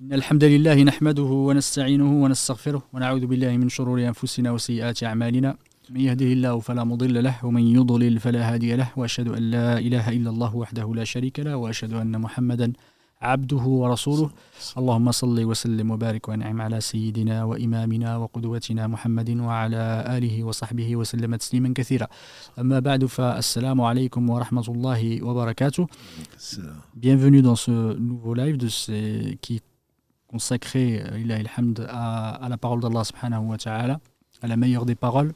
إن الحمد لله نحمده ونستعينه ونستغفره ونعوذ بالله من شرور أنفسنا وسيئات أعمالنا من يهده الله فلا مضل له ومن يضلل فلا هادي له وأشهد أن لا إله إلا الله وحده لا شريك له وأشهد أن محمدا عبده ورسوله اللهم صل وسلم وبارك وانعم على سيدنا وإمامنا وقدوتنا محمد وعلى آله وصحبه وسلم تسليما كثيرا أما بعد فالسلام عليكم ورحمة الله وبركاته. Bienvenue dans ce nouveau live qui consacré à la parole d'Allah subhanahu wa ta'ala, à la meilleure des paroles,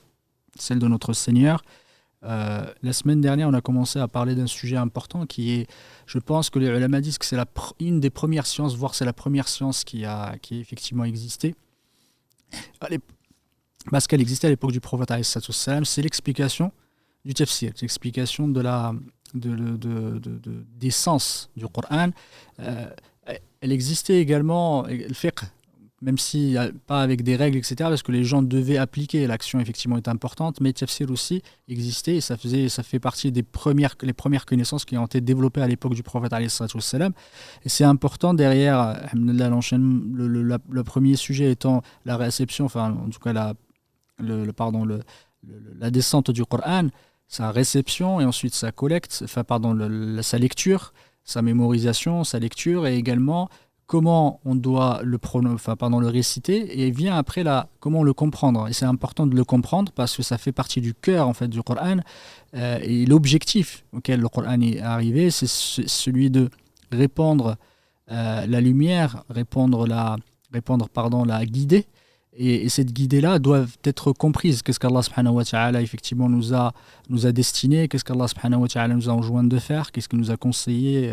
celle de notre Seigneur. La semaine dernière, on a commencé à parler d'un sujet important qui est, je pense que les ulama disent que c'est une des premières sciences, voire c'est la première science qui a effectivement existé. Parce qu'elle existait à l'époque du prophète alayhi salatu wassalam, c'est l'explication du tafsir, l'explication des sens du Coran. Elle existait également, le fiqh, même si pas avec des règles, etc., parce que les gens devaient appliquer, l'action effectivement est importante, mais le tafsir aussi existait, et ça fait partie les premières connaissances qui ont été développées à l'époque du prophète alayhi salatu wassalam. Et c'est important derrière, le premier sujet étant la réception, enfin en tout cas la descente du Coran, sa réception et ensuite sa collecte, sa lecture, sa mémorisation, sa lecture, et également comment on doit le réciter, et vient après comment le comprendre. Et c'est important de le comprendre parce que ça fait partie du cœur en fait du Coran, et l'objectif auquel le Coran est arrivé, c'est celui de répandre la lumière, la guider. Et cette guidée-là doit être comprise. Qu'est-ce qu'Allah subhanahu wa ta'ala effectivement nous a destiné, qu'est-ce qu'Allah subhanahu wa ta'ala nous a enjoint de faire, qu'est-ce qu'il nous a conseillé,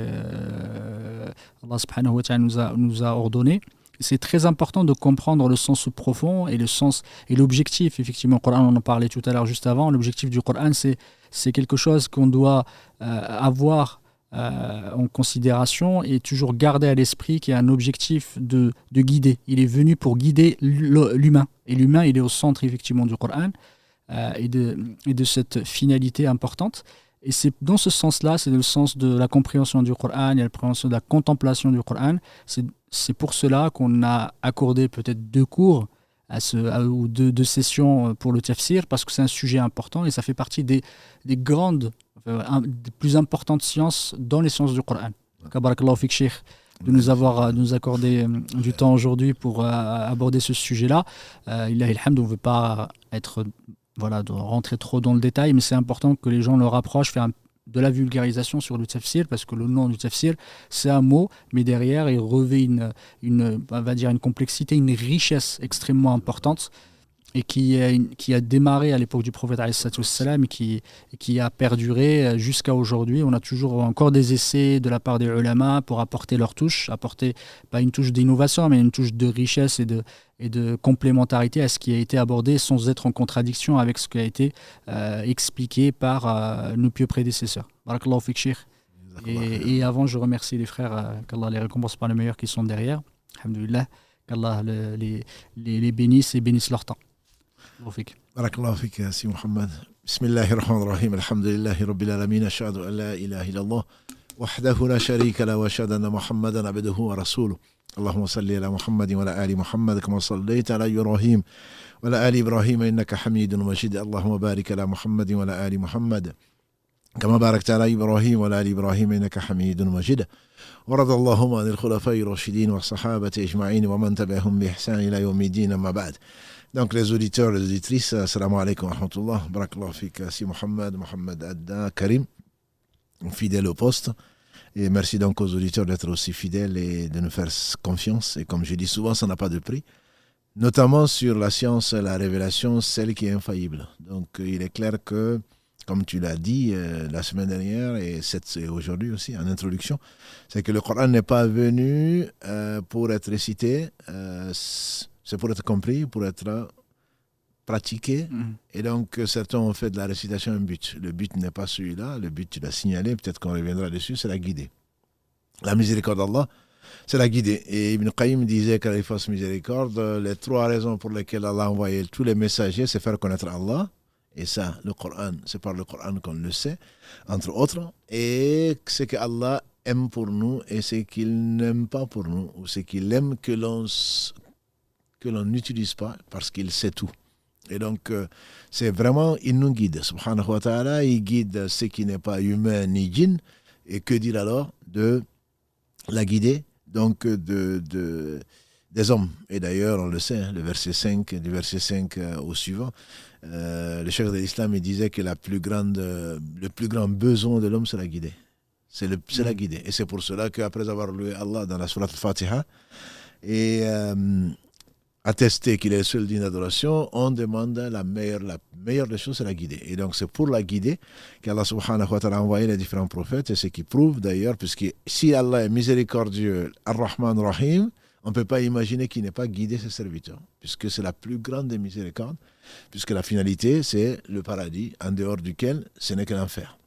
Allah subhanahu wa ta'ala nous a ordonné. C'est très important de comprendre le sens profond et le sens et l'objectif. Effectivement, le Coran, on en parlait tout à l'heure juste avant, l'objectif du Coran, c'est quelque chose qu'on doit avoir en considération et toujours garder à l'esprit qu'il y a un objectif de guider. Il est venu pour guider l'humain. Et l'humain, il est au centre effectivement du Coran et de cette finalité importante. Et c'est dans ce sens-là, c'est le sens de la compréhension du Coran et la compréhension de la contemplation du Coran. C'est pour cela qu'on a accordé peut-être 2 cours ou 2 sessions pour le tafsir, parce que c'est un sujet important et ça fait partie des grandes, des plus importantes sciences dans les sciences du Coran. Barakallahu fik, Cheikh, de nous accorder du temps aujourd'hui pour aborder ce sujet-là. Ilahi alhamd, on ne veut pas de rentrer trop dans le détail, mais c'est important que les gens le rapprochent, faire de la vulgarisation sur le tafsir, parce que le nom du tafsir, c'est un mot, mais derrière, il revêt une complexité, une richesse extrêmement importante, et qui a démarré à l'époque du prophète alayhi salatu wassalam, et qui a perduré jusqu'à aujourd'hui. On a toujours encore des essais de la part des ulama pour apporter leur touche, apporter pas une touche d'innovation, mais une touche de richesse et de complémentarité à ce qui a été abordé, sans être en contradiction avec ce qui a été expliqué par nos pieux prédécesseurs. Barakallahu fik, Cheikh. Et avant, je remercie les frères, qu'Allah les récompense par les meilleurs qui sont derrière. Alhamdulillah, qu'Allah les bénisse et bénisse leur temps. بارك الله فيك يا سي محمد. بسم الله الرحمن الرحيم. الحمد لله رب العالمين. أشهد أن لا إله إلا الله وحده لا شريك له وأشهد أن محمدا عبده ورسوله. اللهم صل على محمد وعلى آل محمد كما صليت على إبراهيم وعلى آل إبراهيم إنك حميد مجيد. اللهم بارك على محمد وعلى آل محمد كما باركت على إبراهيم وعلى آل إبراهيم إنك حميد مجيد. ورضى اللهم عن الخلفاء الراشدين والصحابة أجمعين ومن تبعهم بإحسان إلى يوم الدين أما بعد. Donc les auditeurs, les auditrices, assalamu alaikum wa rahmatullah, barakallahu fik, si Mohamed Adda, Karim, fidèle au poste. Et merci donc aux auditeurs d'être aussi fidèles et de nous faire confiance. Et comme je dis souvent, ça n'a pas de prix. Notamment sur la science, la révélation, celle qui est infaillible. Donc il est clair que, comme tu l'as dit la semaine dernière et aujourd'hui aussi en introduction, c'est que le Coran n'est pas venu pour être récité, c'est pour être compris, pour être pratiqué. Et donc, certains ont fait de la récitation un but. Le but n'est pas celui-là. Le but, tu l'as signalé, peut-être qu'on reviendra dessus, c'est la guider. La miséricorde d'Allah, c'est la guider. Et Ibn Qayyim disait qu'à la fasse miséricorde, les 3 raisons pour lesquelles Allah a envoyé tous les messagers, c'est faire connaître Allah. Et ça, le Coran, c'est par le Coran qu'on le sait, entre autres. Et c'est que Allah aime pour nous et ce qu'il n'aime pas pour nous, ou ce qu'il aime que l'on n'utilise pas parce qu'il sait tout. Et donc, c'est vraiment, il nous guide. Subhanahu wa ta'ala, il guide ce qui n'est pas humain ni djinn. Et que dire alors de la guider, donc des hommes. Et d'ailleurs, on le sait, du verset 5 au suivant, le cheikh de l'islam il disait que le plus grand besoin de l'homme, c'est la guider. C'est la guider. Et c'est pour cela qu'après avoir loué Allah dans la sourate al-Fatiha et attesté qu'il est le seul digne d'adoration, on demande la meilleure des choses, c'est la guider. Et donc c'est pour la guider qu'Allah subhanahu wa ta'ala a envoyé les différents prophètes, et ce qui prouve d'ailleurs, puisque si Allah est miséricordieux, Ar-Rahman Rahim, on ne peut pas imaginer qu'il n'ait pas guidé ses serviteurs, puisque c'est la plus grande des miséricordes, puisque la finalité, c'est le paradis, en dehors duquel ce n'est que l'enfer.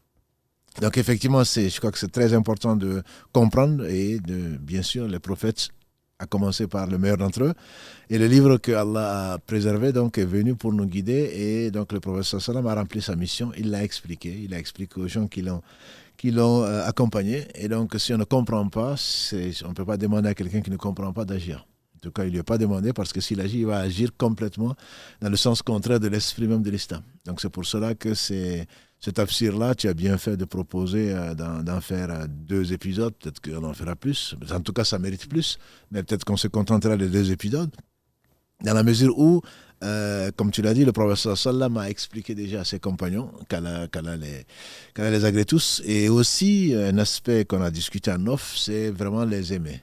Donc effectivement, je crois que c'est très important de comprendre, et bien sûr, les prophètes, à commencer par le meilleur d'entre eux. Et le livre que Allah a préservé donc, est venu pour nous guider, et donc le prophète sallam a rempli sa mission, il l'a expliqué aux gens qui l'ont accompagné. Et donc si on ne comprend pas, on ne peut pas demander à quelqu'un qui ne comprend pas d'agir. En tout cas, il ne lui a pas demandé, parce que s'il agit, il va agir complètement dans le sens contraire de l'esprit même de l'islam. Donc c'est pour cela que ce tafsir-là, tu as bien fait de proposer d'en faire 2 épisodes. Peut-être qu'on en fera plus. En tout cas, ça mérite plus. Mais peut-être qu'on se contentera de 2 épisodes. Dans la mesure où, comme tu l'as dit, le prophète sallam a expliqué déjà à ses compagnons qu'Allah les agrée tous. Et aussi, un aspect qu'on a discuté en off, c'est vraiment les aimer.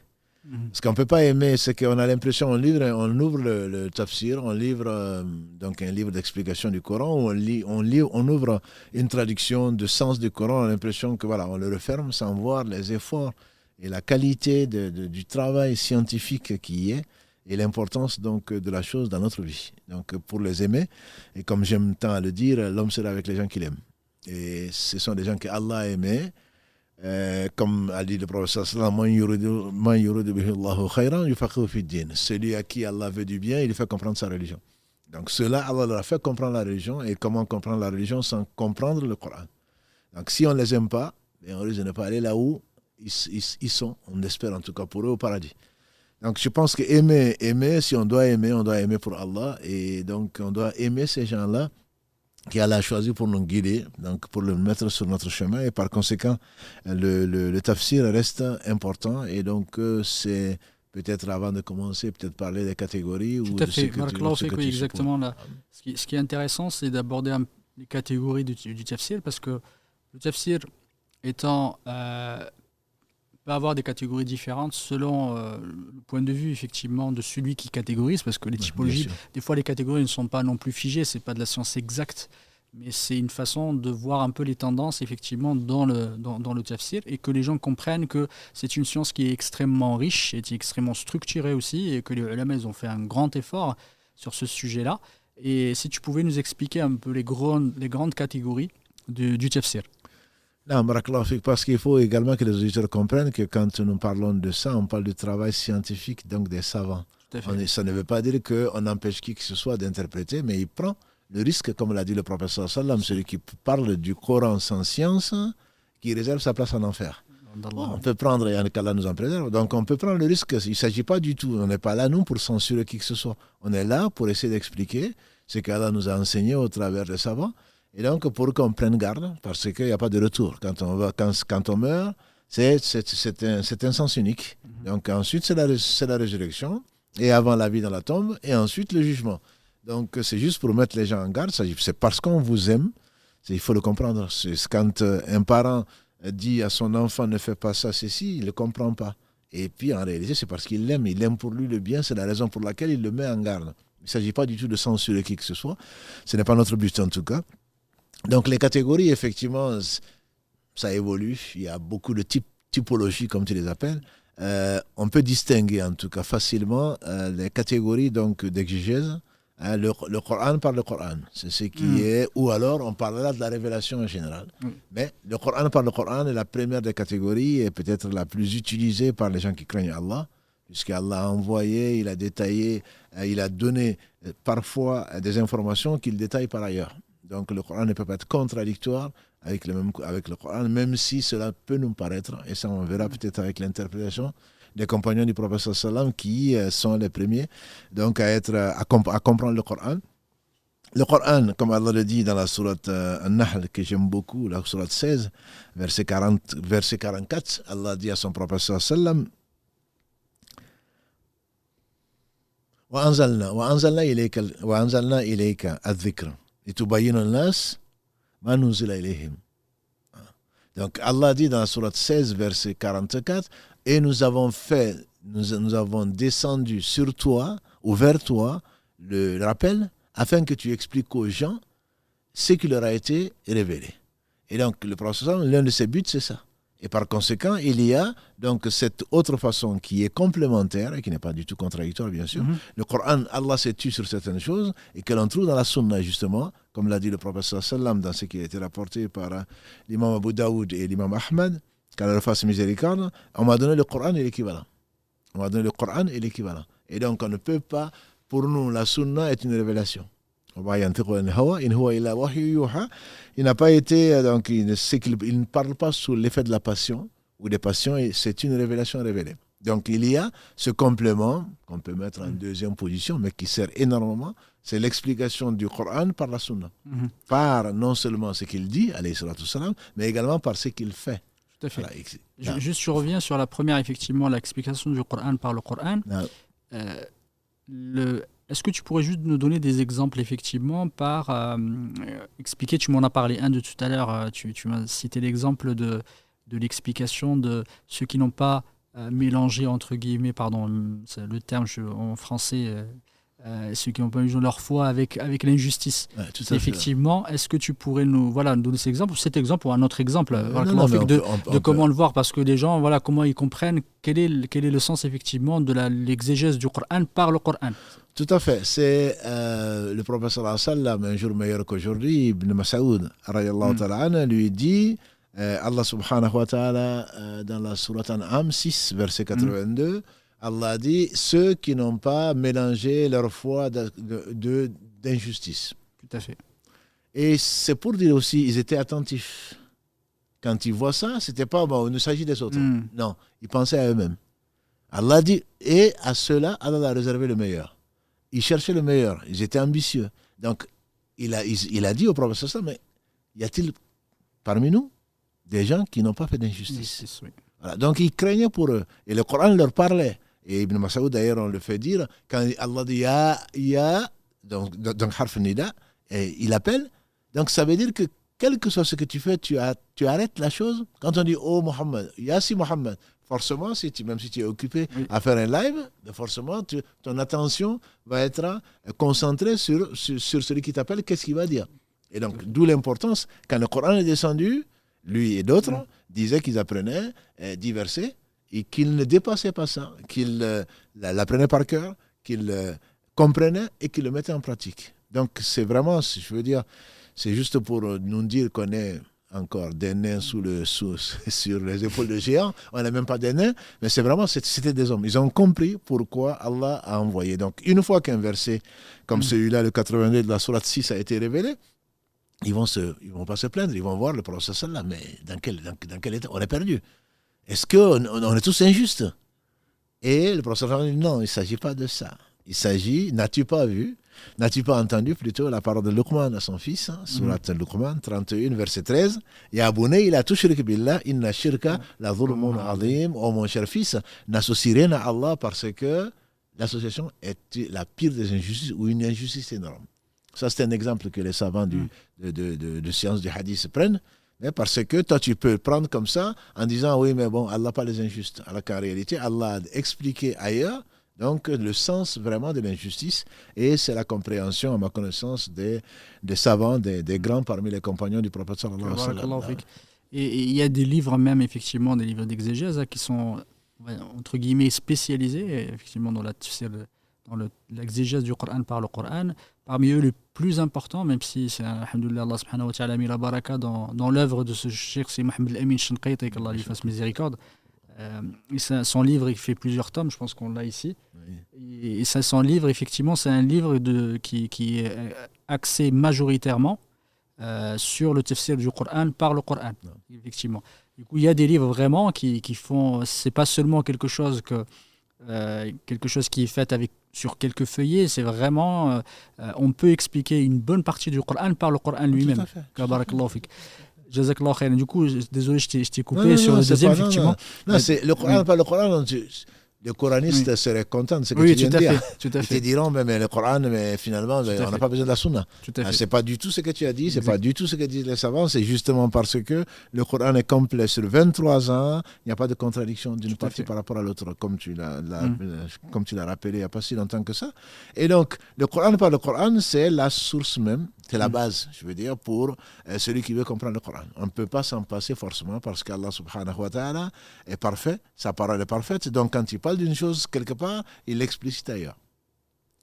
Parce qu'on ne peut pas aimer, c'est qu'on a l'impression, on ouvre le tafsir, on livre donc un livre d'explication du Coran, on ouvre une traduction de sens du Coran, on a l'impression que voilà, on le referme sans voir les efforts et la qualité du travail scientifique qui y est, et l'importance donc de la chose dans notre vie. Donc pour les aimer, et comme j'aime tant à le dire, l'homme sera avec les gens qu'il aime. Et ce sont des gens que Allah a aimés. Comme a dit le prophète celui à qui Allah veut du bien, il lui fait comprendre sa religion. Donc cela, Allah leur a fait comprendre la religion. Et comment comprendre la religion sans comprendre le Coran? Donc si on ne les aime pas, on risque de ne pas aller là où ils sont, on espère en tout cas pour eux, au paradis. Donc je pense que aimer, si on doit aimer pour Allah. Et donc on doit aimer ces gens-là qu'Allah a choisi pour nous guider, donc pour le mettre sur notre chemin. Et par conséquent, le tafsir reste important. Et donc, c'est peut-être avant de commencer, peut-être parler des catégories. Tout à fait, Marc Laufik, oui, exactement. Là. Ce qui est intéressant, c'est d'aborder les catégories du tafsir, parce que le tafsir étant peut avoir des catégories différentes selon le point de vue effectivement de celui qui catégorise, parce que les typologies, des fois les catégories ne sont pas non plus figées, c'est pas de la science exacte, mais c'est une façon de voir un peu les tendances effectivement dans le tafsir, et que les gens comprennent que c'est une science qui est extrêmement riche et qui est extrêmement structurée aussi, et que les ulama ils ont fait un grand effort sur ce sujet-là. Et si tu pouvais nous expliquer un peu les grandes catégories du tafsir. Non, parce qu'il faut également que les auditeurs comprennent que quand nous parlons de ça, on parle du travail scientifique, donc des savants. Ça ne veut pas dire qu'on empêche qui que ce soit d'interpréter, mais il prend le risque, comme l'a dit le prophète sallam, celui qui parle du Coran sans science, qui réserve sa place en enfer. On peut prendre, et qu'Allah nous en préserve, donc on peut prendre le risque. Il ne s'agit pas du tout, on n'est pas là nous pour censurer qui que ce soit. On est là pour essayer d'expliquer ce qu'Allah nous a enseigné au travers des savants. Et donc, pour qu'on prenne garde, parce qu'il n'y a pas de retour. Quand on meurt, c'est un sens unique. Donc, ensuite, c'est la résurrection, et avant la vie dans la tombe, et ensuite le jugement. Donc, c'est juste pour mettre les gens en garde. C'est parce qu'on vous aime, il faut le comprendre. C'est quand un parent dit à son enfant ne fais pas ça, ceci, il ne le comprend pas. Et puis, en réalité, c'est parce qu'il l'aime. Il aime pour lui le bien, c'est la raison pour laquelle il le met en garde. Il ne s'agit pas du tout de censurer qui que ce soit. Ce n'est pas notre but, en tout cas. Donc les catégories, effectivement, ça évolue. Il y a beaucoup de typologies, comme tu les appelles. On peut distinguer, en tout cas facilement, les catégories donc, d'exégèse. Le Coran par le Coran. C'est ce qui est... Ou alors, on parlera de la révélation en général. Mais le Coran par le Coran est la première des catégories et peut-être la plus utilisée par les gens qui craignent Allah. Puisqu'Allah a envoyé, il a détaillé, il a donné parfois des informations qu'il détaille par ailleurs. Donc le Coran ne peut pas être contradictoire avec le Coran, même si cela peut nous paraître, et ça on verra peut-être avec l'interprétation des compagnons du prophète sallam qui sont les premiers donc à comprendre le Coran. Le Coran, comme Allah le dit dans la sourate An-Nahl, que j'aime beaucoup, la sourate 16, verset 44, Allah dit à son prophète sallam وأنزلنا إليك الذكر لتبين الناس ما نزل إليهم. Donc Allah dit dans la sourate 16, verset 44, et nous avons descendu sur toi ou vers toi le rappel afin que tu expliques aux gens ce qui leur a été révélé. Et donc le prophète, l'un de ses buts, c'est ça. Et par conséquent, il y a donc cette autre façon qui est complémentaire et qui n'est pas du tout contradictoire, bien sûr. Le Coran, Allah s'est tu sur certaines choses et que l'on trouve dans la Sunna, justement, comme l'a dit le prophète sallam dans ce qui a été rapporté par l'imam Abu Daoud et l'imam Ahmad, qu'Allah leur fasse miséricorde, on m'a donné le Coran et l'équivalent. Et donc, on ne peut pas, pour nous, la Sunna est une révélation. Il n'a pas été, donc il ne parle pas sous l'effet de la passion ou des passions, et c'est une révélation révélée. Donc il y a ce complément qu'on peut mettre en deuxième position, mais qui sert énormément, c'est l'explication du Coran par la Sunna. Par non seulement ce qu'il dit, alayhi salatu wassalam, mais également par ce qu'il fait. Tout à fait. Voilà. Juste, je reviens sur la première, effectivement, l'explication du Coran par le Coran. Est-ce que tu pourrais juste nous donner des exemples, effectivement, expliquer, tu m'en as parlé un de tout à l'heure, tu m'as cité l'exemple de l'explication de ceux qui n'ont pas mélangé, entre guillemets, pardon, c'est le terme en français, ceux qui n'ont pas mélangé leur foi avec l'injustice. Ouais, effectivement, est-ce que tu pourrais nous donner cet exemple ou un autre exemple de comment le voir, parce que les gens, comment ils comprennent quel est le sens, effectivement, de l'exégèse du Coran par le Coran. Tout à fait. C'est le prophète sallallahu alayhi wa sallam, un jour meilleur qu'aujourd'hui, Ibn Mas'ud lui dit, Allah subhanahu wa ta'ala, dans la sourate An'am 6, verset 82, Allah dit, ceux qui n'ont pas mélangé leur foi d'injustice. Tout à fait. Et c'est pour dire aussi, ils étaient attentifs. Quand ils voient ça, c'était pas, il ne s'agit des autres. Non, ils pensaient à eux-mêmes. Allah dit, et à ceux-là, Allah a réservé le meilleur. Ils cherchaient le meilleur, ils étaient ambitieux. Donc, il a dit au prophète, mais y a-t-il parmi nous des gens qui n'ont pas fait d'injustice? Oui. Voilà. Donc, ils craignaient pour eux. Et le Coran leur parlait. Et Ibn Mas'ud, d'ailleurs, on le fait dire, quand Allah dit Ya, donc harf nida, et il appelle, donc ça veut dire que quel que soit ce que tu fais, tu arrêtes la chose. Quand on dit Oh Muhammad, Yassi Muhammad, forcément, même si tu es occupé à faire un live, forcément, ton attention va être concentrée sur celui qui t'appelle, qu'est-ce qu'il va dire. Et donc, d'où l'importance, quand le Coran est descendu, lui et d'autres disaient qu'ils apprenaient 10 versets et qu'ils ne dépassaient pas ça, qu'ils l'apprenaient par cœur, qu'ils comprenaient et qu'ils le mettaient en pratique. Donc, c'est vraiment, je veux dire, c'est juste pour nous dire qu'on est encore des nains sur les épaules de géants. On n'a même pas des nains, mais c'est vraiment, c'était des hommes. Ils ont compris pourquoi Allah a envoyé. Donc, une fois qu'un verset comme celui-là, le 82 de la sourate 6 a été révélé, ils vont pas se plaindre, ils vont voir le prophète sallam, mais dans quel état on est perdu? Est-ce qu'on est tous injustes? Et le prophète sallam dit non, il ne s'agit pas de ça. Il s'agit, n'as-tu pas entendu plutôt la parole de Luqman à son fils, sourate Luqman 31, verset 13, Ya bunay la tushrik billah, inna shirka la dhulmun azim. Oh mon cher fils, n'associe rien à Allah parce que l'association est la pire des injustices ou une injustice énorme. Ça, c'est un exemple que les savants de sciences du hadith prennent, mais parce que toi, tu peux prendre comme ça en disant oui, mais bon, Allah pas les injustes. Alors qu'en réalité, Allah a expliqué ailleurs donc le sens vraiment de l'injustice, et c'est la compréhension, à ma connaissance, des savants, des grands parmi les compagnons du prophète sallallahu alayhi wa sallam. Et il y a des livres même, effectivement, des livres d'exégèse qui sont, entre guillemets, spécialisés, effectivement, dans l'exégèse du Coran par le Coran. Parmi eux, le plus important, même si c'est, alhamdoulilah, Allah subhanahu wa ta'ala a mis la baraka dans l'œuvre de ce cheikh, c'est Mohamed Al-Amin Shinqaiti, qu'Allah lui fasse miséricorde. Son livre, il fait plusieurs tomes, je pense qu'on l'a ici. Oui. Et son livre, effectivement, c'est un livre qui est axé majoritairement sur le tafsir du Coran par le Coran, effectivement. Du coup, il y a des livres vraiment qui font... C'est pas seulement quelque chose qui est fait sur quelques feuillets, c'est vraiment... on peut expliquer une bonne partie du Coran par le Coran lui-même. Barakallahu fik. Jazakallahu khairan. Du coup, désolé, je t'ai coupé sur le deuxième, effectivement. Non, c'est le Coran, pas le Coran. Les coranistes seraient contents de ce que tu viens de dire. Tout à fait. Ils te diront, mais le Coran, mais finalement, on n'a pas besoin de la Sunna. C'est pas du tout ce que tu as dit, c'est pas du tout ce que disent les savants, c'est justement parce que le Coran est complet sur 23 ans, il n'y a pas de contradiction d'une partie par rapport à l'autre, comme tu l'as rappelé il n'y a pas si longtemps que ça. Et donc, le Coran par le Coran, c'est la source même, c'est la base, je veux dire, pour celui qui veut comprendre le Coran. On ne peut pas s'en passer forcément parce qu'Allah subhanahu wa ta'ala est parfait, sa parole est parfaite, donc quand il parle d'une chose quelque part, il l'explicite ailleurs.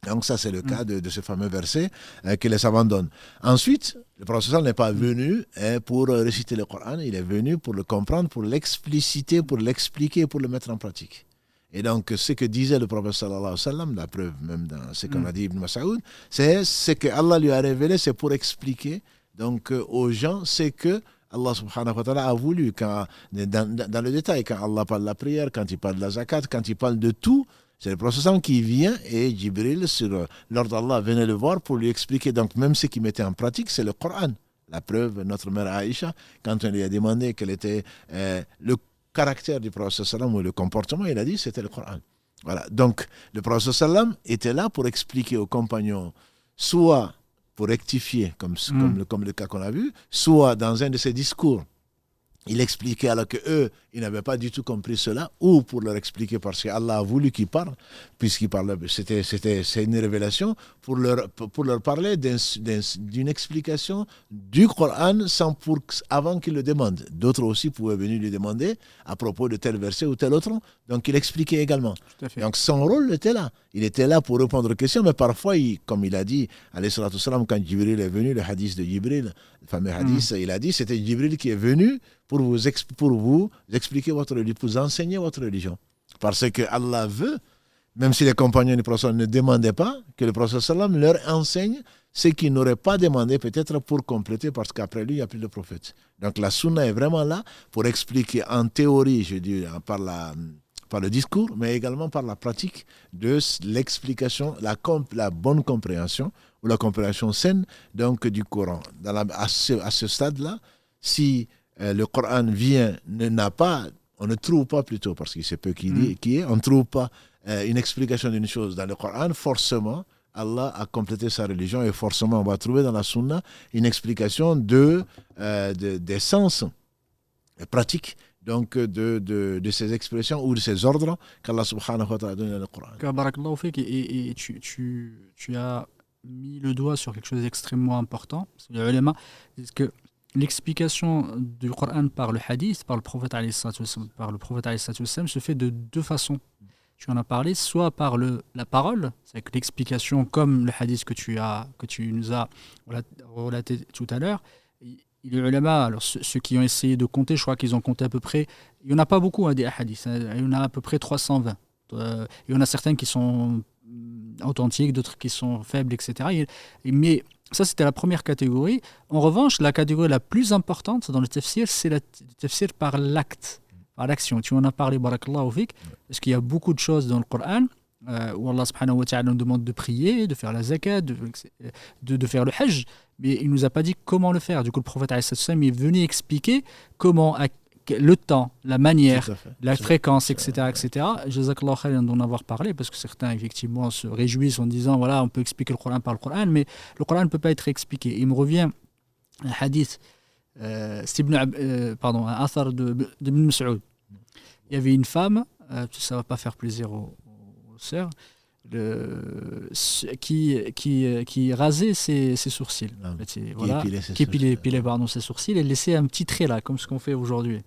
Donc ça, c'est le cas de ce fameux verset que les savants donnent. Ensuite, le prophète n'est pas venu pour réciter le Coran, il est venu pour le comprendre, pour l'expliciter, pour l'expliquer, pour le mettre en pratique. Et donc, ce que disait le prophète sallallahu alayhi wa sallam, la preuve même dans ce qu'on a dit Ibn Mas'ud, c'est ce que Allah lui a révélé, c'est pour expliquer donc aux gens ce que Allah subhanahu wa ta'ala a voulu dans le détail, quand Allah parle de la prière, quand il parle de la zakat, quand il parle de tout, c'est le prophète qui vient et Jibril, sur l'ordre d'Allah, venait le voir pour lui expliquer. Donc même ce qu'il mettait en pratique, c'est le Coran. La preuve, notre mère Aïcha, quand on lui a demandé quel était le caractère du prophète ou le comportement, il a dit c'était le Coran. Voilà. Donc le prophète était là pour expliquer aux compagnons, soit pour rectifier, comme le cas qu'on a vu, soit dans un de ses discours, il expliquait alors qu'eux, ils n'avaient pas du tout compris cela, ou pour leur expliquer parce qu'Allah a voulu qu'ils parlent, puisqu'il parle, c'est une révélation, pour leur parler d'une explication du Coran avant qu'ils le demandent. D'autres aussi pouvaient venir lui demander à propos de tel verset ou tel autre, donc il expliquait également. Donc son rôle était là. Il était là pour répondre aux questions, mais parfois, comme il a dit, alayhi salatu wassalam, quand Jibril est venu, le hadith de Jibril, le fameux hadith, il a dit, c'était Jibril qui est venu pour vous expliquer votre religion, pour vous enseigner votre religion. Parce que Allah veut, même si les compagnons du prophète ne demandaient pas, que le prophète sallam leur enseigne ce qu'ils n'auraient pas demandé peut-être pour compléter, parce qu'après lui, il n'y a plus de prophète. Donc la sunna est vraiment là pour expliquer en théorie, je dis, par le discours, mais également par la pratique de l'explication, la bonne compréhension ou la compréhension saine donc, du Coran. À ce stade-là, si le Coran on ne trouve pas plutôt, parce qu'il sait peu qui est, on ne trouve pas une explication d'une chose dans le Coran, forcément, Allah a complété sa religion et forcément, on va trouver dans la Sunna une explication des sens pratiques donc de ces expressions ou de ces ordres qu'Allah subhanahu wa ta'ala a donné dans le Coran. Barakallahu fik, et tu as mis le doigt sur quelque chose d'extrêmement important. Les ulama disent que l'explication du Coran par le hadith, par le prophète alayhi sallam, se fait de deux façons. Tu en as parlé, soit par la parole, c'est que l'explication comme le hadith que tu nous as relaté tout à l'heure. Les ulama, alors ceux qui ont essayé de compter, je crois qu'ils ont compté à peu près, il n'y en a pas beaucoup des hadiths, il y en a à peu près 320. Il y en a certains qui sont authentiques, d'autres qui sont faibles, etc. Mais ça, c'était la première catégorie. En revanche, la catégorie la plus importante dans le tafsir, c'est le tafsir par l'acte, par l'action. Tu en as parlé, barakallahu fik, parce qu'il y a beaucoup de choses dans le Coran où Allah subhanahu wa ta'ala nous demande de prier, de faire la zakat, de faire le hajj, mais il ne nous a pas dit comment le faire. Du coup, le prophète alayhi sallam est venu expliquer comment, le temps, la manière, la fréquence, etc. Jazakallahu khairan d'en avoir parlé, parce que certains, effectivement, se réjouissent en disant, voilà, on peut expliquer le Coran par le Coran, mais le Coran ne peut pas être expliqué. Il me revient un hadith, un athar d'Ibn Mas'ud. Il y avait une femme, ça ne va pas faire plaisir aux sœurs, qui rasait ses sourcils. Qui épilait ses sourcils et laissait un petit trait là, comme ce qu'on fait aujourd'hui.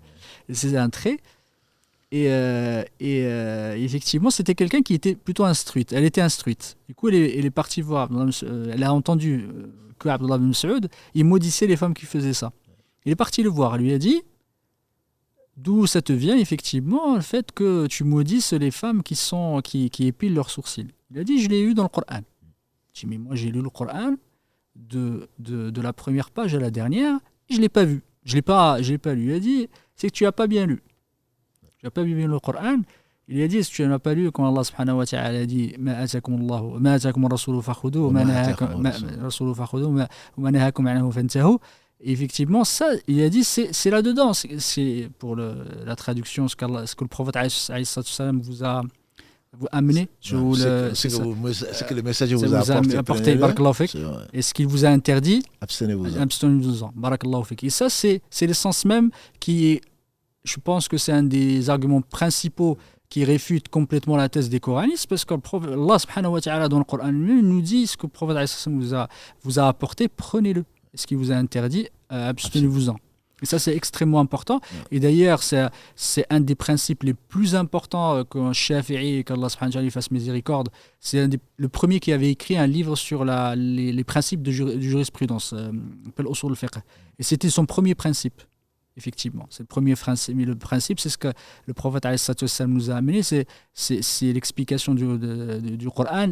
C'est un trait. Et effectivement, c'était quelqu'un qui était plutôt instruite. Elle était instruite. Du coup, elle est partie voir. Elle a entendu que Abdullah ibn Mas'ud, il maudissait les femmes qui faisaient ça. Il est parti le voir. Elle lui a dit, d'où ça te vient effectivement le fait que tu maudisses les femmes qui épilent leurs sourcils. Il a dit, je l'ai eu dans le Coran. J'ai dit, mais moi j'ai lu le Coran, de la première page à la dernière, je ne l'ai pas vu. Je l'ai pas lu. Il a dit, c'est que tu n'as pas bien lu. Tu n'as pas bien lu le Coran. Il a dit, si tu n'as pas lu, quand Allah subhanahu wa ta'ala a dit, ma atakum ar-rasulu fakhudhu, ma nahakum anhu fantahu. Effectivement, ça, il a dit, c'est là-dedans. C'est pour la traduction, ce que le prophète alayhi salam vous a amené. C'est que le message vous a apporté. Et ce qu'il vous a interdit, abstenez-vous-en. Barakallahu fik. Et ça, c'est l'essence même qui est, je pense que c'est un des arguments principaux qui réfute complètement la thèse des coranistes, parce que Allah subhanahu wa ta'ala dans le Coran nous dit ce que le prophète vous a apporté, prenez-le. Et ce qu'il vous a interdit, abstenez-vous-en. Et ça, c'est extrêmement important. Et d'ailleurs, c'est un des principes les plus importants qu'un Shafi'i, qu'Allah subhanahu wa ta'ala lui fasse miséricorde. C'est le premier qui avait écrit un livre sur les principes de jurisprudence, appelle Usul al-Fiqh. Et c'était son premier principe. Effectivement, c'est le premier principe. Mais le principe, c'est ce que le prophète nous a amené, c'est l'explication du Coran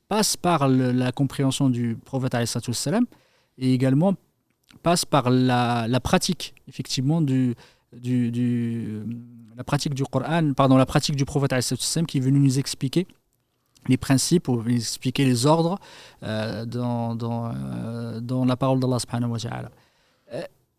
passe par la compréhension du prophète et également passe par la pratique, effectivement, la pratique du Coran, pardon, la pratique du prophète qui est venu nous expliquer les principes, ou nous expliquer les ordres dans la parole d'Allah subhanahu wa ta'ala.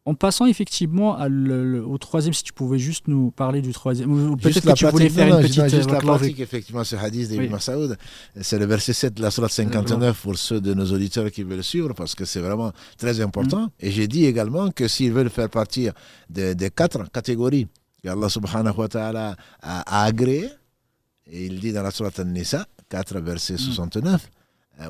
En passant effectivement au troisième, si tu pouvais juste nous parler du troisième, ou peut-être que tu voulais faire une petite... Juste la pratique, effectivement, ce hadith d'Ibn Mas'oud, c'est le verset 7 de la sourate 59 pour ceux de nos auditeurs qui veulent suivre, parce que c'est vraiment très important. Et j'ai dit également que s'ils veulent faire partie des 4 catégories qu'Allah subhanahu wa ta'ala a agréées, et il dit dans la sourate An-Nisa, 4 verset 69,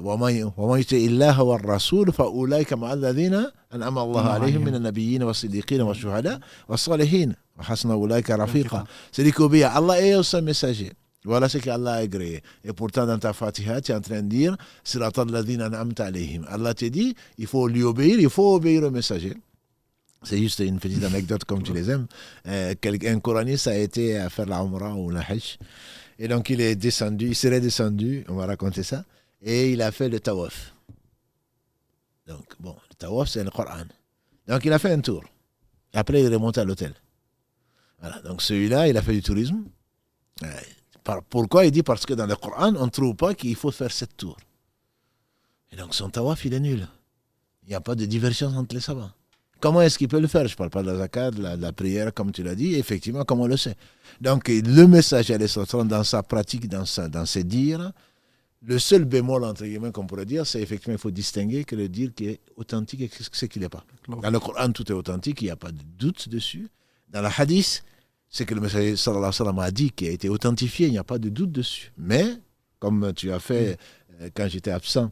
ومن يطع الله والرسول فأولئك مع الذين أنعم الله عليهم من النبيين والصديقين والشهداء والصالحين وحسن أولئك رفيقا. C'est-à-dire qu'obéir à Allah et à son messager. Voilà ce qu'Allah a agréé. Et pourtant, dans ta Fatiha, tu es en train de dire Sirata alladhina an'amta alayhim. Allah te dit il faut lui obéir, il faut obéir au messager. C'est juste une petite anecdote comme tu les aimes. Un coraniste a été à faire la Umrah ou la Hajj. Et donc, il serait descendu, on va raconter ça. Et il a fait le tawaf. Donc, bon, le tawaf, c'est le Coran. Donc, il a fait un tour. Après, il est remonté à l'hôtel. Voilà, donc celui-là, il a fait du tourisme. Pourquoi? Il dit parce que dans le Coran, on ne trouve pas qu'il faut faire 7 tours. Et donc, son tawaf, il est nul. Il n'y a pas de divergence entre les savants. Comment est-ce qu'il peut le faire? Je ne parle pas de la zakat, de la prière, comme tu l'as dit. Effectivement, comme on le sait. Donc, le message, dans sa pratique, dans ses dires, le seul bémol, entre guillemets, qu'on pourrait dire, c'est effectivement, il faut distinguer que le dire qui est authentique et ce qui n'est pas. Dans le Coran, tout est authentique, il n'y a pas de doute dessus. Dans le hadith, c'est que le messager sallallahu alayhi wa sallam a dit, qui a été authentifié, il n'y a pas de doute dessus. Mais, comme tu as fait, quand j'étais absent,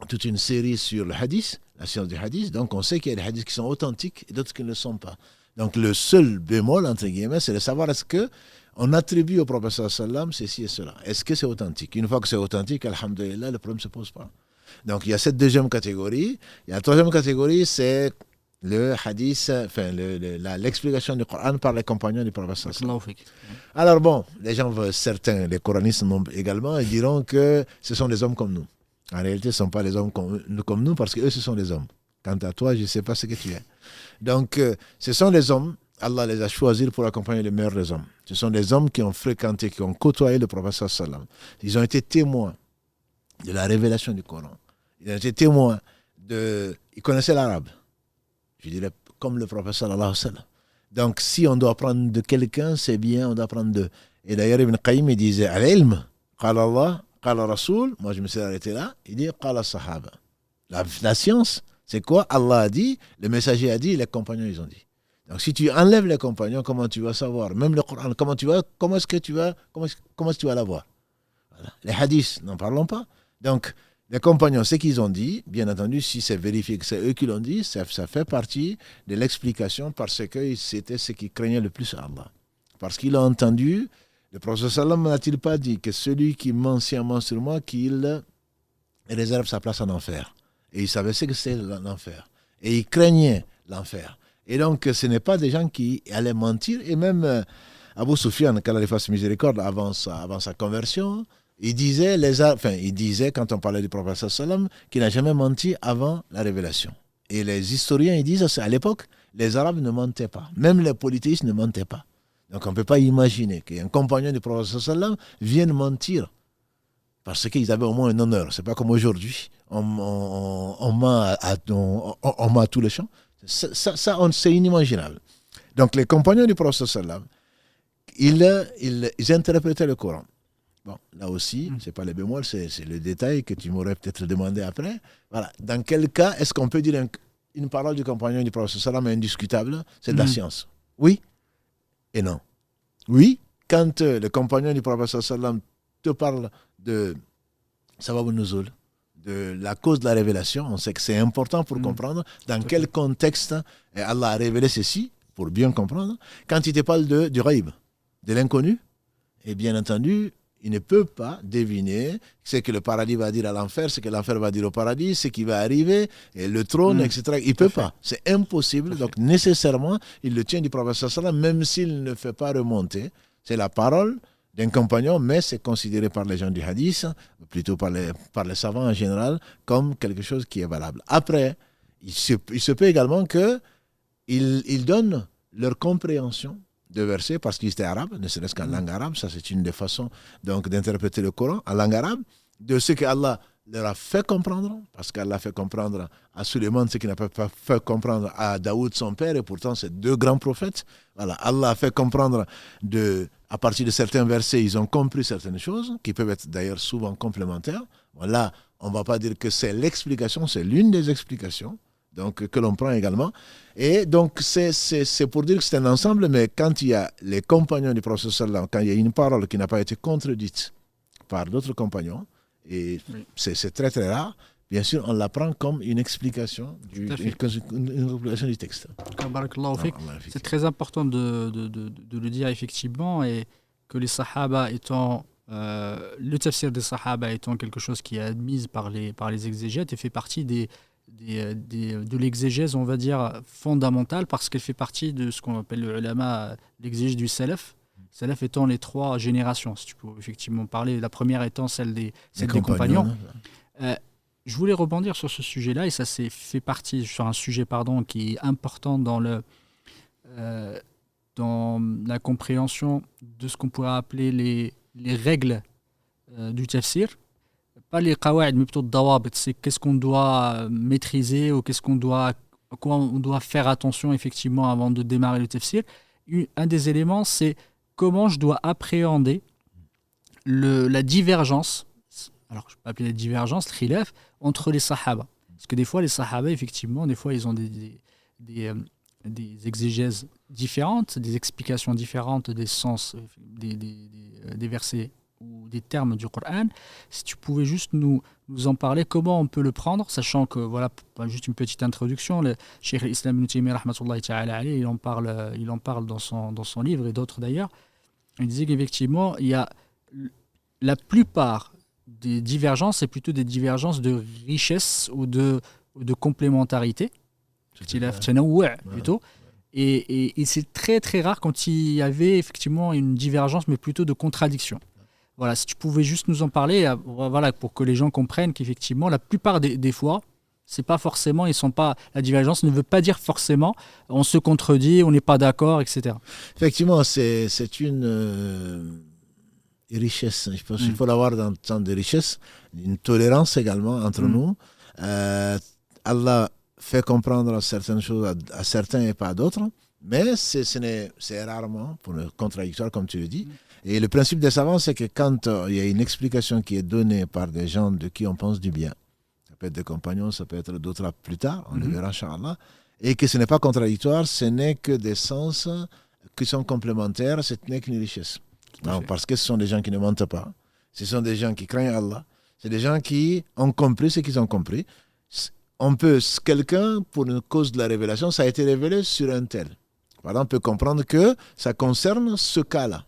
toute une série sur le hadith, la science du hadith, donc on sait qu'il y a des hadiths qui sont authentiques et d'autres qui ne le sont pas. Donc le seul bémol, entre guillemets, c'est de savoir est-ce que on attribue au prophète sallam ceci et cela. Est-ce que c'est authentique? Une fois que c'est authentique, alhamdulillah, le problème ne se pose pas. Donc il y a cette deuxième catégorie. Il y a la troisième catégorie, c'est le hadith, enfin l'explication du Coran par les compagnons du prophète sallam. Alors bon, les gens, certains, les coranistes également, ils diront que ce sont des hommes comme nous. En réalité, ce ne sont pas les hommes comme nous, parce qu'eux, ce sont des hommes. Quant à toi, je ne sais pas ce que tu es. Donc, ce sont les hommes, Allah les a choisis pour accompagner les meilleurs des hommes. Ce sont des hommes qui ont fréquenté, qui ont côtoyé le prophète sallam. Ils ont été témoins de la révélation du Coran. Ils ont été témoins ils connaissaient l'arabe. Je dirais comme le prophète sallallahu alayhi wa sallam. Donc, si on doit apprendre de quelqu'un, c'est bien, on doit apprendre d'eux. Et d'ailleurs, Ibn Qayyim, il disait, al-ilm, qala Allah, qala Rasoul, moi je me suis arrêté là, il dit, qala sahaba. La science, c'est quoi? Allah a dit, le messager a dit, les compagnons, ils ont dit. Donc, si tu enlèves les compagnons, comment tu vas savoir? Même le Coran, comment est-ce que tu vas l'avoir? Voilà. Les hadiths, n'en parlons pas. Donc, les compagnons, ce qu'ils ont dit, bien entendu, si c'est vérifié que c'est eux qui l'ont dit, ça fait partie de l'explication parce que c'était ce qui craignait le plus Allah. Parce qu'il a entendu, le prophète sallam n'a-t-il pas dit que celui qui ment sciemment sur moi, qu'il réserve sa place en enfer. Et il savait ce que c'est l'enfer. Et il craignait l'enfer. Et donc, ce n'est pas des gens qui allaient mentir. Et même Abu Sufyan, qu'Allah lui fasse miséricorde, avant sa conversion, Il disait, quand on parlait du prophète sallam, qu'il n'a jamais menti avant la révélation. Et les historiens, ils disent, à l'époque, les Arabes ne mentaient pas. Même les polythéistes ne mentaient pas. Donc on ne peut pas imaginer qu'un compagnon du prophète sallam vienne mentir. Parce qu'ils avaient au moins un honneur. Ce n'est pas comme aujourd'hui. On ment à tous les champs. C'est inimaginable. Donc les compagnons du prophète sallam, ils interprétaient le Coran. Bon, là aussi, ce n'est pas les bémols, c'est le détail que tu m'aurais peut-être demandé après. Voilà. Dans quel cas est-ce qu'on peut dire une parole du compagnon du prophète sallam est indiscutable? C'est de la science. Oui et non. Oui, quand le compagnon du prophète sallam te parle de Sabab al-Nuzul, de la cause de la révélation, on sait que c'est important pour comprendre dans quel contexte Allah a révélé ceci, pour bien comprendre. Quand il te parle du ghaib, de l'inconnu, et bien entendu, il ne peut pas deviner ce que le paradis va dire à l'enfer, ce que l'enfer va dire au paradis, ce qui va arriver, et le trône, etc. Il ne peut pas. C'est impossible. Donc, nécessairement, il le tient du prophète sallam, même s'il ne fait pas remonter. C'est la parole d'un compagnon, mais c'est considéré par les gens du hadith, plutôt par les savants en général, comme quelque chose qui est valable. Après, il se peut également qu'ils donnent leur compréhension de versets parce qu'ils étaient arabes, ne serait-ce qu'en langue arabe. Ça, c'est une des façons donc, d'interpréter le Coran en langue arabe, de ce qu'Allah leur a fait comprendre, parce qu'Allah a fait comprendre à Suleiman ce qu'il n'a pas fait comprendre à Daoud, son père, et pourtant, c'est deux grands prophètes. Voilà, Allah a fait comprendre à partir de certains versets, ils ont compris certaines choses, qui peuvent être d'ailleurs souvent complémentaires. Voilà, on ne va pas dire que c'est l'explication, c'est l'une des explications. Donc, que l'on prend également. Et donc, c'est pour dire que c'est un ensemble, mais quand il y a les compagnons du prophète sallam, quand il y a une parole qui n'a pas été contredite par d'autres compagnons, et c'est très très rare, bien sûr, on la prend comme une explication une explication du texte. C'est très important de le dire effectivement, et que les sahaba étant... le tafsir des sahaba étant quelque chose qui est admis par les exégètes et fait partie de l'exégèse, on va dire, fondamentale, parce qu'elle fait partie de ce qu'on appelle le ulama, l'exégèse du salaf. Salaf étant les trois générations, si tu peux effectivement parler. La première étant celle des compagnons. Je voulais rebondir sur ce sujet-là, et ça c'est fait partie sur un sujet qui est important dans la compréhension de ce qu'on pourrait appeler les règles du tafsir. Pas les qawa'id, mais plutôt le dawabit, c'est qu'est-ce qu'on doit maîtriser ou à quoi on doit faire attention effectivement avant de démarrer le tafsir. Un des éléments, c'est comment je dois appréhender la divergence, alors je peux appeler la divergence, le khilaf, entre les sahaba. Parce que des fois, les sahaba, effectivement, des fois, ils ont des exégèses différentes, des explications différentes des sens, des versets ou des termes du Coran. Si tu pouvais juste nous en parler, comment on peut le prendre, sachant que, voilà, juste une petite introduction, le Cheikh Islam Ibn Taymiyyah, rahmatullahi ta'ala alayhi, il en parle dans son livre, et d'autres d'ailleurs. Il disait qu'effectivement, il y a la plupart des divergences, c'est plutôt des divergences de richesse ou de complémentarité, plutôt. Et c'est très très rare quand il y avait effectivement une divergence, mais plutôt de contradiction. Voilà, si tu pouvais juste nous en parler, voilà, pour que les gens comprennent qu'effectivement, la plupart des fois, c'est pas forcément, la divergence ne veut pas dire forcément on se contredit, on n'est pas d'accord, etc. Effectivement, c'est une richesse. Je pense qu'il faut l'avoir dans le temps de richesse, une tolérance également entre nous. Allah fait comprendre certaines choses à certains et pas à d'autres, mais c'est rarement pour le contradictoire, comme tu le dis. Et le principe des savants, c'est que quand il y a une explication qui est donnée par des gens de qui on pense du bien, ça peut être des compagnons, ça peut être d'autres plus tard, on le verra, Inch'Allah, et que ce n'est pas contradictoire, ce n'est que des sens qui sont complémentaires, ce n'est qu'une richesse. Non, parce que ce sont des gens qui ne mentent pas, ce sont des gens qui craignent Allah, c'est des gens qui ont compris ce qu'ils ont compris. Quelqu'un, pour une cause de la révélation, ça a été révélé sur un tel. Par exemple, on peut comprendre que ça concerne ce cas-là,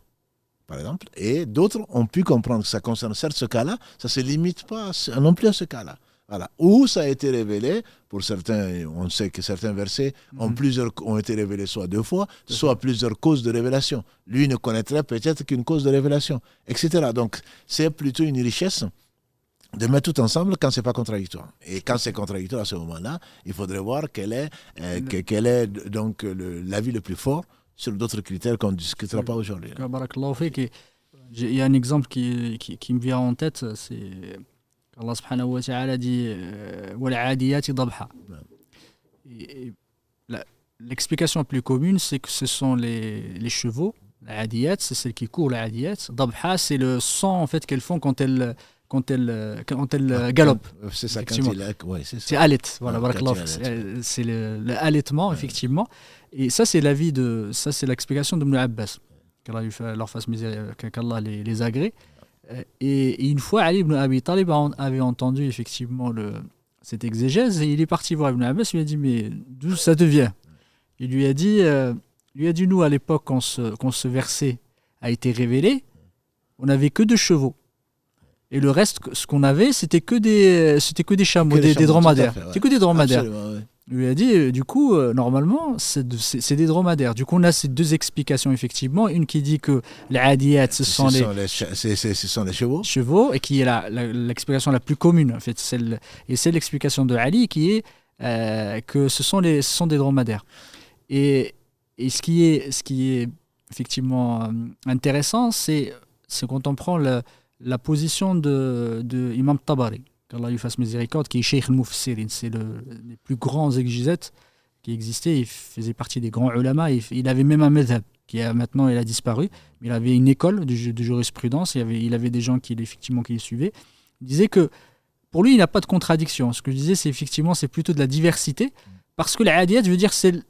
par exemple, et d'autres ont pu comprendre que ça concerne certes ce cas-là, ça ne se limite pas non plus à ce cas-là. Voilà. Ou ça a été révélé, pour certains, on sait que certains versets ont été révélés soit 2 fois, soit plusieurs causes de révélation. Lui ne connaîtrait peut-être qu'une cause de révélation, etc. Donc, c'est plutôt une richesse de mettre tout ensemble quand c'est pas contradictoire. Et quand c'est contradictoire à ce moment-là, il faudrait voir quel est donc l'avis le plus fort sur d'autres critères qu'on ne discutera pas aujourd'hui. Barakallahu fik. Il y a un exemple qui me vient en tête, c'est Allah subhanahu wa ta'ala dit وَالْعَادِيَاتِ ضَبْحًا. L'explication la plus commune, c'est que ce sont les chevaux, l'adiyat, c'est celles qui courent, l'adiyat. Dabha, c'est le son en fait qu'elles font quand elles galopent. C'est ça, quand il c'est ça. C'est alit, voilà, c'est le allaitement, effectivement. Et ça, c'est ça, c'est l'explication d'Ibn Abbas, qu'Allah leur fasse misère, qu'Allah les agrée. Et une fois, Ali ibn Abi Talib avait entendu effectivement cette exégèse, et il est parti voir Ibn Abbas, il lui a dit, mais d'où ça te vient? Il lui a dit, nous, à l'époque, quand ce verset a été révélé, on n'avait que 2 chevaux. Et le reste, ce qu'on avait, c'était que des chameaux, des dromadaires. C'était que des dromadaires. Absolument, Il lui a dit, du coup, normalement, c'est des dromadaires. Du coup, on a ces 2 explications, effectivement. Une qui dit que les adiyat, ce sont les chevaux, et qui est l'explication la plus commune, en fait. Et c'est l'explication de Ali qui est que ce sont des dromadaires. Et ce qui est effectivement intéressant, c'est quand on prend la position de Imam Tabari, qu'Allah lui fasse miséricorde, qui est Cheikh al-Mufassirin, c'est les plus grands exégètes qui existaient. Il faisait partie des grands ulama. Il avait même un madhab qui maintenant il a disparu, mais il avait une école de jurisprudence. Il avait des gens qui les suivaient. Il disait que pour lui, il n'y a pas de contradiction. Ce que je disais, c'est plutôt de la diversité, parce que l'adiyat veut dire celle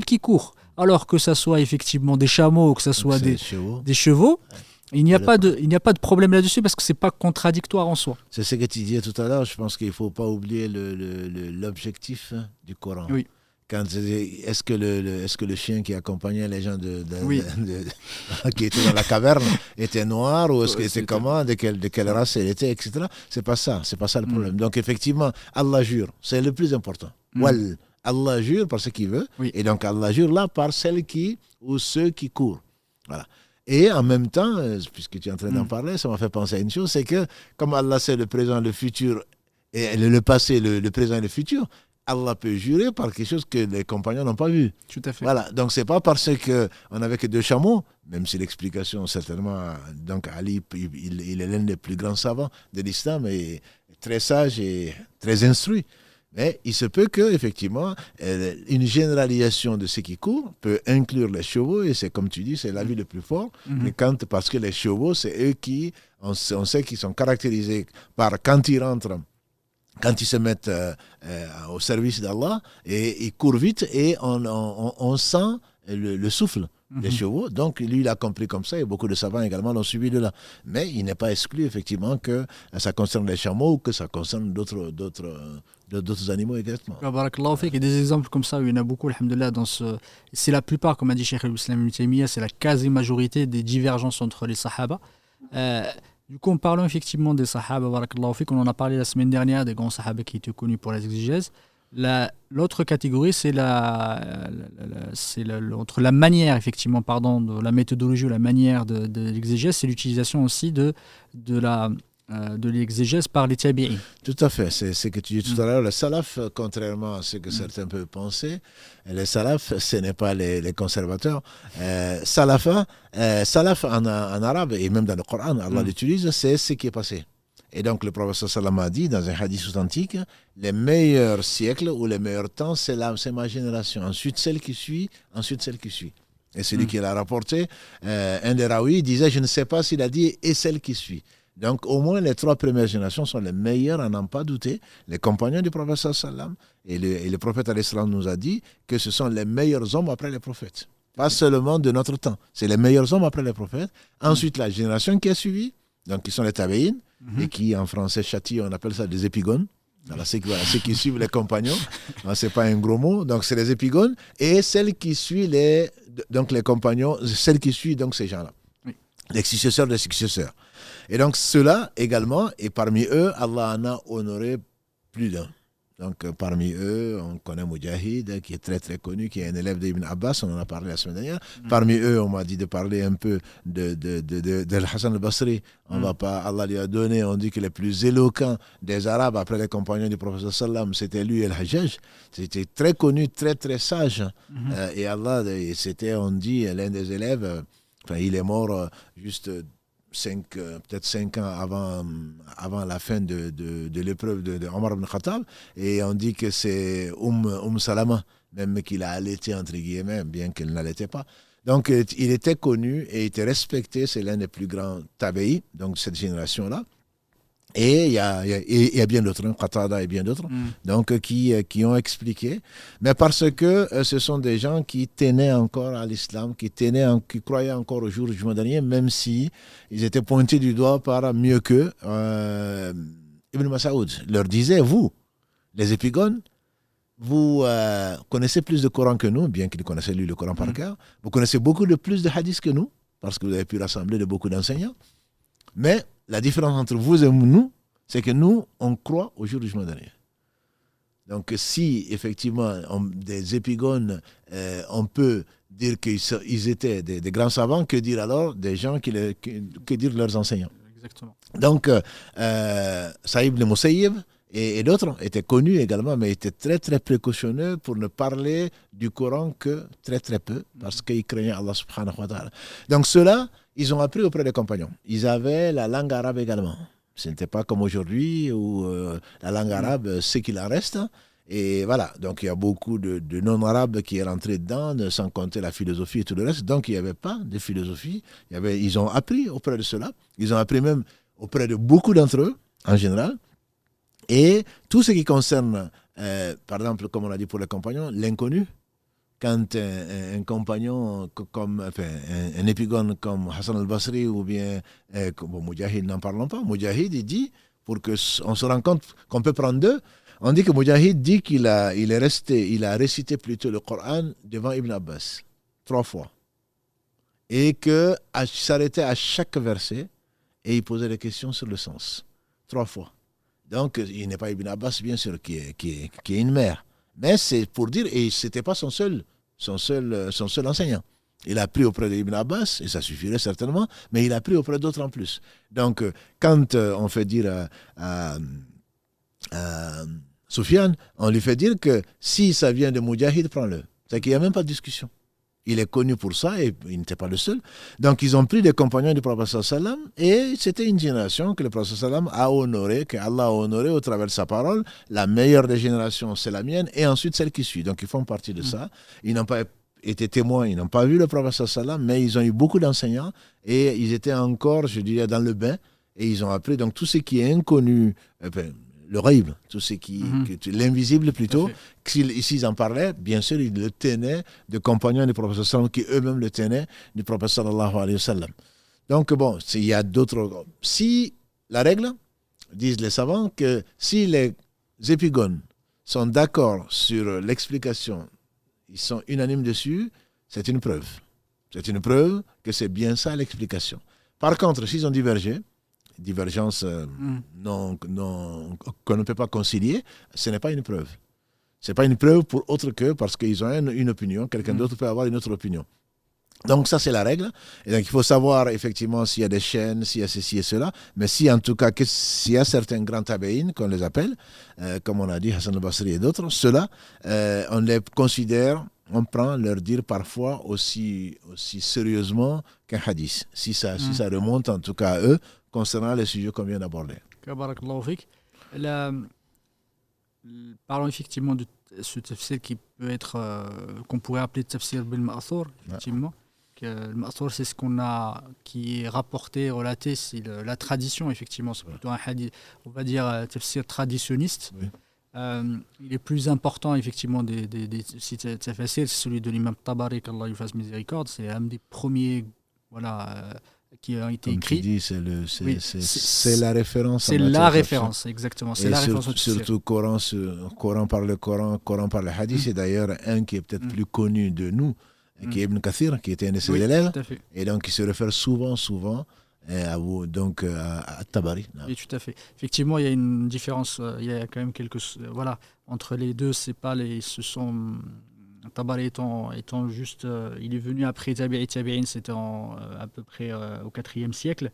qui court, alors que ça soit effectivement des chameaux ou que ça soit des chevaux. Il n'y a pas de problème là-dessus, parce que c'est pas contradictoire en soi. C'est ce que tu disais tout à l'heure. Je pense qu'il ne faut pas oublier l'objectif du Coran. Oui. Est-ce que le chien qui accompagnait les gens qui étaient dans la caverne était noir, ou est-ce qu'il était comment, de quelle race il était, etc. C'est pas ça le problème. Donc effectivement, Allah jure, c'est le plus important. Allah jure par ce qu'il veut, et donc Allah jure là par ceux qui courent. Voilà. Et en même temps, puisque tu es en train d'en parler, ça m'a fait penser à une chose, c'est que comme Allah sait le présent, le futur, et le passé, le présent et le futur, Allah peut jurer par quelque chose que les compagnons n'ont pas vu. Tout à fait. Voilà. Donc c'est pas parce qu'on n'avait que 2 chameaux, même si l'explication certainement, donc Ali, il est l'un des plus grands savants de l'islam, et très sage et très instruit. Mais il se peut qu'effectivement, une généralisation de ce qui court peut inclure les chevaux, et c'est comme tu dis, c'est l'avis le plus fort. Mais parce que les chevaux, c'est eux qui, on sait qu'ils sont caractérisés par quand ils rentrent, quand ils se mettent au service d'Allah, et ils courent vite, et on sent le souffle des chevaux. Donc lui, il a compris comme ça, et beaucoup de savants également l'ont suivi de là. Mais il n'est pas exclu effectivement que ça concerne les chameaux, ou que ça concerne d'autres animaux également. Barakallahu fik. Il y a des exemples comme ça, il y en a beaucoup, alhamdoulilah. C'est la plupart, comme a dit Cheikh al-Islam Ibn Taymiyyah, c'est la quasi-majorité des divergences entre les sahaba. Du coup, en parlant effectivement des sahaba, barakallahu fik, on en a parlé la semaine dernière, des grands sahaba qui étaient connus pour les exégèses. L'autre catégorie, c'est entre la manière, effectivement, de la méthodologie ou la manière de l'exégèse, c'est l'utilisation aussi de l'exégèse par les tabi'in. Tout à fait, c'est ce que tu dis tout à l'heure. Le salaf, contrairement à ce que certains peuvent penser, les salaf, ce n'est pas les conservateurs. Salaf en arabe, et même dans le Coran, Allah l'utilise, c'est ce qui est passé. Et donc le prophète sallam a dit dans un hadith authentique, les meilleurs siècles ou les meilleurs temps, c'est ma génération. Ensuite celle qui suit, ensuite celle qui suit. Et celui qui l'a rapporté, un des raouis disait, je ne sais pas s'il a dit et celle qui suit. Donc au moins les 3 premières générations sont les meilleures, à n'en pas douter. Les compagnons du prophète sallam, et le prophète alayhi salam nous a dit que ce sont les meilleurs hommes après les prophètes. Pas seulement de notre temps, c'est les meilleurs hommes après les prophètes. Ensuite la génération qui a suivi, donc qui sont les tabi'in, et qui en français châtillent, on appelle ça des épigones. Alors, ceux qui suivent les compagnons, c'est pas un gros mot, donc c'est les épigones, et celles qui suivent les compagnons, celles qui suivent donc ces gens-là, les successeurs des successeurs. Et donc ceux-là également, et parmi eux, Allah en a honoré plus d'un. Donc, parmi eux, on connaît Moujahid, qui est très très connu, qui est un élève d'Ibn Abbas, on en a parlé la semaine dernière. Parmi eux, on m'a dit de parler un peu de Hassan al-Basri. On va pas, Allah lui a donné, on dit que le plus éloquent des Arabes, après les compagnons du prophète sallam, c'était lui, El-Hajjaj. C'était très connu, très très sage. Et Allah, c'était, on dit, l'un des élèves, il est mort juste... peut-être 5 ans avant la fin de l'épreuve de Omar ibn Khattab, et on dit que c'est Salama, même qu'il a allaité entre guillemets, bien qu'il n'allaitait pas. Donc il était connu et était respecté, c'est l'un des plus grands tabi'i, donc cette génération-là. Et il y a bien d'autres, Qatada et bien d'autres, donc qui ont expliqué, mais parce que ce sont des gens qui tenaient encore à l'islam, qui croyaient encore au jour du jugement dernier, même si ils étaient pointés du doigt par mieux qu'eux. Ibn Mas'ud leur disait, vous, les épigones, vous connaissez plus de Coran que nous, bien qu'il connaissait lui le Coran par cœur, vous connaissez beaucoup plus de hadiths que nous, parce que vous avez pu rassembler de beaucoup d'enseignants, mais la différence entre vous et nous, c'est que nous, on croit au jour du jugement dernier. Donc, si effectivement, des épigones, on peut dire qu'ils étaient des grands savants, que dire alors des gens que dire leurs enseignants? Exactement. Donc, Saïd ibn Musayyib et d'autres étaient connus également, mais étaient très très précautionneux pour ne parler du Coran que très très peu, parce qu'ils craignaient Allah subhanahu wa ta'ala. Donc, ceux-là, ils ont appris auprès des compagnons. Ils avaient la langue arabe également. Ce n'était pas comme aujourd'hui où la langue arabe, c'est qu'il en reste. Et voilà, donc il y a beaucoup de non-arabes qui est rentré dedans, sans compter la philosophie et tout le reste. Donc il n'y avait pas de philosophie. Ils ont appris auprès de cela. Ils ont appris même auprès de beaucoup d'entre eux, en général. Et tout ce qui concerne, par exemple, comme on l'a dit pour les compagnons, l'inconnu, quand un compagnon, un épigone comme Hassan al-Basri ou bien Moujahid, n'en parlons pas. Moujahid, il dit, pour qu'on se rende compte qu'on peut prendre deux, on dit que Moujahid dit qu'il a récité plutôt le Coran devant Ibn Abbas 3 fois. Et qu'il s'arrêtait à chaque verset et il posait des questions sur le sens. 3 fois. Donc, il n'est pas Ibn Abbas, bien sûr, qui est une mère. Mais c'est pour dire, et ce n'était pas son seul enseignant. Il a pris auprès d'Ibn Abbas, et ça suffirait certainement, mais il a pris auprès d'autres en plus. Donc, quand on fait dire à Soufiane, on lui fait dire que si ça vient de Moujahid, prends-le. C'est qu'il n'y a même pas de discussion. Il est connu pour ça et il n'était pas le seul. Donc, ils ont pris des compagnons du prophète sallam et c'était une génération que le prophète sallam a honorée, que Allah a honorée au travers de sa parole. La meilleure des générations, c'est la mienne et ensuite celle qui suit. Donc, ils font partie de ça. Ils n'ont pas été témoins, ils n'ont pas vu le prophète sallam, mais ils ont eu beaucoup d'enseignants et ils étaient encore, je dirais, dans le bain et ils ont appris. Donc, tout ce qui est inconnu, le ghaib, tout ce qui l'invisible plutôt, s'ils en parlaient, bien sûr, ils le tenaient de compagnons du prophète sallam qui eux-mêmes le tenaient du prophète sallallahu alayhi wa sallam. Donc bon, il y a d'autres. Si la règle, disent les savants, que si les épigones sont d'accord sur l'explication, ils sont unanimes dessus, c'est une preuve. C'est une preuve que c'est bien ça l'explication. Par contre, s'ils ont divergé, divergence qu'on ne peut pas concilier, ce n'est pas une preuve. Ce n'est pas une preuve pour autre que parce qu'ils ont une opinion, quelqu'un d'autre peut avoir une autre opinion. Donc ça, c'est la règle. Et donc, il faut savoir effectivement s'il y a des chaînes, s'il y a ceci et cela, mais si en tout cas, s'il y a certains grands tabi'in, qu'on les appelle, comme on a dit, Hassan al-Basri et d'autres, ceux-là, on les considère, on prend leur dire parfois aussi sérieusement qu'un hadith, si ça remonte en tout cas à eux, concernant les sujets qu'on vient d'aborder. Barakallahu fik. Parlons effectivement de ce tafsir qui peut être, qu'on pourrait appeler tafsir bil ma'thur, effectivement. Le ma'thur, c'est ce qui est rapporté, relaté, c'est la tradition, effectivement. C'est plutôt un hadith, on va dire, tafsir traditionniste. Oui. Il est plus important, effectivement, des tafsirs, c'est celui de l'imam Tabari, qu'Allah lui fasse miséricorde. C'est un des premiers, qui a été écrit. Dis, c'est la référence. C'est la référence, exactement. C'est la référence. Surtout Coran par le Coran par le hadith. C'est d'ailleurs un qui est peut-être plus connu de nous, qui est Ibn Kathir, qui était un de ses élèves. Et donc, il se réfère souvent donc à Tabari. Oui, tout à fait. Effectivement, il y a une différence. Il y a quand même voilà, entre les deux, c'est pas les. Ce sont. Tabari étant juste. Il est venu après Tabi'in, c'était à peu près au IVe siècle,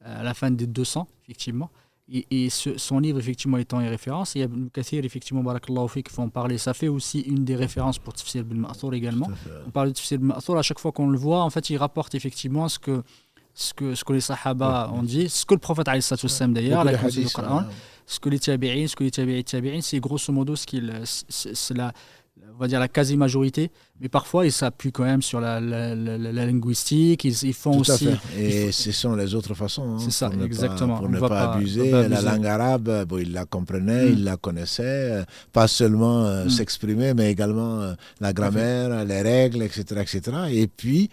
à la fin des 200, effectivement. Et son livre, effectivement, étant une référence. Il y a Ibn Kathir, effectivement, Barakallahu Fik, qui font parler. Ça fait aussi une des références pour Tafsir ibn Ma'thur également. On parle de Tafsir ibn Ma'thur, à chaque fois qu'on le voit, en fait, il rapporte effectivement ce que les Sahaba ont dit, ce que le prophète alayhi salatu wassalam d'ailleurs, la du Coran, ce que les Tabi'in, c'est grosso modo c'est on va dire la quasi-majorité, mais parfois ils s'appuient quand même sur la linguistique, ils font tout aussi... à fait. Et ce sont les autres façons. C'est ça, pour exactement. Pour ne pas abuser. La langue arabe, il la comprenait, il la connaissait, pas seulement s'exprimer, mais également la grammaire, les règles, etc. etc. Et puis,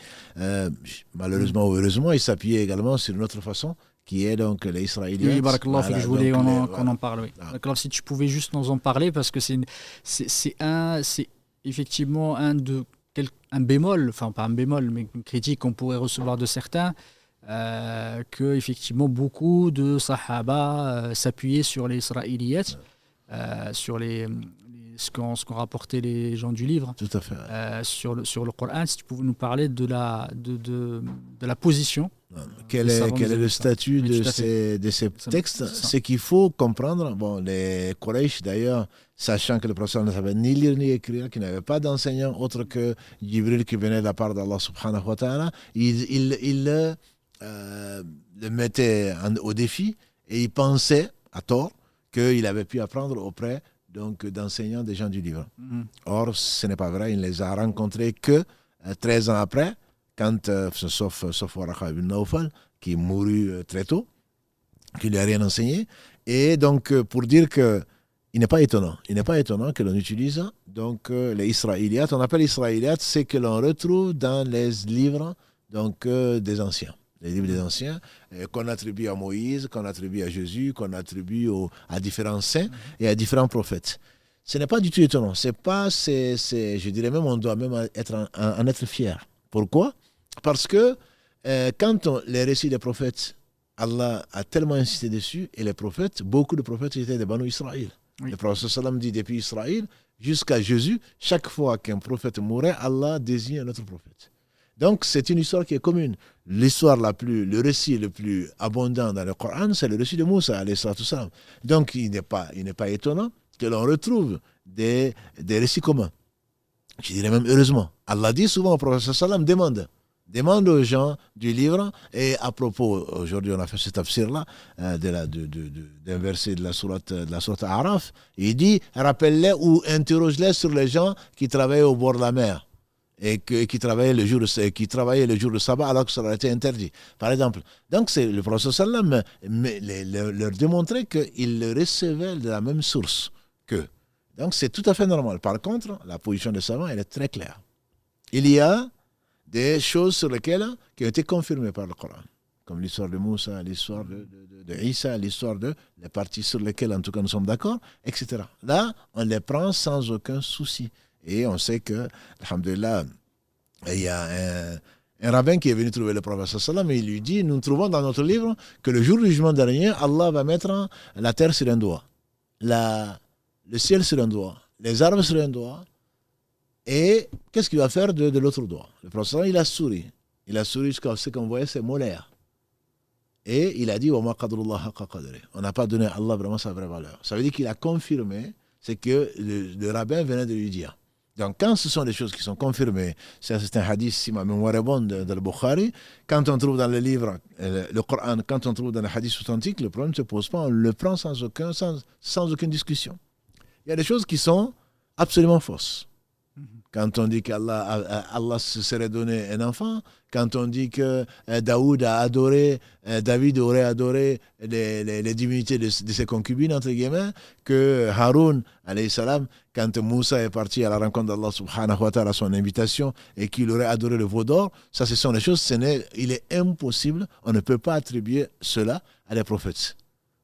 malheureusement ou heureusement, il s'appuyait également sur une autre façon, qui est donc les Israéliens. Oui, Barakallahu Fik, je voulais qu'on en parle. Oui. Voilà. Si tu pouvais juste nous en parler, parce que c'est effectivement un bémol, enfin pas un bémol, mais une critique qu'on pourrait recevoir de certains, que effectivement beaucoup de Sahaba s'appuyaient sur les Israéliens, sur ce qu'ont rapporté les gens du livre. Tout à fait. Sur le Coran. Si tu pouvais nous parler de la position. Quel est le statut de ces textes? Ce qu'il faut comprendre, les Quraysh d'ailleurs, sachant que le prophète ne savait ni lire ni écrire, qu'il n'avait pas d'enseignant autre que Jibril qui venait de la part d'Allah subhanahu wa ta'ala, il le mettait au défi et il pensait, à tort, qu'il avait pu apprendre auprès d'enseignants des gens du livre. Or, ce n'est pas vrai, il ne les a rencontrés que 13 ans après, quand, sauf Waraka ibn Nawfal, qui mourut très tôt, qui ne lui a rien enseigné. Et donc, pour dire que il n'est pas étonnant que l'on utilise les Israéliates. On appelle Israéliates ce que l'on retrouve dans les livres des anciens. Les livres des anciens qu'on attribue à Moïse, qu'on attribue à Jésus, qu'on attribue à différents saints et à différents prophètes. Ce n'est pas du tout étonnant. Je dirais même, on doit même en être fier. Pourquoi? Parce que les récits des prophètes, Allah a tellement insisté dessus, et les prophètes, beaucoup de prophètes étaient des Banu Israël. Oui. Le prophète sallam dit depuis Israël jusqu'à Jésus, chaque fois qu'un prophète mourait, Allah désigne un autre prophète. Donc c'est une histoire qui est commune. Le récit le plus abondant dans le Coran, c'est le récit de Moussa, alayhi salatu wassalam. Donc il n'est pas étonnant que l'on retrouve des récits communs. Je dirais même heureusement. Allah dit souvent au prophète sallam, demande aux gens du livre, et à propos, aujourd'hui on a fait ce tafsir-là, d'un verset de la sourate Araf, il dit, rappelle-les ou interroge-les sur les gens qui travaillaient au bord de la mer, et qui travaillaient le jour de sabbat alors que ça leur était interdit, par exemple. Donc c'est le prophète sallam leur démontrait qu'ils le recevaient de la même source qu'eux. Donc c'est tout à fait normal. Par contre, la position des savants, elle est très claire. Il y a des choses qui ont été confirmées par le Coran, comme l'histoire de Moussa, l'histoire de Isa, l'histoire les parties sur lesquelles en tout cas nous sommes d'accord, etc. Là, on les prend sans aucun souci. Et on sait que, alhamdulillah, il y a un rabbin qui est venu trouver le prophète sallam et il lui dit, nous trouvons dans notre livre que le jour du jugement dernier, Allah va mettre la terre sur un doigt, le ciel sur un doigt, les arbres sur un doigt. Et qu'est-ce qu'il va faire de l'autre doigt? Le prophète, il a souri. Il a souri jusqu'à ce qu'on voyait ses molaires. Et il a dit, on n'a pas donné à Allah vraiment sa vraie valeur. Ça veut dire qu'il a confirmé ce que le rabbin venait de lui dire. Donc quand ce sont des choses qui sont confirmées, c'est un hadith, si ma mémoire est bonne, de Bukhari, quand on trouve dans le livre, le Coran, quand on trouve dans les hadiths authentiques, le problème ne se pose pas, on le prend sans aucune discussion. Il y a des choses qui sont absolument fausses. Quand on dit qu'Allah se serait donné un enfant, quand on dit que David aurait adoré les divinités de ses concubines, entre guillemets, que Haroun, alayhi salam, quand Moussa est parti à la rencontre d'Allah subhanahu wa ta'ala à son invitation et qu'il aurait adoré le veau d'or, ça ce sont des choses, il est impossible, on ne peut pas attribuer cela à des prophètes.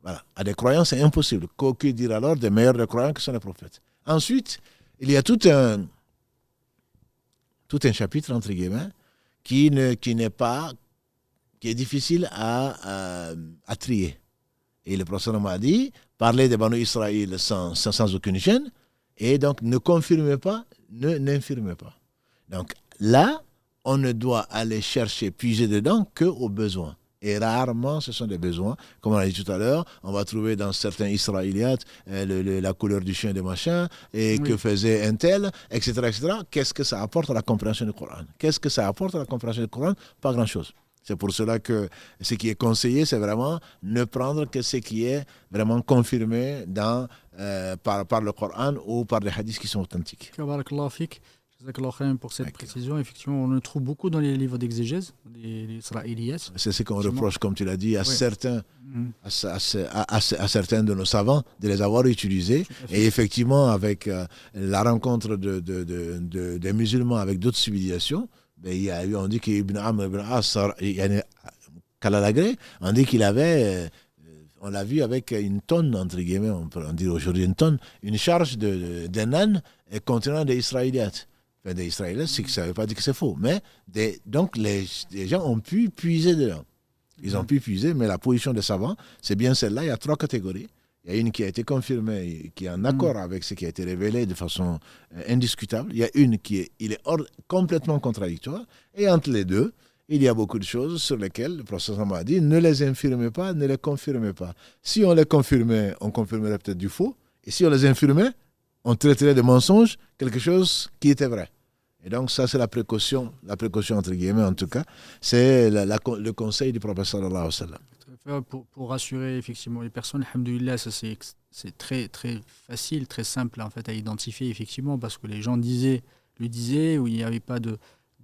Voilà. À des croyants, c'est impossible. Que dire alors des meilleurs des croyants que sont les prophètes? Ensuite, il y a tout un chapitre, entre guillemets, qui n'est pas qui est difficile à trier. Et le prophète m'a dit, parlez des Banu Israël sans aucune gêne, et donc ne confirmez pas, n'infirmez pas. Donc là, on ne doit aller chercher, puiser dedans qu'aux besoins. Et rarement, ce sont des besoins. Comme on a dit tout à l'heure, on va trouver dans certains Israéliates la couleur du chien, des machins, et que faisait un tel, etc., etc. Qu'est-ce que ça apporte à la compréhension du Coran? Qu'est-ce que ça apporte à la compréhension du Coran? Pas grand-chose. C'est pour cela que ce qui est conseillé, c'est vraiment ne prendre que ce qui est vraiment confirmé par le Coran ou par des hadiths qui sont authentiques. Pour cette précision, effectivement, on le trouve beaucoup dans les livres d'exégèse, les Israéliyates. C'est ce qu'on reproche, comme tu l'as dit, à certains de nos savants de les avoir utilisés. Et effectivement, avec la rencontre des musulmans avec d'autres civilisations, on dit qu'Ibn Amr ibn As, on dit qu'il avait, on l'a vu avec une tonne, entre guillemets, on peut en dire aujourd'hui une tonne, une charge d'un âne contenant des Israéliates. Des Israéliens, ça ne veut pas dire que c'est faux. Mais donc les gens ont pu puiser dedans. Ils ont pu puiser, mais la position des savants, c'est bien celle-là. Il y a 3 catégories. Il y a une qui a été confirmée, qui est en accord avec ce qui a été révélé de façon indiscutable. Il y a une qui est complètement contradictoire. Et entre les deux, il y a beaucoup de choses sur lesquelles le prophète m'a dit ne les infirmez pas, ne les confirmez pas. Si on les confirmait, on confirmerait peut-être du faux. Et si on les infirmait, on traiterait de mensonge quelque chose qui était vrai. Et donc ça, c'est la précaution entre guillemets en tout cas, c'est le conseil du prophète sallallahu alayhi wa sallam. Pour rassurer effectivement les personnes, alhamdoulilah, ça c'est très très facile, très simple en fait à identifier effectivement, parce que les gens lui disaient, où il n'y avait pas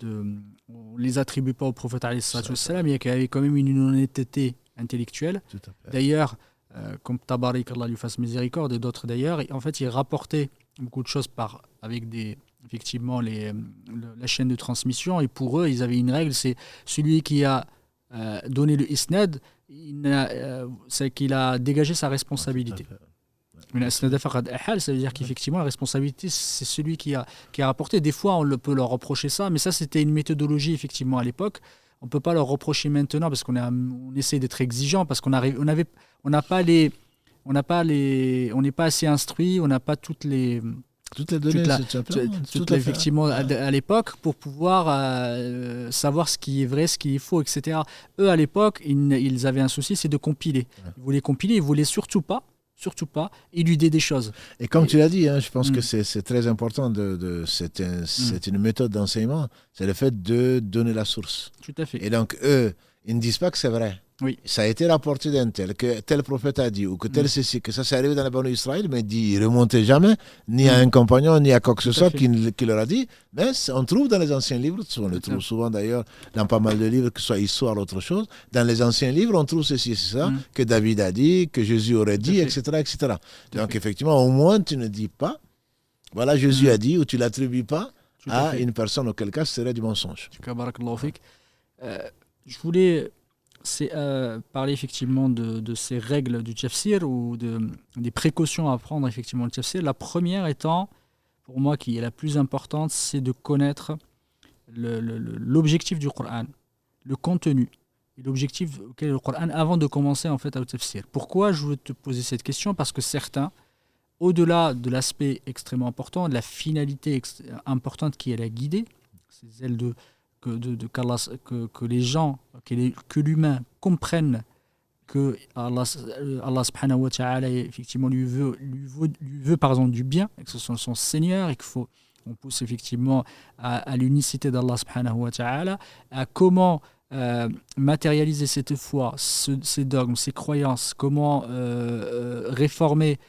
on les attribue pas au prophète alayhi wa sallam, il y avait quand même une honnêteté intellectuelle. D'ailleurs, comme Tabarik, Allah lui fasse miséricorde, et d'autres d'ailleurs, en fait il rapportait beaucoup de choses avec effectivement la chaîne de transmission, et pour eux ils avaient une règle, c'est celui qui a donné le isnad, c'est qu'il a dégagé sa responsabilité. Ça veut dire qu'effectivement la responsabilité c'est celui qui a rapporté. Des fois on peut leur reprocher ça, mais ça c'était une méthodologie effectivement à l'époque. On ne peut pas leur reprocher maintenant parce qu'on essaie d'être exigeant, parce qu'on n'est pas assez instruit, on n'a pas toutes les données, effectivement à l'époque pour pouvoir savoir ce qui est vrai, ce qui est faux, etc. Eux à l'époque, ils avaient un souci, c'est de compiler. Ils voulaient compiler, ils voulaient surtout pas éluder des choses. Et comme tu l'as dit, je pense que c'est très important, c'est une méthode d'enseignement, c'est le fait de donner la source. Tout à fait. Et donc eux, ils ne disent pas que c'est vrai. Oui. Ça a été rapporté d'un tel, que tel prophète a dit, ou que tel ceci, que ça s'est arrivé dans la Banu Israël, mais il ne remontait jamais, ni à un compagnon, ni à quoi que ce soit qui leur a dit. Mais on trouve dans les anciens livres, on le trouve souvent d'ailleurs dans pas mal de livres, que ce soit histoire ou autre chose, dans les anciens livres, on trouve ceci et ça, que David a dit, que Jésus aurait dit, etc., etc. Donc effectivement, au moins tu ne dis pas, voilà, Jésus a dit, ou tu ne l'attribues pas à une personne, auquel cas ce serait du mensonge. Je voulais parler effectivement de ces règles du tafsir, ou des précautions à prendre effectivement le tafsir. La première étant, pour moi, qui est la plus importante, c'est de connaître l'objectif du Coran, le contenu et l'objectif auquel le Coran, avant de commencer en fait à le tafsir. Pourquoi je veux te poser cette question? Parce que certains, au-delà de l'aspect extrêmement important, de la finalité importante qui est la guider, c'est celle que les gens, que l'humain comprenne que Allah subhanahu wa ta'ala effectivement lui veut par exemple du bien, et que ce soit son Seigneur, et qu'on pousse effectivement à l'unicité d'Allah subhanahu wa ta'ala, à comment matérialiser cette foi, ces dogmes, ces croyances, comment réformer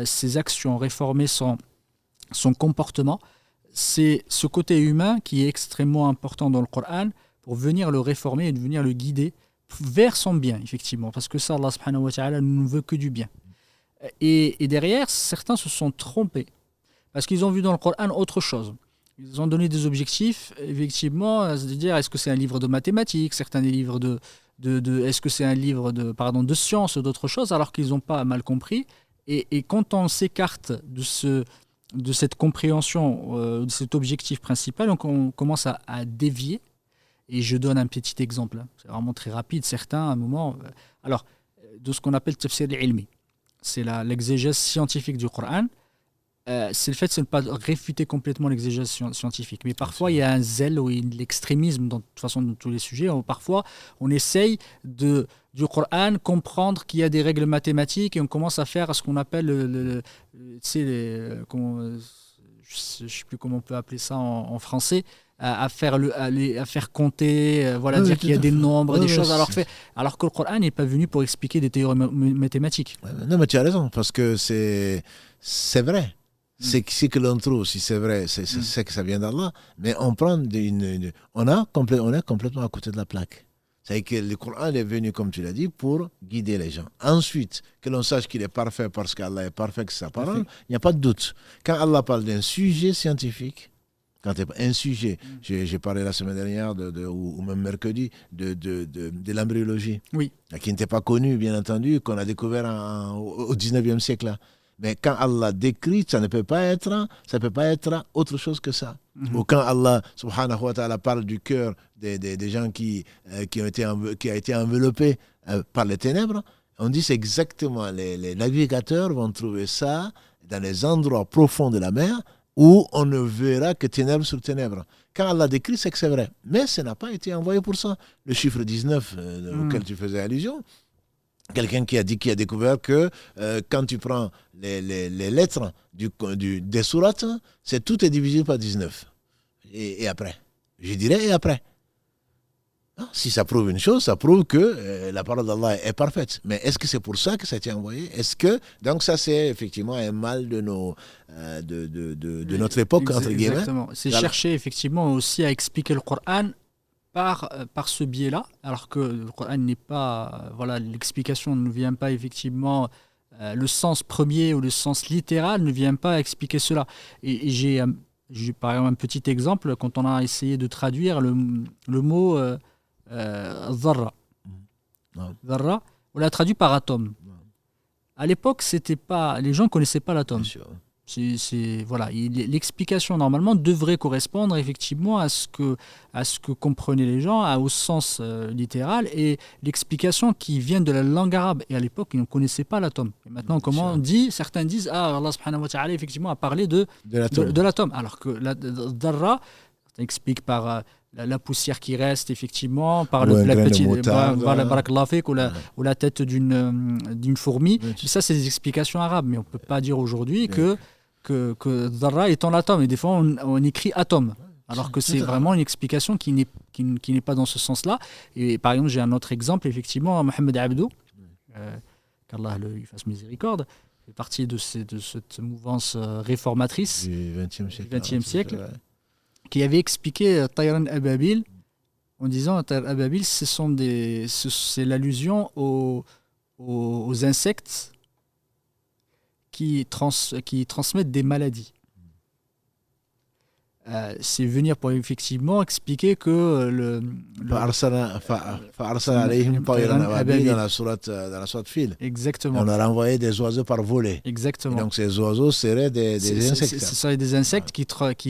ses actions, réformer son comportement. C'est ce côté humain qui est extrêmement important dans le Coran pour venir le réformer et venir le guider vers son bien, effectivement. Parce que ça, Allah subhanahu wa ta'ala ne veut que du bien. Et derrière, certains se sont trompés. Parce qu'ils ont vu dans le Coran autre chose. Ils ont donné des objectifs, effectivement, c'est-à-dire, est-ce que c'est un livre de mathématiques, certains des livres est-ce que c'est un livre de sciences ou d'autres choses, alors qu'ils n'ont pas mal compris. Et quand on s'écarte de cette compréhension, de cet objectif principal, donc on commence à dévier. Et je donne un petit exemple, hein. C'est vraiment très rapide. Certains, à un moment, alors, de ce qu'on appelle tafsir al-ilmi, c'est l'exégèse scientifique du Coran. C'est le fait de ne pas réfuter complètement l'exégèse scientifique. Mais parfois, il y a un zèle ou l'extrémisme, de toute façon, dans tous les sujets. Parfois, on essaye du Coran comprendre qu'il y a des règles mathématiques et on commence à faire ce qu'on appelle je ne sais plus comment on peut appeler ça en français, à faire compter, dire qu'il y a des nombres, des choses, alors que le Coran n'est pas venu pour expliquer des théories mathématiques. Non, mais tu as raison, parce que c'est vrai. C'est que l'on trouve, si c'est vrai, c'est que ça vient d'Allah, mais on est complètement à côté de la plaque. C'est que le Coran est venu, comme tu l'as dit, pour guider les gens. Ensuite, que l'on sache qu'il est parfait parce qu'Allah est parfait, que c'est sa parole, il n'y a pas de doute. Quand Allah parle d'un sujet scientifique, un sujet, j'ai parlé la semaine dernière, ou même mercredi, de l'embryologie, qui n'était pas connu, bien entendu, qu'on a découvert au 19e siècle. Là. Mais quand Allah décrit, ça ne peut pas être autre chose que ça. Ou quand Allah, subhanahu wa ta'ala, parle du cœur des gens qui a été enveloppé par les ténèbres, on dit c'est exactement, les navigateurs vont trouver ça dans les endroits profonds de la mer où on ne verra que ténèbres sur ténèbres. Quand Allah décrit, c'est que c'est vrai. Mais ça n'a pas été envoyé pour ça. Le chiffre 19 auquel tu faisais allusion, quelqu'un qui a découvert que quand tu prends les lettres des sourates, tout est divisé par 19. Et après. Je dirais et après. Non, si ça prouve une chose, ça prouve que la parole d'Allah est parfaite. Mais est-ce que c'est pour ça que ça a été envoyé ? Donc ça, c'est effectivement un mal de notre époque, entre guillemets. Exactement. C'est chercher effectivement aussi à expliquer le Coran par ce biais-là, alors que le Coran n'est pas... l'explication ne vient pas effectivement... le sens premier ou le sens littéral ne vient pas expliquer cela. Et j'ai par exemple un petit exemple, quand on a essayé de traduire le mot dharra. Dharra, on l'a traduit par atome. À l'époque, les gens ne connaissaient pas l'atome. L'explication normalement devrait correspondre effectivement à ce que comprenaient les gens, au sens littéral, et l'explication qui vient de la langue arabe. Et à l'époque, ils ne connaissaient pas l'atome. Et maintenant, certains disent Allah subhanahu wa ta'ala effectivement a parlé de l'atome. Alors que la dharra explique par la poussière qui reste effectivement, par la tête d'une fourmi. Ça, c'est des explications arabes, mais on ne peut pas dire aujourd'hui que Dharra étant l'atome, et des fois on écrit atome, alors que c'est vraiment une explication qui n'est pas dans ce sens-là. Et par exemple, j'ai un autre exemple, effectivement, Mohamed Abdou, qu'Allah lui fasse miséricorde, fait partie de cette mouvance réformatrice du XXe siècle, qui avait expliqué Tayran Ababil en disant Tayran Ababil, c'est l'allusion aux insectes qui transmettent des maladies. C'est venir pour effectivement expliquer que dans la sourate Fil. Exactement. On a renvoyé des oiseaux par volée. Exactement. Et donc ces oiseaux seraient des insectes. Ce seraient des insectes qui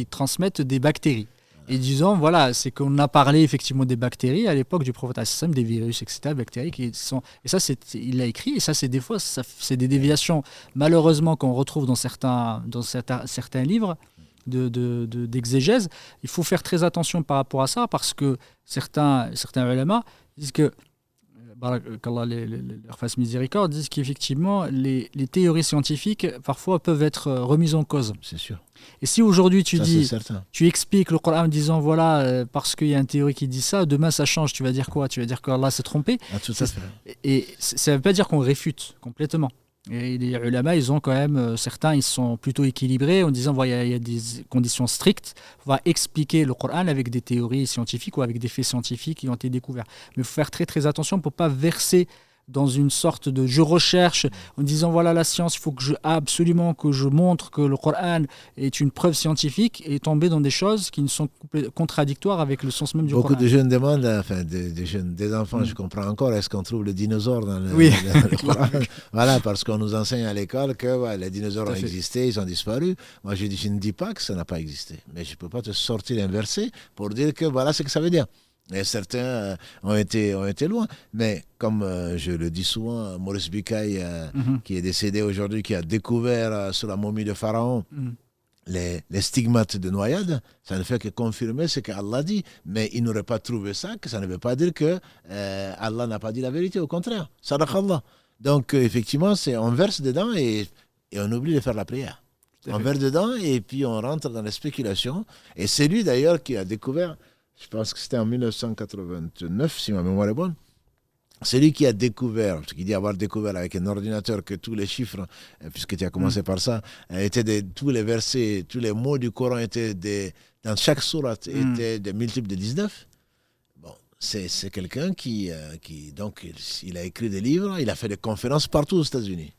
transmettent des bactéries. Et disons, c'est qu'on a parlé effectivement des bactéries à l'époque du prophète, des virus, etc., bactéries qui sont... Et ça, il l'a écrit, et ça, c'est des fois, c'est des déviations, malheureusement, qu'on retrouve dans certains livres d'exégèse. Il faut faire très attention par rapport à ça, parce que certains ulama disent que, qu'Allah leur fasse miséricorde, disent qu'effectivement, les théories scientifiques, parfois, peuvent être remises en cause. C'est sûr. Et si aujourd'hui tu expliques le Coran en disant parce qu'il y a une théorie qui dit ça, demain ça change, tu vas dire quoi ? Tu vas dire qu'Allah s'est trompé. Tout à fait. Et ça ne veut pas dire qu'on réfute complètement. Et les ulama, ils ont quand même, certains, ils sont plutôt équilibrés en disant il y a des conditions strictes, on va expliquer le Coran avec des théories scientifiques ou avec des faits scientifiques qui ont été découverts. Mais il faut faire très très attention pour ne pas verser dans une sorte de je recherche en disant la science, il faut absolument que je montre que le Coran est une preuve scientifique, et tomber dans des choses qui ne sont contradictoires avec le sens même du Coran. Beaucoup de jeunes demandent, des enfants, je comprends encore, est-ce qu'on trouve le dinosaure dans le Coran ? Parce qu'on nous enseigne à l'école que les dinosaures ont existé, ils ont disparu. Moi je ne dis pas que ça n'a pas existé, mais je ne peux pas te sortir un verset pour dire que voilà ce que ça veut dire. Et certains ont été loin. Mais comme je le dis souvent, Maurice Bucaille, qui est décédé aujourd'hui, qui a découvert sur la momie de Pharaon les stigmates de noyade, ça ne fait que confirmer ce qu'Allah dit. Mais il n'aurait pas trouvé ça, que ça ne veut pas dire que Allah n'a pas dit la vérité. Au contraire, sadaqallah. Donc effectivement, on verse dedans et on oublie de faire la prière. On verse dedans et puis on rentre dans les spéculations. Et c'est lui d'ailleurs qui a découvert, je pense que c'était en 1989, si ma mémoire est bonne, c'est lui qui a découvert, parce qu'il dit avoir découvert avec un ordinateur que tous les chiffres, puisque tu as commencé par ça, tous les versets, tous les mots du Coran étaient dans chaque sourate étaient des multiples de 19. Bon, c'est quelqu'un qui donc, il a écrit des livres, il a fait des conférences partout aux États-Unis.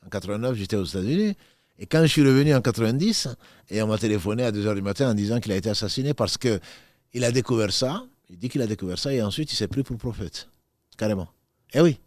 En 89, j'étais aux États-Unis. Et quand je suis revenu en 90, et on m'a téléphoné à 2h du matin en disant qu'il a été assassiné parce qu'il a découvert ça, il dit qu'il a découvert ça, et ensuite il s'est pris pour prophète. Carrément. Eh oui.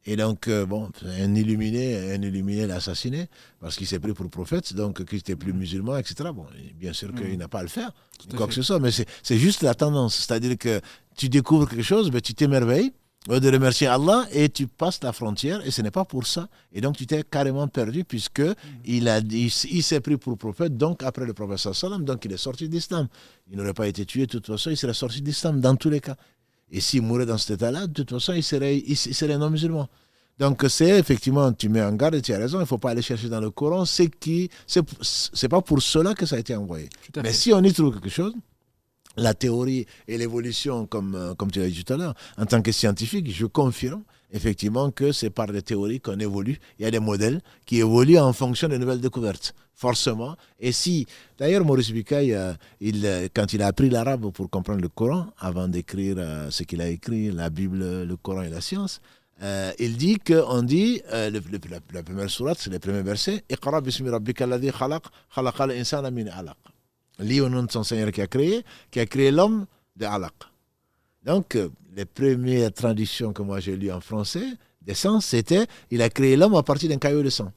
Et donc, un illuminé l'a assassiné parce qu'il s'est pris pour prophète, donc qu'il n'était plus musulman, etc. Bon, bien sûr qu'il n'a pas à le faire, quoi que ce soit, mais c'est juste la tendance. C'est-à-dire que tu découvres quelque chose, mais tu t'émerveilles de remercier Allah et tu passes la frontière et ce n'est pas pour ça. Et donc, tu t'es carrément perdu puisque il s'est pris pour prophète, donc après le prophète sallam, donc il est sorti d'islam. Il n'aurait pas été tué de toute façon, il serait sorti d'islam dans tous les cas. Et s'il mourait dans cet état-là, de toute façon, il serait non-musulman. Donc, c'est effectivement, tu mets en garde et tu as raison, il ne faut pas aller chercher dans le Coran. C'est pas pour cela que ça a été envoyé. Mais si on y trouve quelque chose, la théorie et l'évolution, comme tu l'as dit tout à l'heure, en tant que scientifique, je confirme effectivement que c'est par les théories qu'on évolue. Il y a des modèles qui évoluent en fonction des nouvelles découvertes, forcément. Et si, d'ailleurs, Maurice Bucaille, quand il a appris l'arabe pour comprendre le Coran, avant d'écrire ce qu'il a écrit, la Bible, le Coran et la science, il dit qu'on dit, la première sourate, c'est les premiers versets, « Iqra bismi rabbika alladhi khalaq, khalaqal insana min alaq » Lis au nom de son Seigneur qui a créé l'homme de alaq. Donc, les premières traductions que moi j'ai lues en français, des sens, c'était il a créé l'homme à partir d'un caillou de sang.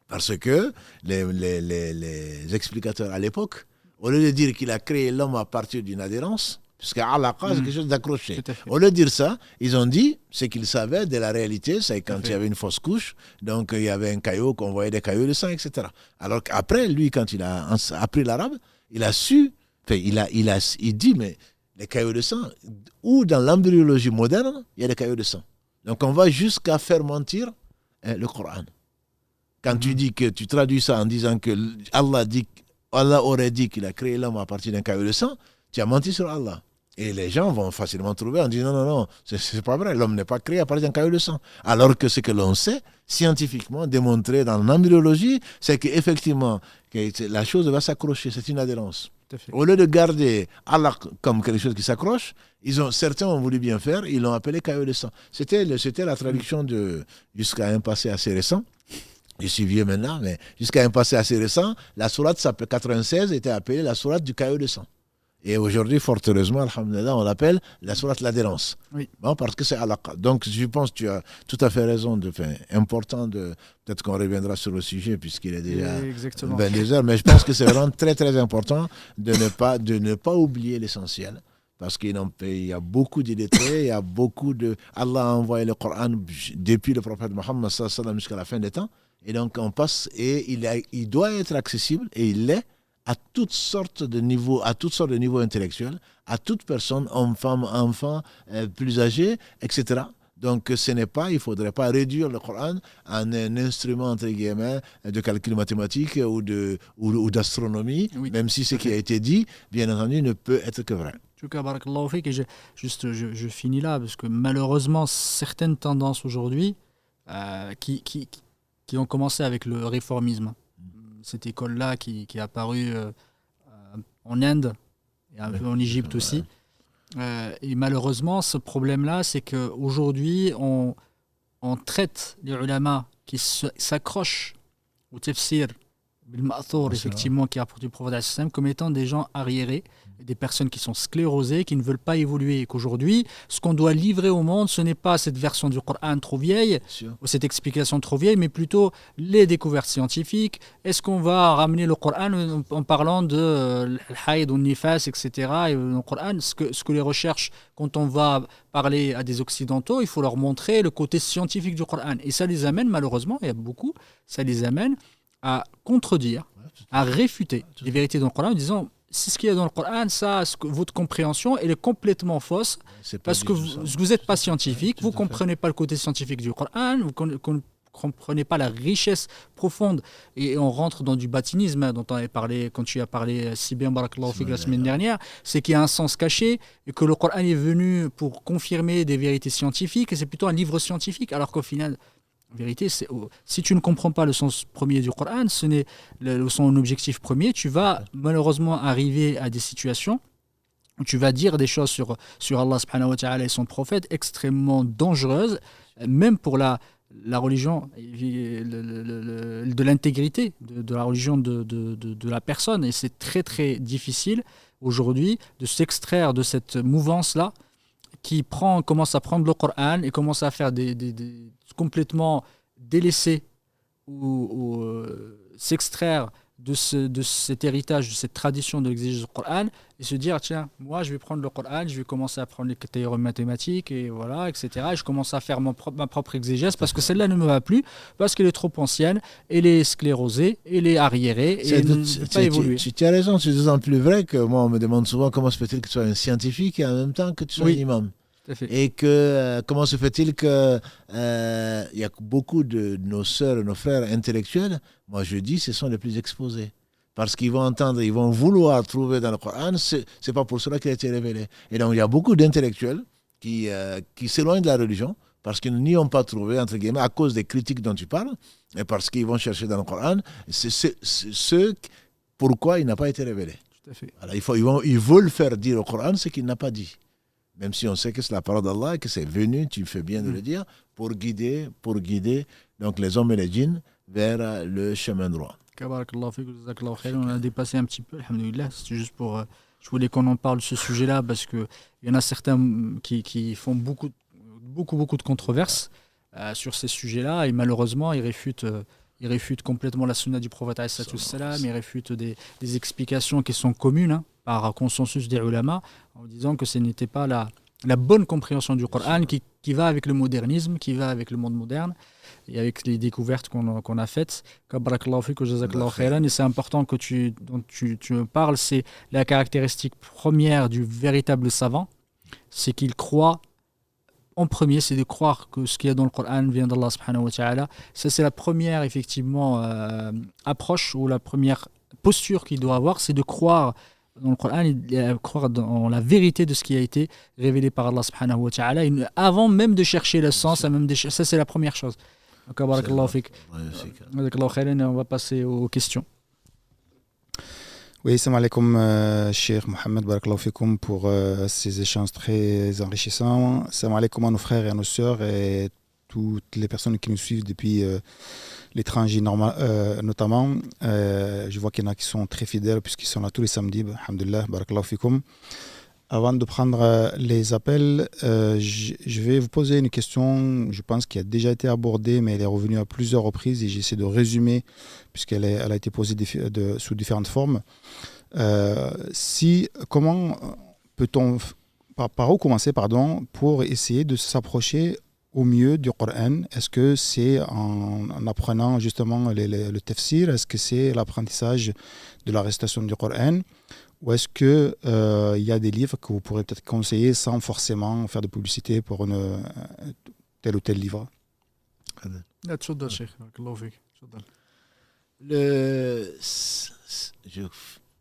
Parce que les explicateurs à l'époque, au lieu de dire qu'il a créé l'homme à partir d'une adhérence, puisque alaqa, c'est quelque chose d'accroché. Au lieu de dire ça, ils ont dit ce qu'ils savaient de la réalité, c'est quand il y avait une fausse couche, donc il y avait un caillou, qu'on voyait des cailloux de sang, etc. Alors qu'après, lui, quand il a appris l'arabe, il a su, il dit, mais les cailloux de sang, ou dans l'embryologie moderne, il y a des cailloux de sang. Donc on va jusqu'à faire mentir le Coran. Quand tu dis que tu traduis ça en disant que Allah aurait dit qu'il a créé l'homme à partir d'un caillou de sang, tu as menti sur Allah. Et les gens vont facilement trouver en disant non, c'est pas vrai, l'homme n'est pas créé à partir d'un caillou de sang. Alors que ce que l'on sait, scientifiquement démontré dans l'embryologie, c'est qu'effectivement, la chose va s'accrocher, c'est une adhérence. Au lieu de garder Allah comme quelque chose qui s'accroche, certains ont voulu bien faire, ils l'ont appelé caillou de sang. C'était la traduction jusqu'à un passé assez récent. Je suis vieux maintenant, mais jusqu'à un passé assez récent, la sourate 96 était appelée la sourate du caillou de sang. Et aujourd'hui, fort heureusement, alhamdoulilah, on l'appelle la sourate l'adhérence. Oui. Bon, parce que c'est alaqa. Donc, je pense que tu as tout à fait raison. Important peut-être qu'on reviendra sur le sujet puisqu'il est déjà 22 heures. Mais je pense que c'est vraiment très, très important de ne pas oublier l'essentiel. Parce qu'il y a beaucoup d'illettrés, il y a beaucoup de... Allah a envoyé le Coran depuis le prophète Mohammed jusqu'à la fin des temps. Et donc, on passe et il doit être accessible, et il l'est, à toutes sortes de niveaux intellectuels, à toute personne, homme, femme, enfant, plus âgé, etc. Donc, il ne faudrait pas réduire le Coran en un instrument, entre guillemets, de calcul mathématique ou d'astronomie, même si ce qui a été dit, bien entendu, ne peut être que vrai. En tout cas, barakallahu fik, et je finis là, parce que malheureusement, certaines tendances aujourd'hui qui ont commencé avec le réformisme, cette école-là qui est apparue en Inde et un peu en Égypte aussi. Et malheureusement, ce problème-là, c'est qu'aujourd'hui, on traite les ulama qui s'accrochent au tafsir Bil-Ma'thur, effectivement, qui a rapporté du prophète sallam, comme étant des gens arriérés, des personnes qui sont sclérosées, qui ne veulent pas évoluer. Et qu'aujourd'hui, ce qu'on doit livrer au monde, ce n'est pas cette version du Coran trop vieille, ou cette explication trop vieille, mais plutôt les découvertes scientifiques. Est-ce qu'on va ramener le Coran en parlant de l'haïd ou nifas, etc. Et le Coran, ce que les recherches, quand on va parler à des occidentaux, il faut leur montrer le côté scientifique du Coran. Et ça les amène, malheureusement, il y a beaucoup, ça les amène à contredire, à réfuter les vérités dans le Coran en disant c'est ce qu'il y a dans le Coran, ça, votre compréhension, elle est complètement fausse parce que vous n'êtes pas scientifique, vous ne comprenez pas le côté scientifique du Coran, vous ne comprenez pas la richesse profonde et on rentre dans du batinisme dont on avait parlé quand tu as parlé si bien barakallahu fik la semaine dernière, c'est qu'il y a un sens caché et que le Coran est venu pour confirmer des vérités scientifiques et c'est plutôt un livre scientifique alors qu'au final en vérité, si tu ne comprends pas le sens premier du Coran, ce n'est son objectif premier, tu vas malheureusement arriver à des situations où tu vas dire des choses sur Allah subhanahu wa ta'ala et son prophète extrêmement dangereuses, même pour la religion, de l'intégrité de la religion de la personne. Et c'est très très difficile aujourd'hui de s'extraire de cette mouvance-là qui commence à prendre le Coran et commence à faire complètement délaisser ou s'extraire de cet héritage, de cette tradition de l'exégèse du Coran et se dire tiens, moi je vais prendre le Coran, je vais commencer à prendre les théorèmes mathématiques et voilà, etc. Et je commence à faire ma propre exégèse parce que celle-là ne me va plus, parce qu'elle est trop ancienne, elle est sclérosée, elle est arriérée et elle ne peut pas évoluer. Tu as raison, c'est d'autant plus vrai que moi on me demande souvent comment se fait-il que tu sois un scientifique et en même temps que tu sois un imam. Et que comment se fait-il que y a beaucoup de nos sœurs et nos frères intellectuels, moi je dis, ce sont les plus exposés. Parce qu'ils vont entendre, ils vont vouloir trouver dans le Coran, c'est pas pour cela qu'il a été révélé. Et donc il y a beaucoup d'intellectuels qui s'éloignent de la religion parce qu'ils n'y ont pas trouvé, entre guillemets, à cause des critiques dont tu parles, et parce qu'ils vont chercher dans le Coran, c'est ce pourquoi il n'a pas été révélé. Tout à fait. Alors, ils veulent faire dire au Coran ce qu'il n'a pas dit. Même si on sait que c'est la parole d'Allah et que c'est venu, tu fais bien de le dire, pour guider donc les hommes et les djinns vers le chemin droit. On a dépassé un petit peu, alhamdoulilah. C'est juste je voulais qu'on en parle de ce sujet-là parce qu'il y en a certains qui font beaucoup de controverses sur ces sujets-là et malheureusement ils réfutent complètement la sunna du prophète ils réfutent des explications qui sont communes par consensus des ulama en disant que ce n'était pas la bonne compréhension du Coran qui va avec le modernisme, qui va avec le monde moderne et avec les découvertes qu'on a faites. Et c'est important dont tu me parles, c'est la caractéristique première du véritable savant, c'est qu'il croit en premier, c'est de croire que ce qu'il y a dans le Coran vient d'Allah subhanahu wa ta'ala. Ça, c'est la première, effectivement, approche ou la première posture qu'il doit avoir, c'est de croire dans le Coran, croire dans la vérité de ce qui a été révélé par Allah subhanahu wa ta'ala, avant même de chercher le sens, ça c'est la première chose. Donc, barakallahu fik. On va passer aux questions. Oui, salam alaikum, Cheikh Mohamed, barakallahu fikoum pour ces échanges très enrichissants. Salam alaikum à nos frères et à nos sœurs et toutes les personnes qui nous suivent depuis l'étranger notamment. Je vois qu'il y en a qui sont très fidèles puisqu'ils sont là tous les samedis. Alhamdulillah, barakallahu fikoum. Avant de prendre les appels, je vais vous poser une question, je pense qui a déjà été abordée, mais elle est revenue à plusieurs reprises et j'essaie de résumer puisqu'elle a été posée sous différentes formes. Comment peut-on, par où commencer, pour essayer de s'approcher au mieux du Coran? Est-ce que c'est en apprenant justement le tafsir? Est-ce que c'est l'apprentissage de la récitation du Coran? Ou est-ce qu'il y a des livres que vous pourrez peut-être conseiller sans forcément faire de publicité pour tel ou tel livre? Je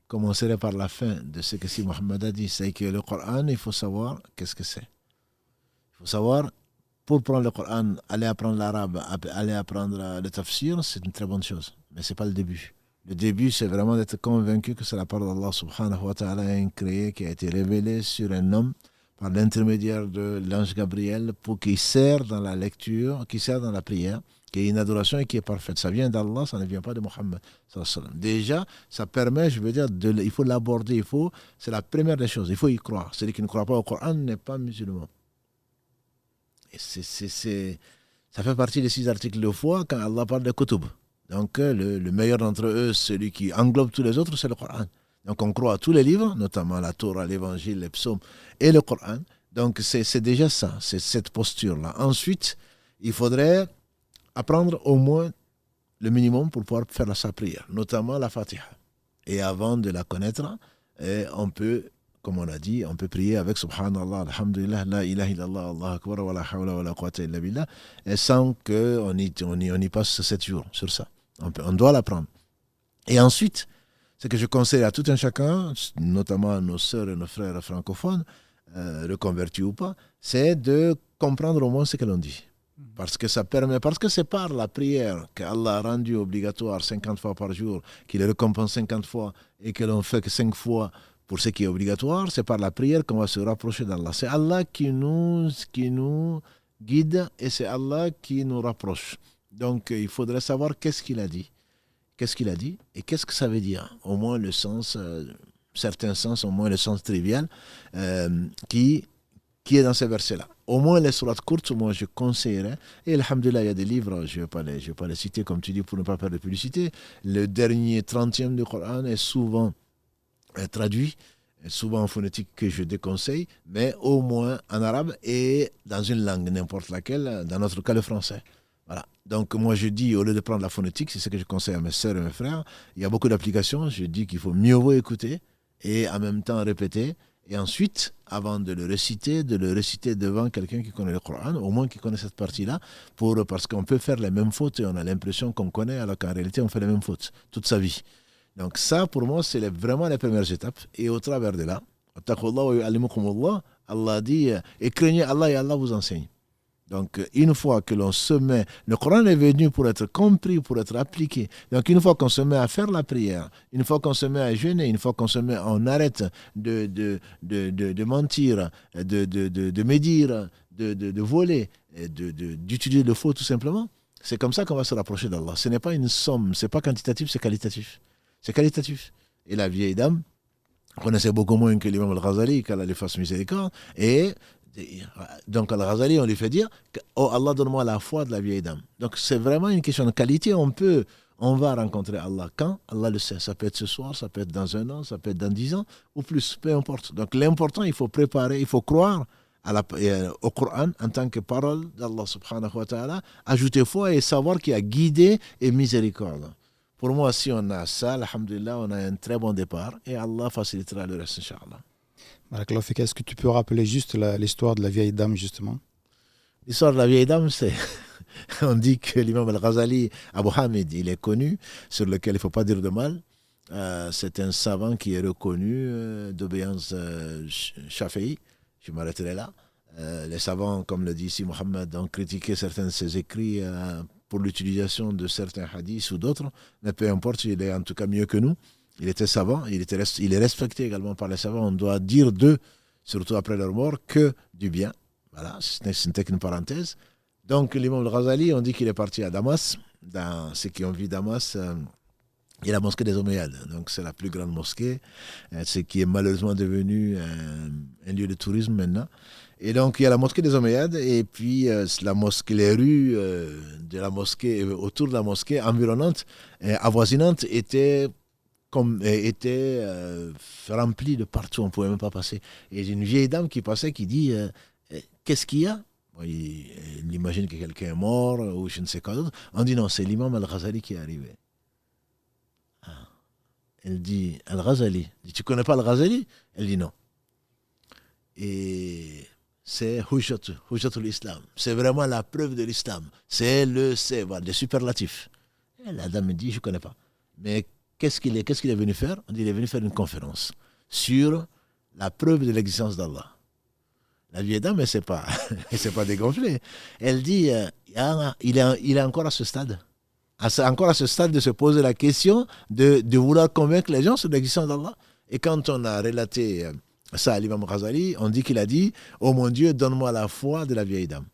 commencerai par la fin de ce que si Mohammed a dit, c'est que le Coran, il faut savoir qu'est-ce que c'est. Il faut savoir, pour prendre le Coran, aller apprendre l'arabe, aller apprendre le tafsir, c'est une très bonne chose, mais ce n'est pas le début. Le début, c'est vraiment d'être convaincu que c'est la parole d'Allah subhanahu wa ta'ala créée, qui a été révélée sur un homme par l'intermédiaire de l'ange Gabriel pour qu'il sert dans la lecture, qu'il sert dans la prière qui est une adoration et qui est parfaite. Ça vient d'Allah, ça ne vient pas de Mohammed. Déjà, ça permet, je veux dire, il faut l'aborder, c'est la première des choses, il faut y croire. Celui qui ne croit pas au Coran n'est pas musulman. Et ça fait partie des 6 articles de foi quand Allah parle de Kutub. Donc, le meilleur d'entre eux, celui qui englobe tous les autres, c'est le Coran. Donc, on croit à tous les livres, notamment la Torah, l'Évangile, les psaumes et le Coran. Donc, c'est déjà ça, c'est cette posture-là. Ensuite, il faudrait apprendre au moins le minimum pour pouvoir faire sa prière, notamment la Fatiha. Et avant de la connaître, on peut, comme on a dit, on peut prier avec Subhanallah, Alhamdulillah, La ilaha illallah, Allah akbar, wa la hawla wa la quwwata illa billah, et sans qu'on y passe 7 jours sur ça. On doit l'apprendre. Et ensuite, ce que je conseille à tout un chacun, notamment à nos sœurs et nos frères francophones, reconvertis ou pas, c'est de comprendre au moins ce que l'on dit. Parce que c'est par la prière qu'Allah a rendu obligatoire 50 fois par jour, qu'il récompense 50 fois et que l'on fait que 5 fois pour ce qui est obligatoire, c'est par la prière qu'on va se rapprocher d'Allah. C'est Allah qui nous guide et c'est Allah qui nous rapproche. Donc il faudrait savoir qu'est-ce qu'il a dit. Qu'est-ce qu'il a dit et qu'est-ce que ça veut dire. Au moins le sens, certains sens, au moins le sens trivial qui est dans ces versets-là. Au moins les sourates courtes, moi je conseillerais. Et alhamdoulilah, il y a des livres, je ne vais pas les citer comme tu dis pour ne pas faire de publicité. Le dernier 30e du Coran est souvent traduit, souvent en phonétique que je déconseille, mais au moins en arabe et dans une langue, n'importe laquelle, dans notre cas le français. Voilà. Donc moi je dis, au lieu de prendre la phonétique, c'est ce que je conseille à mes sœurs et mes frères, il y a beaucoup d'applications, je dis qu'il faut mieux vaut écouter et en même temps répéter. Et ensuite, avant de le réciter devant quelqu'un qui connaît le Coran, au moins qui connaît cette partie-là, parce qu'on peut faire les mêmes fautes et on a l'impression qu'on connaît, alors qu'en réalité, on fait les mêmes fautes toute sa vie. Donc ça, pour moi, c'est vraiment les premières étapes. Et au travers de là, Allah dit, et craignez Allah et Allah vous enseigne. Donc, une fois que l'on se met, le Coran est venu pour être compris, pour être appliqué. Donc, une fois qu'on se met à faire la prière, une fois qu'on se met à jeûner, une fois qu'on se met, on arrête de mentir, de médire, de voler, d'utiliser le faux tout simplement, c'est comme ça qu'on va se rapprocher d'Allah. Ce n'est pas une somme, ce n'est pas quantitatif, c'est qualitatif. C'est qualitatif. Et la vieille dame connaissait beaucoup moins que l'imam Al-Ghazali, qu'Allah lui fasse miséricorde, et donc Al-Ghazali, on lui fait dire oh Allah, donne-moi la foi de la vieille dame. Donc c'est vraiment une question de qualité. On va rencontrer Allah quand Allah le sait. Ça peut être ce soir, ça peut être dans 1 an, ça peut être dans 10 ans ou plus, peu importe. Donc l'important, il faut préparer, il faut croire au Coran en tant que parole d'Allah subhanahu wa ta'ala, ajouter foi et savoir qu'il y a guidé et miséricorde. Pour moi, si on a ça, alhamdulillah, on a un très bon départ et Allah facilitera le reste, Inch'Allah. Est-ce que tu peux rappeler juste l'histoire de la vieille dame, justement? L'histoire de la vieille dame, c'est... On dit que l'imam Al-Ghazali, Abu Hamid, il est connu, sur lequel il ne faut pas dire de mal. C'est un savant qui est reconnu d'obéissance Shafi'i. Je m'arrêterai là. Les savants, comme le dit ici Mohammed, ont critiqué certains de ses écrits pour l'utilisation de certains hadiths ou d'autres. Mais peu importe, il est en tout cas mieux que nous. Il était savant, il est respecté également par les savants. On doit dire d'eux, surtout après leur mort, que du bien. Voilà, ce n'était qu'une parenthèse. Donc l'imam Al-Ghazali, on dit qu'il est parti à Damas. Dans ceux qui ont vu Damas, il y a la mosquée des Omeyyades. Donc c'est la plus grande mosquée, ce qui est malheureusement devenu un lieu de tourisme maintenant. Et donc il y a la mosquée des Omeyyades et puis la mosquée, les rues de la mosquée, autour de la mosquée environnante, avoisinante, étaient rempli de partout, on ne pouvait même pas passer. Et j'ai une vieille dame qui passait qui dit qu'est-ce qu'il y a? Il imagine que quelqu'un est mort ou je ne sais quoi d'autre. On dit non, c'est l'imam Al-Ghazali qui est arrivé. Elle dit Al-Ghazali. Tu ne connais pas Al-Ghazali? Elle dit non. Et c'est Hujjatul Islam. C'est vraiment la preuve de l'islam. C'est des superlatifs. Et la dame me dit je ne connais pas. Mais qu'est-ce qu'il est venu faire? On dit il est venu faire une conférence sur la preuve de l'existence d'Allah. La vieille dame, elle ne s'est pas dégonflée. Elle dit il est encore à ce stade. Encore à ce stade de se poser la question de vouloir convaincre les gens sur l'existence d'Allah. Et quand on a relaté ça à l'imam Ghazali, on dit qu'il a dit oh mon Dieu, donne-moi la foi de la vieille dame.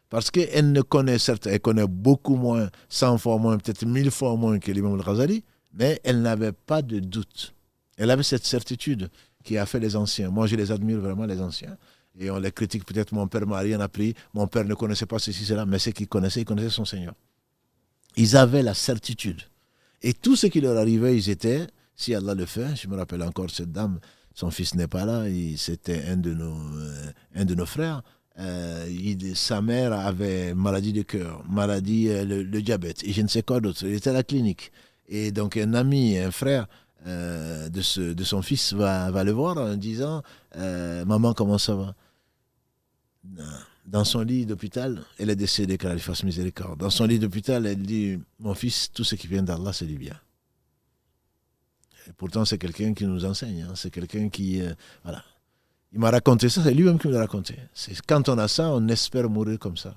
Parce qu'elle ne connaît, certes, elle connaît beaucoup moins, 100 fois moins, peut-être 1000 fois moins que l'imam al-Ghazali, mais elle n'avait pas de doute. Elle avait cette certitude qui a fait les anciens. Moi, je les admire vraiment, les anciens. Et on les critique peut-être, mon père m'a rien appris, mon père ne connaissait pas ceci, cela, mais ce qu'il connaissait, il connaissait son Seigneur. Ils avaient la certitude. Et tout ce qui leur arrivait, ils étaient, si Allah le fait, je me rappelle encore cette dame, son fils n'est pas là, c'était un de nos frères. Sa mère avait maladie de cœur, maladie, le diabète, et je ne sais quoi d'autre. Il était à la clinique. Et donc un ami, un frère de son fils va le voir en disant maman, comment ça va? Dans son lit d'hôpital, elle est décédée, qu'Allah lui fasse miséricorde. Dans son lit d'hôpital, elle dit mon fils, tout ce qui vient d'Allah, c'est du bien. Et pourtant, c'est quelqu'un qui nous enseigne, hein. C'est quelqu'un qui. Voilà. Il m'a raconté ça, c'est lui-même qui me l'a raconté. Quand on a ça, on espère mourir comme ça.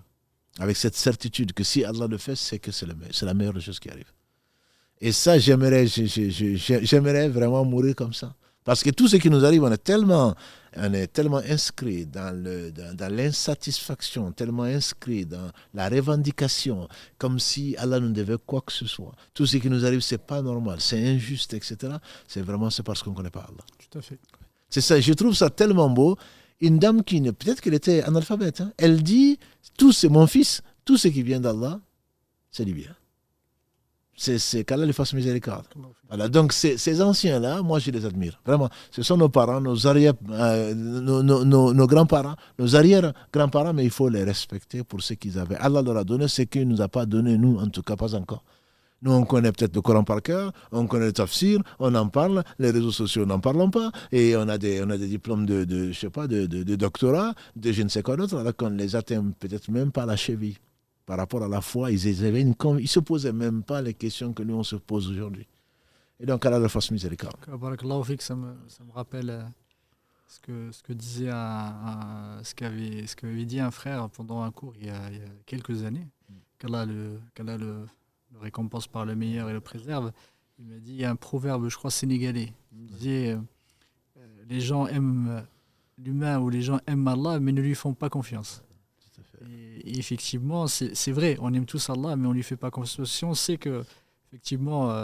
Avec cette certitude que si Allah le fait, c'est que c'est la meilleure des choses qui arrive. Et ça, j'aimerais vraiment mourir comme ça. Parce que tout ce qui nous arrive, on est tellement inscrit dans l'insatisfaction, tellement inscrit dans la revendication, comme si Allah nous devait quoi que ce soit. Tout ce qui nous arrive, c'est pas normal, c'est injuste, etc. C'est parce qu'on ne connaît pas Allah. Tout à fait. C'est ça, je trouve ça tellement beau. Une dame peut-être qu'elle était analphabète, hein, elle dit, mon fils, tout ce qui vient d'Allah, c'est du bien. C'est qu'Allah lui fasse miséricorde. Voilà, donc ces anciens-là, moi je les admire. Vraiment, ce sont nos parents, nos grands-parents, nos arrière-grands-parents, mais il faut les respecter pour ce qu'ils avaient. Allah leur a donné ce qu'il ne nous a pas donné, nous, en tout cas pas encore. Nous, on connaît peut-être le Coran par cœur, on connaît le tafsir, on en parle, les réseaux sociaux n'en parlent pas, et on a des diplômes de doctorat, de je ne sais quoi d'autre, alors qu'on les atteint peut-être même pas à la cheville. Par rapport à la foi, ils ne se posaient même pas les questions que nous, on se pose aujourd'hui. Et donc, Allah leur fasse miséricorde. Barakallahu fik, ça me rappelle ce que disait ce qu'avait dit un frère pendant un cours il y a quelques années, qu'Allah le récompense par le meilleur et le préserve. Il m'a dit, il y a un proverbe, je crois, sénégalais. Il me disait, les gens aiment l'humain ou les gens aiment Allah, mais ne lui font pas confiance. Et effectivement, c'est vrai, on aime tous Allah, mais on ne lui fait pas confiance. Si on sait que, effectivement,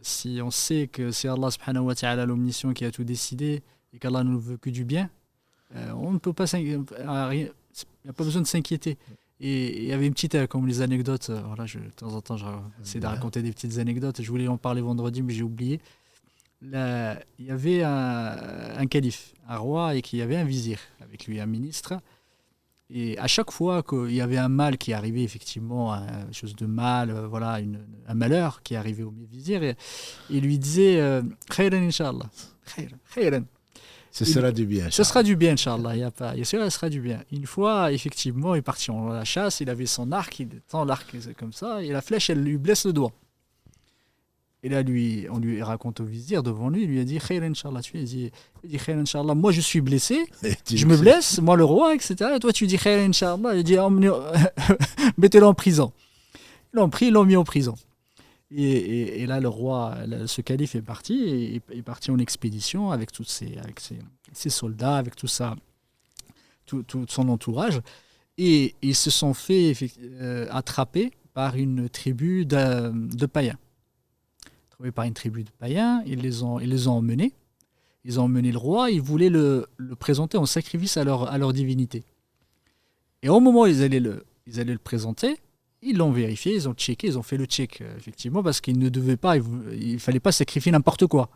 si on sait que c'est Allah subhanahu wa ta'ala l'omniscient qui a tout décidé et qu'Allah ne veut que du bien, on ne peut pas il n'y a pas besoin de s'inquiéter. Et il y avait une petite, comme les anecdotes, de temps en temps, j'essaie de raconter des petites anecdotes. Je voulais en parler vendredi, mais j'ai oublié. Il y avait un calife, un roi, et qu'il y avait un vizir avec lui, un ministre. Et à chaque fois qu'il y avait un mal qui arrivait, effectivement, une chose de mal, un malheur qui arrivait au vizir, il lui disait khayran inshallah, khayran. Ce sera du bien. Ce sera du bien, Inch'Allah. Ce sera du bien. Une fois, effectivement, il est parti en la chasse, il avait son arc, il tend l'arc comme ça, et la flèche, elle lui blesse le doigt. Et là, on lui raconte au vizir devant lui, il lui a dit khayran inshallah. Il dit khayran inshallah. Moi, je suis blessé, je me blesse, moi le roi, etc. Et toi, tu dis khayran inshallah. Il dit mettez-le en prison. Ils l'ont pris, ils l'ont mis en prison. Et là, le roi, ce calife est parti en expédition avec ses soldats, avec tout son entourage. Et ils se sont fait attraper par une tribu de païens. Par une tribu de païens, ils les ont emmenés. Ils ont emmené le roi, ils voulaient le présenter en sacrifice à leur divinité. Et au moment où ils allaient le présenter, ils l'ont vérifié, ils ont checké, ils ont fait le check, effectivement, parce qu'ils ne devaient pas, il fallait pas sacrifier n'importe quoi.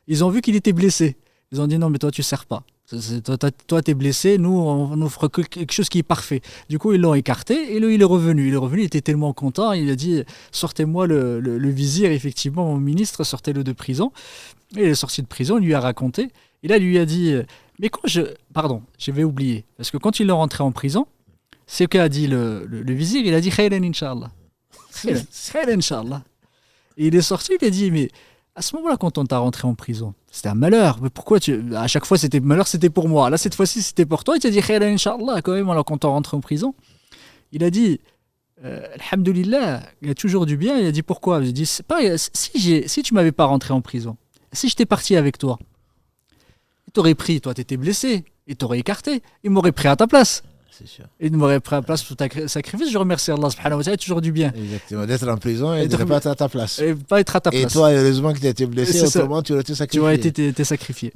Ils ont vu qu'il était blessé. Ils ont dit non, mais toi, tu ne sers pas. Toi, tu es blessé, nous, on offre quelque chose qui est parfait. Du coup, ils l'ont écarté et lui, il est revenu. Il était tellement content, il a dit sortez-moi le vizir, effectivement, mon ministre, sortez-le de prison. Et il est sorti de prison, il lui a raconté. Et là, il lui a dit mais pardon, j'avais oublié. Parce que quand il est rentré en prison, c'est ce qu'a dit le vizir, il a dit khayran inshallah. Khayran inshallah. Et il est sorti, il a dit mais à ce moment-là, quand on t'a rentré en prison, c'était un malheur. Mais pourquoi à chaque fois, c'était malheur, c'était pour moi. Là, cette fois-ci, c'était pour toi. Il t'a dit khayran inshallah quand même, alors quand on rentré en prison. Il a dit alhamdoulilah, il y a toujours du bien. Il a dit pourquoi? Il a dit si tu m'avais pas rentré en prison, si j'étais parti avec toi, il t'aurait pris, toi, t'étais blessé, il t'aurait écarté, il m'aurait pris à ta place. c'est sûr. Et de m'aurait pris à place pour ta sacrifice, je remercie Allah subhanahu wa ta'ala, toujours du bien. Exactement, d'être en prison et de ne pas être à ta place. Et pas être à ta place. Et toi, heureusement que tu as été blessé, autrement tu aurais été sacrifié. Tu aurais été sacrifié.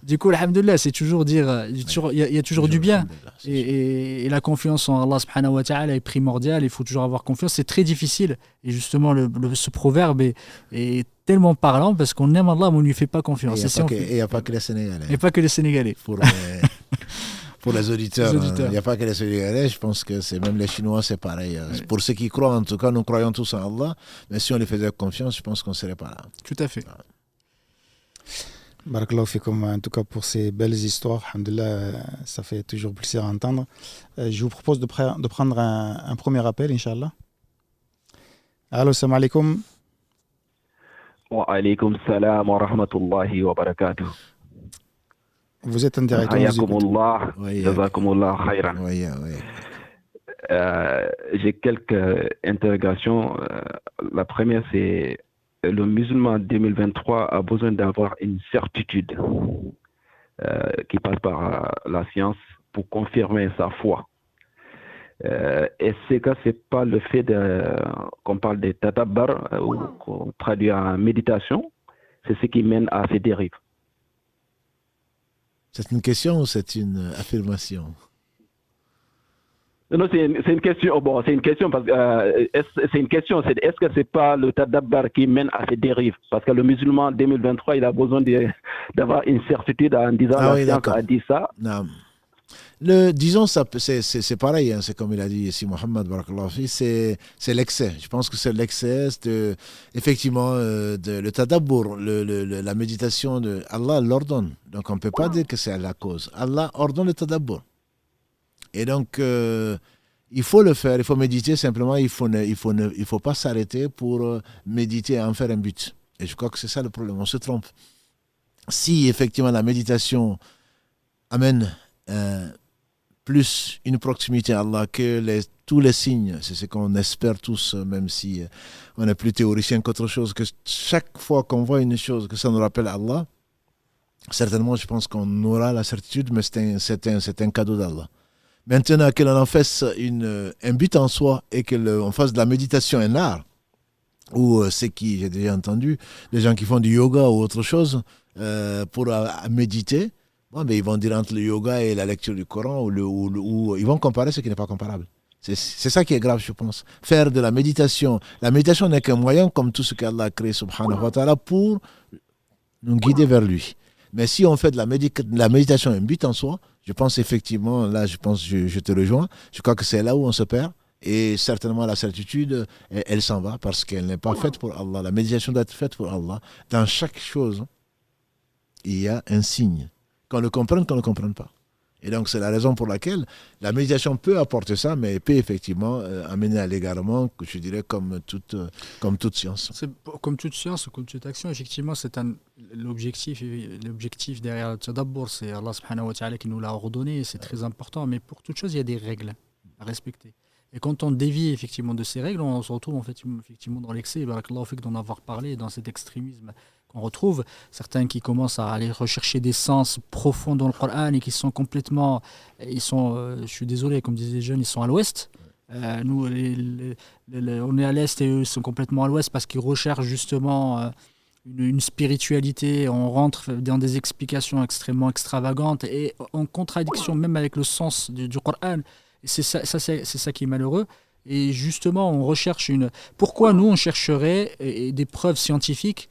Du coup, alhamdoulilah, c'est toujours dire, il y a toujours du bien. Et la confiance en Allah subhanahu wa ta'ala est primordiale, il faut toujours avoir confiance. C'est très difficile. Et justement, ce proverbe est tellement parlant parce qu'on aime Allah, mais on ne lui fait pas confiance. Et il n'y a pas que les Sénégalais. Et pas que les Sénégalais. Pour les auditeurs, il n'y a pas que les Sénégalais, je pense que c'est même les Chinois, c'est pareil. Ouais. Pour ceux qui croient, en tout cas, nous croyons tous en Allah, mais si on les faisait confiance, je pense qu'on ne serait pas là. Tout à fait. Barakallahu fikum, en tout cas pour ces belles histoires, alhamdoulilah, ça fait toujours plaisir à entendre. Je vous propose de prendre un premier appel, Inch'Allah. Allô, salam alaikum. Wa alaikum salam wa rahmatullahi wa barakatuh. Vous êtes en direct. Hayakumullah, jazakumullah khayran. J'ai quelques interrogations. La première, c'est le musulman 2023 a besoin d'avoir une certitude qui passe par la science pour confirmer sa foi. Est-ce que ce n'est pas le fait qu'on parle de tadabbar ou qu'on traduit en méditation, c'est ce qui mène à ces dérives? C'est une question ou c'est une affirmation? Non, c'est une question. Bon, c'est une question parce que c'est une question. Est-ce que c'est pas le tadabbar qui mène à ces dérives? Parce que le musulman 2023, il a besoin d'avoir une certitude en disant la science a dit ça. Non. Disons, c'est pareil, hein, c'est comme il a dit ici Mohamed Barakallahu fi, c'est l'excès. Je pense que c'est l'excès, effectivement, le tadabbur, la méditation, Allah l'ordonne. Donc on ne peut pas dire que c'est la cause. Allah ordonne le tadabbur. Et donc, il faut le faire, il faut méditer, simplement, il faut pas s'arrêter pour méditer et en faire un but. Et je crois que c'est ça le problème, on se trompe. Si effectivement la méditation amène plus une proximité à Allah que tous les signes, c'est ce qu'on espère tous, même si on est plus théoricien qu'autre chose, que chaque fois qu'on voit une chose, que ça nous rappelle Allah, certainement je pense qu'on aura la certitude, mais c'est un cadeau d'Allah. Maintenant que l'on en fasse un but en soi et qu'on fasse de la méditation un art, ou c'est qui, j'ai déjà entendu, les gens qui font du yoga ou autre chose pour méditer, bon, mais ils vont dire entre le yoga et la lecture du Coran, ou ils vont comparer ce qui n'est pas comparable. C'est ça qui est grave, je pense. Faire de la méditation n'est qu'un moyen, comme tout ce qu'Allah a créé, subhanahu wa ta'ala, pour nous guider vers lui. Mais si on fait de la méditation un but en soi, je pense effectivement, là je te rejoins, je crois que c'est là où on se perd, et certainement la certitude, elle s'en va, parce qu'elle n'est pas faite pour Allah. La méditation doit être faite pour Allah. Dans chaque chose, il y a un signe. Qu'on le comprenne, qu'on ne le comprenne pas. Et donc, c'est la raison pour laquelle la méditation peut apporter ça, mais peut effectivement amener à l'égarement, je dirais, comme toute science. Comme toute science, comme toute action, effectivement, c'est l'objectif derrière le tadabbur, c'est Allah subhanahu wa ta'ala qui nous l'a ordonné, c'est très important, mais pour toute chose, il y a des règles à respecter. Et quand on dévie effectivement de ces règles, on se retrouve effectivement dans l'excès, barakallahu fik d'en avoir parlé, dans cet extrémisme qu'on retrouve, certains qui commencent à aller rechercher des sens profonds dans le Coran et qui sont complètement, je suis désolé, comme disaient les jeunes, ils sont à l'ouest. Nous, on est à l'est et eux ils sont complètement à l'ouest parce qu'ils recherchent justement une spiritualité. On rentre dans des explications extrêmement extravagantes et en contradiction même avec le sens du Coran. Et c'est ça qui est malheureux. Et justement, on recherche Pourquoi nous, on chercherait des preuves scientifiques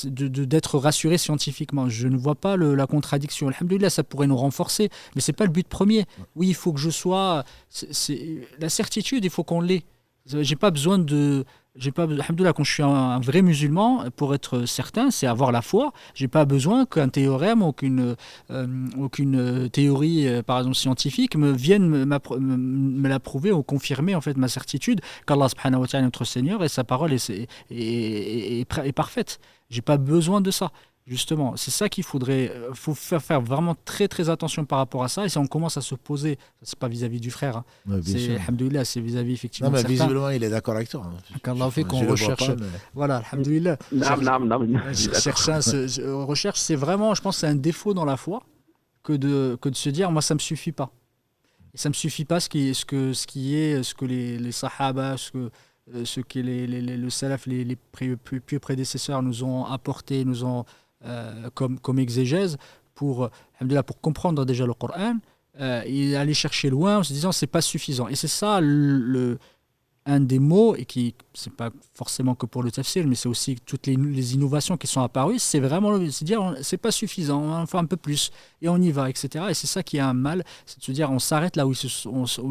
d'être rassuré scientifiquement? Je ne vois pas la contradiction. Alhamdoulilah, ça pourrait nous renforcer, mais c'est pas le but premier. Oui, il faut que je sois... la certitude, il faut qu'on l'ait. J'ai pas besoin de... Alhamdoulilah, quand je suis un vrai musulman, pour être certain, c'est avoir la foi. J'ai pas besoin qu'un théorème, aucune théorie, par exemple scientifique, me vienne me l'approuver ou confirmer en fait ma certitude qu'Allah subhanahu wa ta'ala est notre Seigneur et sa parole est parfaite. J'ai pas besoin de ça. Justement, c'est ça qu'il faut faire vraiment très très attention par rapport à ça. Et si on commence à se poser, c'est pas vis-à-vis du frère, ouais, alhamdoulilah, c'est vis-à-vis effectivement. Non, mais visiblement, il est d'accord avec toi. Qu'Allah fait qu'on recherche. Voilà, alhamdoulilah. Certains recherchent, c'est vraiment, je pense, c'est un défaut dans la foi que de se dire moi ça me suffit pas. Et ça me suffit pas ce que les sahaba, ce que le salaf, les pieux prédécesseurs nous ont apporté, nous ont comme exégèse pour comprendre déjà le Coran et aller chercher loin en se disant c'est pas suffisant. Et c'est ça un des mots, et qui c'est pas forcément que pour le tafsir, mais c'est aussi toutes les innovations qui sont apparues, c'est vraiment se dire c'est pas suffisant, on en fait un peu plus et on y va, etc. Et c'est ça qui est un mal, c'est de se dire on s'arrête là où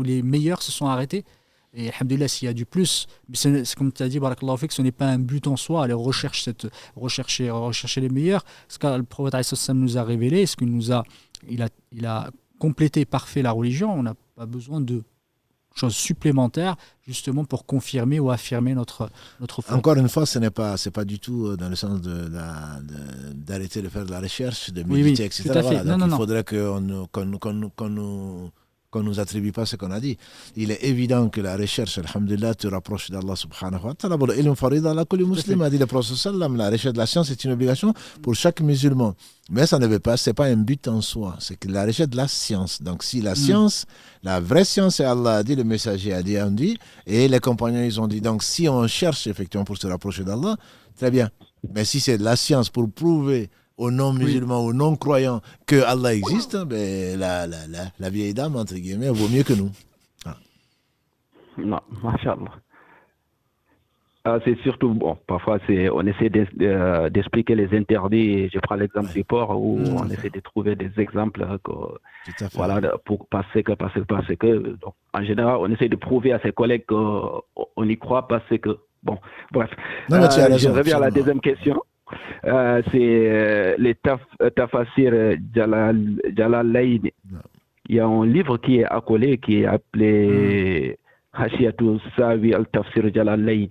les meilleurs se sont arrêtés. Et alhamdoulilah, s'il y a du plus, mais c'est comme tu as dit, barakallahu fik, ce n'est pas un but en soi, aller rechercher les meilleurs. Ce que le prophète nous a révélé, il a complété, parfait la religion. On n'a pas besoin de choses supplémentaires justement pour confirmer ou affirmer notre foi. Encore une fois, c'est pas du tout dans le sens d'arrêter de faire de la recherche, de méditer, etc. Tout à fait. Voilà. Donc il faudrait qu'on nous attribue pas ce qu'on a dit. Il est évident que la recherche, alhamdulillah, te rapproche d'Allah subhanahu wa ta'ala. A dit le prophète sallam, la recherche de la science est une obligation pour chaque musulman. Mais ça ne veut pas, c'est pas un but en soi, c'est que la recherche de la science. Donc si la science, la vraie science, Allah a dit, le messager a dit, on dit, et les compagnons ils ont dit. Donc si on cherche effectivement pour se rapprocher d'Allah, très bien. Mais si c'est de la science pour prouver aux non-musulmans, aux non-croyants que Allah existe, ben, la vieille dame, entre guillemets, vaut mieux que nous. Ah. Non, mashallah. C'est surtout, bon, parfois on essaie d'expliquer les interdits. Je prends l'exemple du porc où on essaie de trouver des exemples voilà, parce que donc, en général, on essaie de prouver à ses collègues qu'on y croit parce que, bon, bref. Non, je reviens à la deuxième question. C'est les Tafasir Jalalayn. Il y a un livre qui est accolé qui est appelé Hashiyatu Sawi al-Tafsir Jalalayn.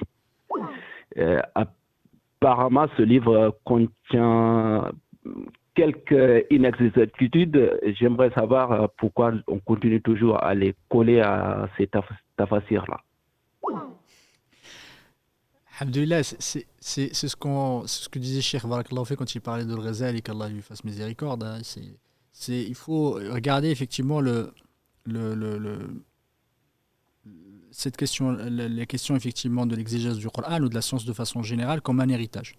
Apparemment, ce livre contient quelques inexactitudes. J'aimerais savoir pourquoi on continue toujours à les coller à ces tafasirs-là. Alhamdulillah, c'est ce que disait Cheikh Barakallahu Fi quand il parlait de Al-Ghazali, qu'Allah lui fasse miséricorde. Hein. Il faut regarder effectivement cette question, la question effectivement de l'exégèse du Coran ou de la science de façon générale comme un héritage.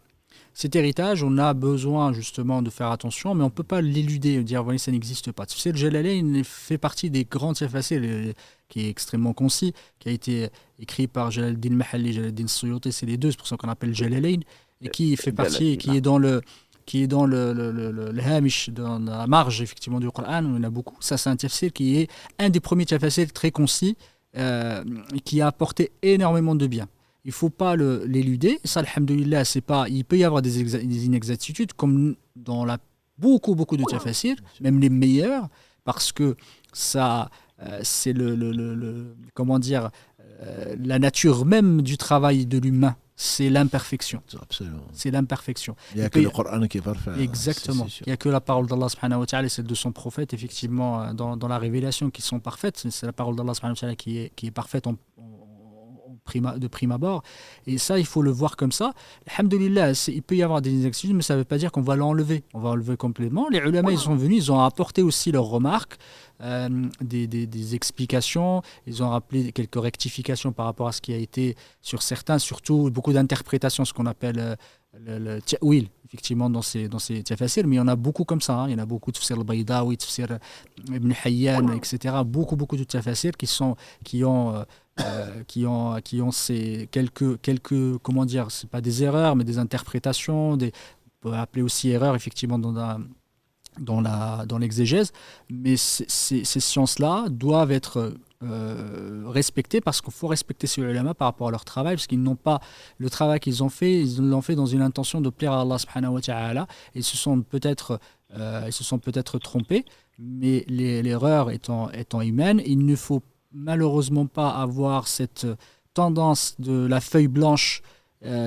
Cet héritage, on a besoin justement de faire attention, mais on ne peut pas l'éluder et dire voilà, ça n'existe pas. Tu sais, le Jalalayn fait partie des grands tafasirs qui est extrêmement concis, qui a été écrit par Jalaluddin Mahalli, Jalaluddin Suyuti, c'est les deux, c'est pour ça qu'on appelle Jalalayn, et qui fait partie, qui est dans le hamish, dans la marge effectivement du Coran, on en a beaucoup. Ça, c'est un tafsir qui est un des premiers tafsirs très concis, qui a apporté énormément de bien. Il ne faut pas l'éluder. Ça, alhamdoulilah, il peut y avoir des inexactitudes, comme dans beaucoup de tafsirs, même les meilleurs, parce que ça, c'est comment dire, la nature même du travail de l'humain. C'est l'imperfection. Absolument. C'est l'imperfection. Il n'y a que le Coran qui est parfait. Exactement. Il n'y a que la parole d'Allah subhanahu wa ta'ala et celle de son prophète, effectivement, dans la révélation, qui sont parfaites. C'est la parole d'Allah subhanahu wa ta'ala qui est parfaite de prime abord. Et ça, il faut le voir comme ça. Alhamdulillah, il peut y avoir des inexactitudes, mais ça ne veut pas dire qu'on va l'enlever. On va enlever complètement. Les ulama, ils sont venus, ils ont apporté aussi leurs remarques, des explications. Ils ont rappelé quelques rectifications par rapport à ce qui a été sur certains, surtout beaucoup d'interprétations, ce qu'on appelle le ta'wil, effectivement, dans ces tafasirs. Mais il y en a beaucoup comme ça. Hein. Il y en a beaucoup de tafsir al-Baydawi, tafsir Ibn Hayyan, etc. Beaucoup de tafasirs qui ont ces quelques comment dire, c'est pas des erreurs mais des interprétations, on peut appeler aussi erreurs effectivement dans l'exégèse, mais ces sciences-là doivent être respectées, parce qu'il faut respecter ces ulama par rapport à leur travail, parce qu'ils n'ont pas le travail qu'ils ont fait, ils l'ont fait dans une intention de plaire à Allah subhanahu wa ta'ala, et ils se sont peut-être trompés, mais l'erreur étant humaine, il ne faut malheureusement pas avoir cette tendance de la feuille blanche,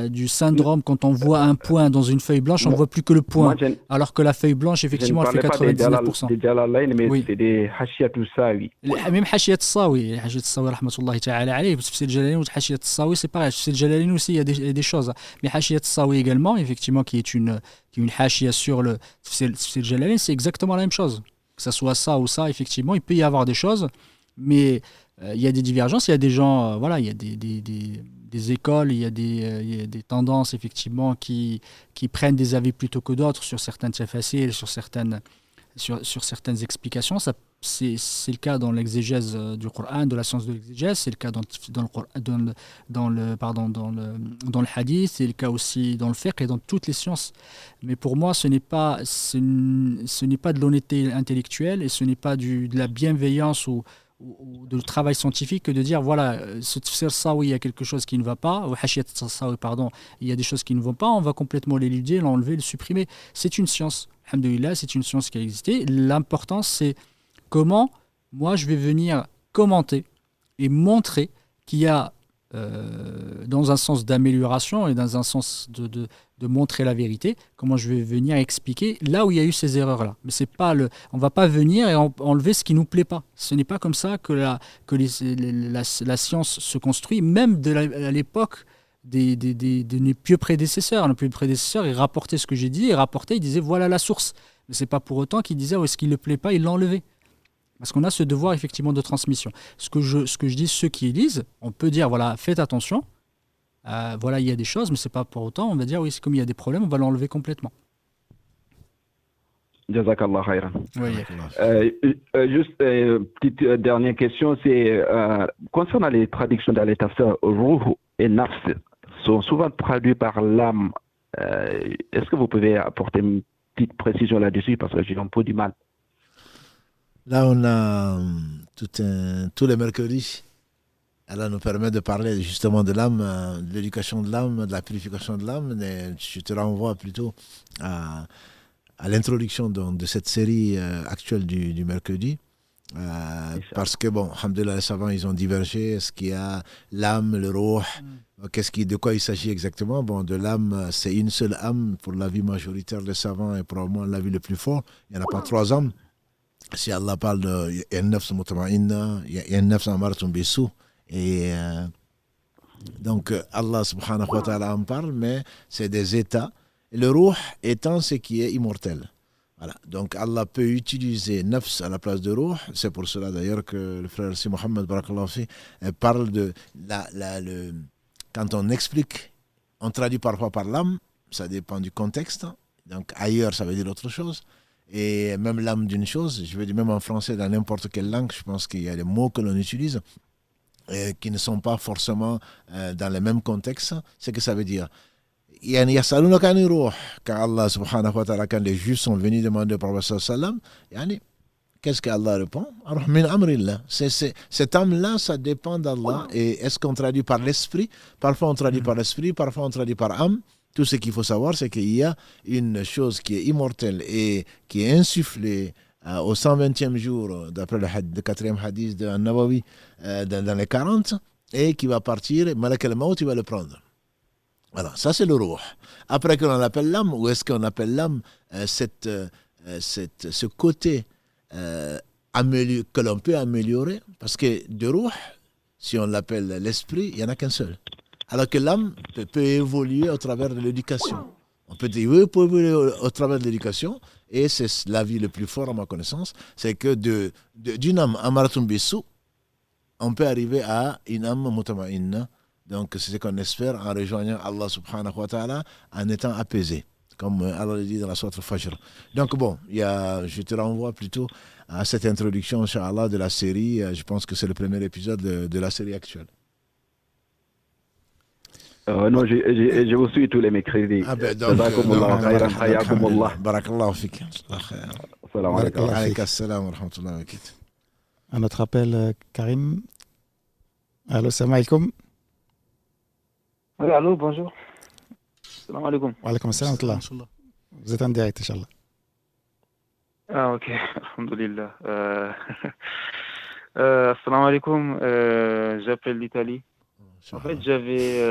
du syndrome, quand on voit un point dans une feuille blanche, on ne voit plus que le point, alors que la feuille blanche, effectivement, elle fait 99%. Des Jalalayn, mais oui. C'est des Hashiyatu Sawi. Même Hashiyat Sawi, rahmatullahi ta'ala alayhi, c'est le Jalalayn ou Hashiyat Sawi, c'est pareil. C'est le Jalalayn aussi, il y a des choses. Mais Hashiyat Sawi également, effectivement, qui est une Hashia sur le Jalalayn, c'est exactement la même chose. que ça soit ça ou ça, effectivement, il peut y avoir des choses, mais il y a des divergences, il y a des gens, voilà, il y a des écoles, il y a des tendances, effectivement, qui prennent des avis plutôt que d'autres sur certaines faciles, sur certaines explications. C'est le cas dans l'exégèse du Coran, de la science de l'exégèse, c'est le cas dans le, dans le hadith, c'est le cas aussi dans le fiqh et dans toutes les sciences. Mais pour moi, ce n'est pas de l'honnêteté intellectuelle et ce n'est pas de la bienveillance ou de travail scientifique que de dire voilà, ce tafsir sawi, il y a quelque chose qui ne va pas, ou hachiyat sawi, pardon, il y a des choses qui ne vont pas, on va complètement l'éluder, l'enlever, le supprimer. C'est une science, alhamdoulilah, c'est une science qui a existé. L'important, c'est comment moi je vais venir commenter et montrer qu'il y a dans un sens d'amélioration et dans un sens de montrer la vérité, comment je vais venir expliquer là où il y a eu ces erreurs-là. Mais c'est pas on va pas venir et enlever ce qui nous plaît pas. Ce n'est pas comme ça que la science se construit, même à l'époque de nos pieux prédécesseurs. Nos pieux prédécesseurs, ils rapportaient ce que j'ai dit, ils disaient voilà la source. Mais c'est pas pour autant qu'ils disaient est-ce qu'il ne plaît pas, ils l'enlevaient. Parce qu'on a ce devoir effectivement de transmission. Ce que je dis, ceux qui lisent, on peut dire voilà, faites attention. Voilà, il y a des choses, mais c'est pas pour autant. On va dire oui, c'est comme il y a des problèmes, on va l'enlever complètement. Jazakallah khairan. Oui. Juste petite dernière question, c'est concernant les traductions dans les tafsirs, ruh et nafs sont souvent traduits par l'âme. Est-ce que vous pouvez apporter une petite précision là-dessus parce que j'ai un peu du mal. Là, on a tous les mercredis. Allah nous permet de parler justement de l'âme, de l'éducation de l'âme, de la purification de l'âme. Et je te renvoie plutôt à l'introduction de cette série actuelle du mercredi. Parce que, bon, alhamdoulilah, les savants, ils ont divergé. Est-ce qu'il y a l'âme, le ruh, de quoi il s'agit exactement? Bon, de l'âme, c'est une seule âme pour l'avis majoritaire des savants et probablement l'avis le plus fort. Il n'y en a pas trois âmes. Si Allah parle de il y a un nafs mutma'inna, il y a un nafs amaratun bisu, et donc Allah subhanahu wa ta'ala en parle, mais c'est des états. Et le ruh étant ce qui est immortel. Voilà. Donc Allah peut utiliser nafs à la place de ruh. C'est pour cela d'ailleurs que le frère Si Mohammed barakallahu fi parle de quand on explique, on traduit parfois par l'âme, ça dépend du contexte. Donc ailleurs ça veut dire autre chose. Et même l'âme d'une chose, je veux dire même en français, dans n'importe quelle langue, je pense qu'il y a des mots que l'on utilise qui ne sont pas forcément dans le même contexte. C'est que ça veut dire. Quand Allah subhanahu wa ta'ala, quand les Juifs sont venus demander au prophète sallam, qu'est-ce qu'Allah répond? Cette âme-là, ça dépend d'Allah. Et est-ce qu'on traduit par l'esprit? Parfois on traduit par l'esprit, parfois on traduit par âme. Tout ce qu'il faut savoir, c'est qu'il y a une chose qui est immortelle et qui est insufflée au 120e jour, d'après le 4e hadith de Nawawi, dans les 40, et qui va partir, Malak al-Maut, il va le prendre. Voilà, ça c'est le ruh. Après qu'on l'appelle l'âme, ou est-ce qu'on appelle l'âme ce côté que l'on peut améliorer? Parce que de ruh, si on l'appelle l'esprit, il n'y en a qu'un seul. Alors que l'âme peut évoluer au travers de l'éducation. On peut évoluer au travers de l'éducation, et c'est l'avis le plus fort à ma connaissance, c'est que d'une âme amaratun bisu, on peut arriver à une âme mutma'inna. Donc c'est ce qu'on espère en rejoignant Allah subhanahu wa ta'ala, en étant apaisé, comme Allah le dit dans la sourate Al-Fajr. Donc bon, je te renvoie plutôt à cette introduction, Inch'Allah, de la série. Je pense que c'est le premier épisode de la série actuelle. Non, je vous suis tous les mercredis. Barakallahu fik. Salam alaikum. Alayka assalam wa rahmatullahi wa barakatuh. À notre appel, Karim. Allô, salam alaikum. Oui, allô, bonjour. Salam alaikum. Wa alaikum assalam wa rahmatullah. Vous êtes en direct, Inch'Allah. Ah, ok, alhamdulillah. Salam alaikum, j'appelle l'Italie. En fait, j'avais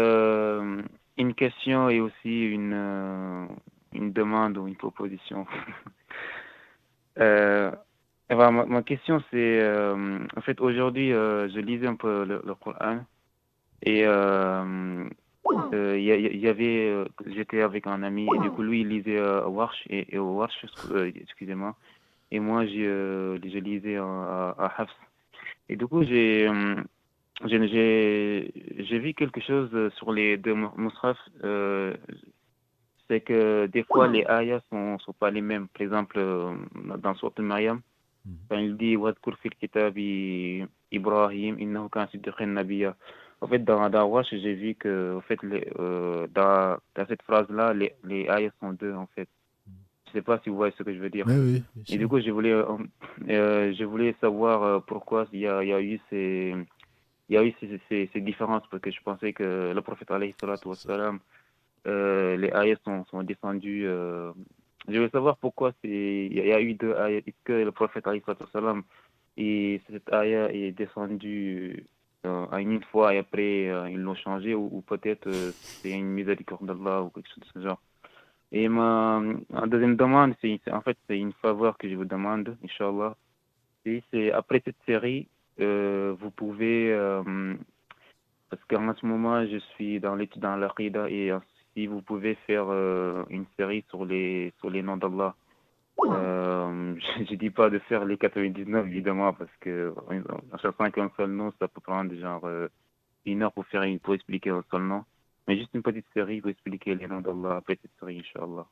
une question et aussi une demande ou une proposition. Ma question, c'est, en fait, aujourd'hui, je lisais un peu le Coran et j'étais avec un ami et du coup, lui, il lisait Warsh et au Warsh, excusez-moi, et moi je lisais à Hafs. Et du coup, j'ai vu quelque chose sur les deux mushaf. C'est que des fois, les ayats sont pas les mêmes. Par exemple, dans Sourate Al-Maryam, quand il dit Wadkur fil kitabi Ibrahim, innahu kana siddiqan nabiyya. En fait, dans Wash, j'ai vu que en fait, dans cette phrase-là, les ayats sont deux, en fait. Je sais pas si vous voyez ce que je veux dire. Oui, Et du coup, je voulais savoir pourquoi il y a eu ces différences, parce que je pensais que le prophète alayhi salatu wassalam, les ayats sont descendus. Je voulais savoir pourquoi il y a eu deux ayats. Est-ce que le prophète alayhi salatu wassalam, et cette ayat est descendue à une fois et après ils l'ont changé, ou peut-être c'est une miséricorde d'Allah ou quelque chose de ce genre. Et ma deuxième demande, en fait, c'est une faveur que je vous demande, Inch'Allah. C'est après cette série, vous pouvez, parce qu'en ce moment, je suis dans l'étude dans l'Aqida, et si vous pouvez faire une série sur les noms d'Allah. Je dis pas de faire les 99, évidemment, parce que en cherchant qu'un seul nom, ça peut prendre genre 1 heure pour expliquer un seul nom. Mais juste une petite série pour expliquer les noms d'Allah après cette série, Inch'Allah.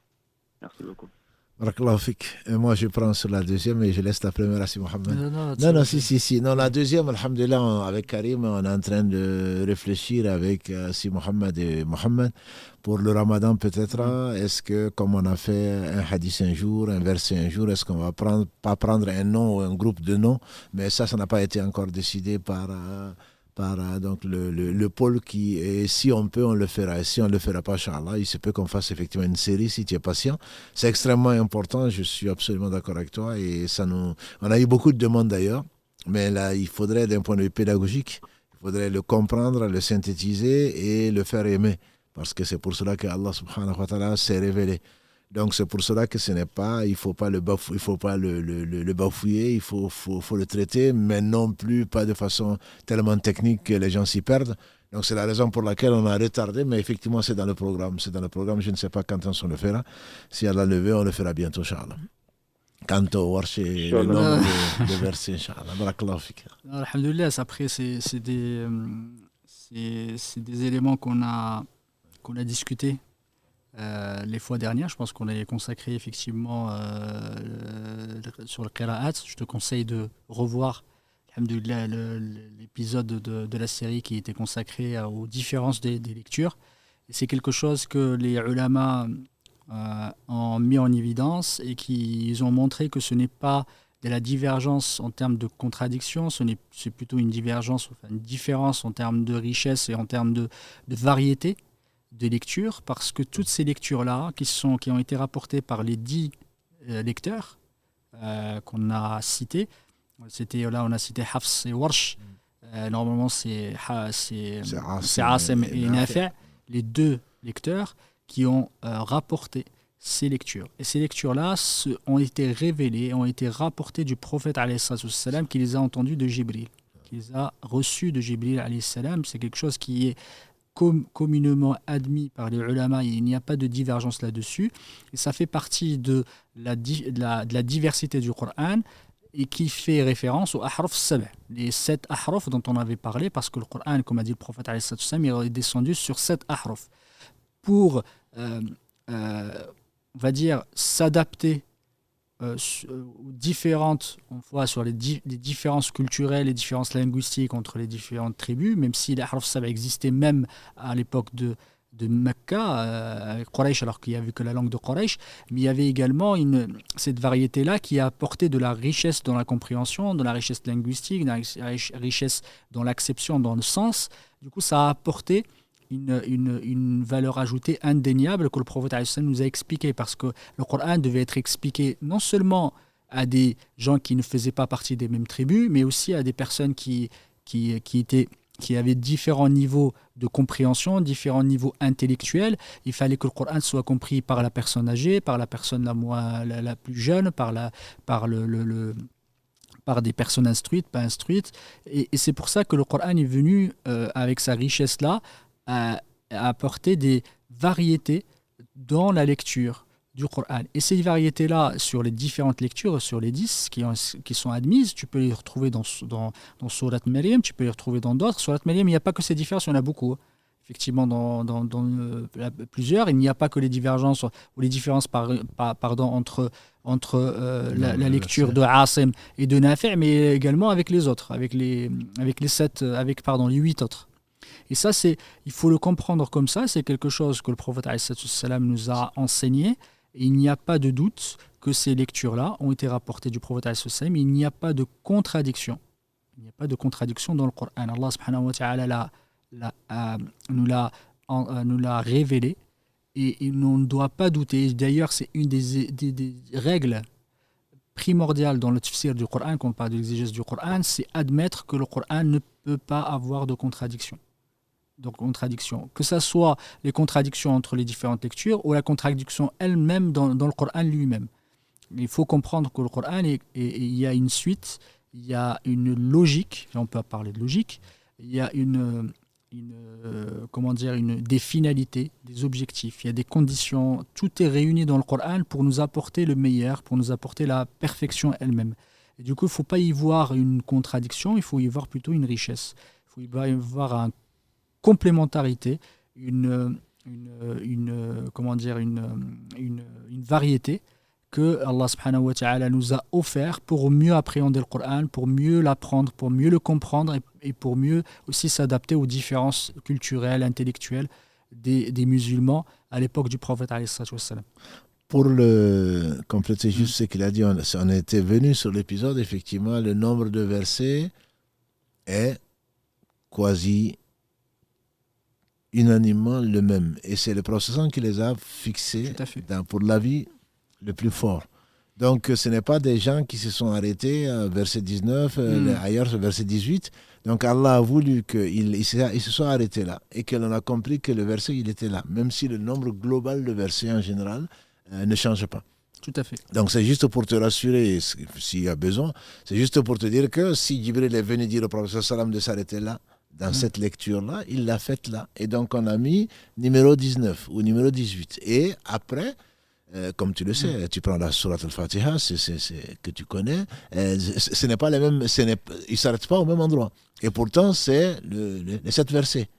Merci beaucoup. Barakallahu fik. Et moi, je prends sur la deuxième et je laisse la première à Si Mohamed. Non, si. Non, la deuxième, alhamdulillah, avec Karim, on est en train de réfléchir avec Si Mohamed et Mohamed pour le ramadan peut-être. Est-ce que, comme on a fait un hadith un jour, un verset un jour, est-ce qu'on va pas prendre un nom ou un groupe de noms? Mais ça n'a pas été encore décidé par donc le pôle qui, et si on peut, on le fera. Et si on ne le fera pas, Inch'Allah, il se peut qu'on fasse effectivement une série si tu es patient. C'est extrêmement important, je suis absolument d'accord avec toi. Et on a eu beaucoup de demandes d'ailleurs, mais là, il faudrait, d'un point de vue pédagogique, il faudrait le comprendre, le synthétiser et le faire aimer. Parce que c'est pour cela que Allah subhanahu wa ta'ala s'est révélé. Donc c'est pour cela que il faut pas le bafouiller, il faut le traiter, mais non plus pas de façon tellement technique que les gens s'y perdent. Donc c'est la raison pour laquelle on a retardé, mais effectivement c'est dans le programme. Je ne sais pas quand on le fera. Si Allah le veut, on le fera bientôt, Inch'Allah. Quant au warsh et le nombre de versets, Inch'Allah. Barakallahu fik. Alhamdulillah, après c'est des éléments qu'on a discutés les fois dernières. Je pense qu'on est consacré effectivement sur le qira'at. Je te conseille de revoir alhamdoulilah, l'épisode de la série qui était consacré aux différences des lectures. Et c'est quelque chose que les ulama ont mis en évidence et qu'ils ont montré que ce n'est pas de la divergence en termes de contradiction, c'est plutôt une différence en termes de richesse et en termes de variété de lecture, parce que toutes ces lectures-là qui ont été rapportées par les 10 lecteurs qu'on a cités, on a cité Hafs et Warsh, normalement c'est Asim et Nafi', les 2 lecteurs qui ont rapporté ces lectures. Et ces lectures-là ont été révélées, ont été rapportées du prophète alayhi salam, qui les a entendues de Jibril, qui les a reçues de Jibril alayhi salam. C'est quelque chose qui est communément admis par les ulama, il n'y a pas de divergence là-dessus. Et ça fait partie de la diversité du Coran et qui fait référence aux ahraf sab', les 7 ahraf dont on avait parlé, parce que le Coran, comme a dit le prophète alayhi salam, il est descendu sur 7 ahraf pour on va dire s'adapter aux différentes, sur les différences culturelles, les différences linguistiques entre les différentes tribus, même si les ahraf sab' existaient même à l'époque de Mecca, avec Quraysh, alors qu'il n'y avait que la langue de Quraysh, mais il y avait également cette variété-là qui a apporté de la richesse dans la compréhension, de la richesse linguistique, de la richesse dans l'acception, dans le sens. Du coup, ça a apporté une valeur ajoutée indéniable que le prophète nous a expliqué, parce que le Coran devait être expliqué non seulement à des gens qui ne faisaient pas partie des mêmes tribus, mais aussi à des personnes qui avaient différents niveaux de compréhension, différents niveaux intellectuels. Il fallait que le Coran soit compris par la personne âgée, par la personne la plus jeune, par des personnes instruites, pas instruites. Et c'est pour ça que le Coran est venu, avec sa richesse-là, à apporter des variétés dans la lecture, du Coran. Et ces variétés-là, sur les différentes lectures, sur les 10 qui sont admises, tu peux les retrouver dans Surat Maryam, tu peux les retrouver dans d'autres. Surat Maryam, il n'y a pas que ces différences, il y en a beaucoup. Effectivement, dans plusieurs, il n'y a pas que les divergences ou les différences entre la lecture de Asim et de Nafi', mais également avec les autres, avec les 8 autres. Et ça, il faut le comprendre comme ça, c'est quelque chose que le prophète alayhi salam nous a enseigné. Et il n'y a pas de doute que ces lectures-là ont été rapportées du prophète alayhi salam. Il n'y a pas de contradiction. Il n'y a pas de contradiction dans le Coran. Allah subhanahu wa ta'ala nous l'a révélé et on ne doit pas douter. D'ailleurs, c'est une des règles primordiales dans le tafsir du Coran, quand on parle de l'exégèse du Coran, c'est admettre que le Coran ne peut pas avoir de contradiction. Donc, contradiction. Que ce soit les contradictions entre les différentes lectures ou la contradiction elle-même dans le Coran lui-même. Il faut comprendre que le Coran, il y a une suite, il y a une logique, et on peut parler de logique, il y a des finalités, des objectifs, il y a des conditions, tout est réuni dans le Coran pour nous apporter le meilleur, pour nous apporter la perfection elle-même. Et du coup, il ne faut pas y voir une contradiction, il faut y voir plutôt une richesse. Il faut y voir une complémentarité, une variété que Allah subhanahu wa ta'ala nous a offert pour mieux appréhender le Coran, pour mieux l'apprendre, pour mieux le comprendre et pour mieux aussi s'adapter aux différences culturelles, intellectuelles des musulmans à l'époque du prophète alayhi salatu wassalam. Pour le compléter juste ce qu'il a dit, on était venu sur l'épisode, effectivement, le nombre de versets est quasi unanimement le même. Et c'est le prophète qui les a fixés pour l'avis le plus fort. Donc, ce n'est pas des gens qui se sont arrêtés à verset 19, ailleurs, verset 18. Donc, Allah a voulu qu'ils se soient arrêtés là et que l'on a compris que le verset, il était là, même si le nombre global de versets en général ne change pas. Tout à fait. Donc, c'est juste pour te rassurer, s'il y a besoin, c'est juste pour te dire que si Jibril est venu dire au prophète sallam de s'arrêter là, dans cette lecture-là, il l'a faite là. Et donc, on a mis numéro 19 ou numéro 18. Et après, comme tu le sais, tu prends la Surat al-Fatiha, que tu connais, ce n'est pas les mêmes, ils ne s'arrêtent pas au même endroit. Et pourtant, c'est les 7 versets.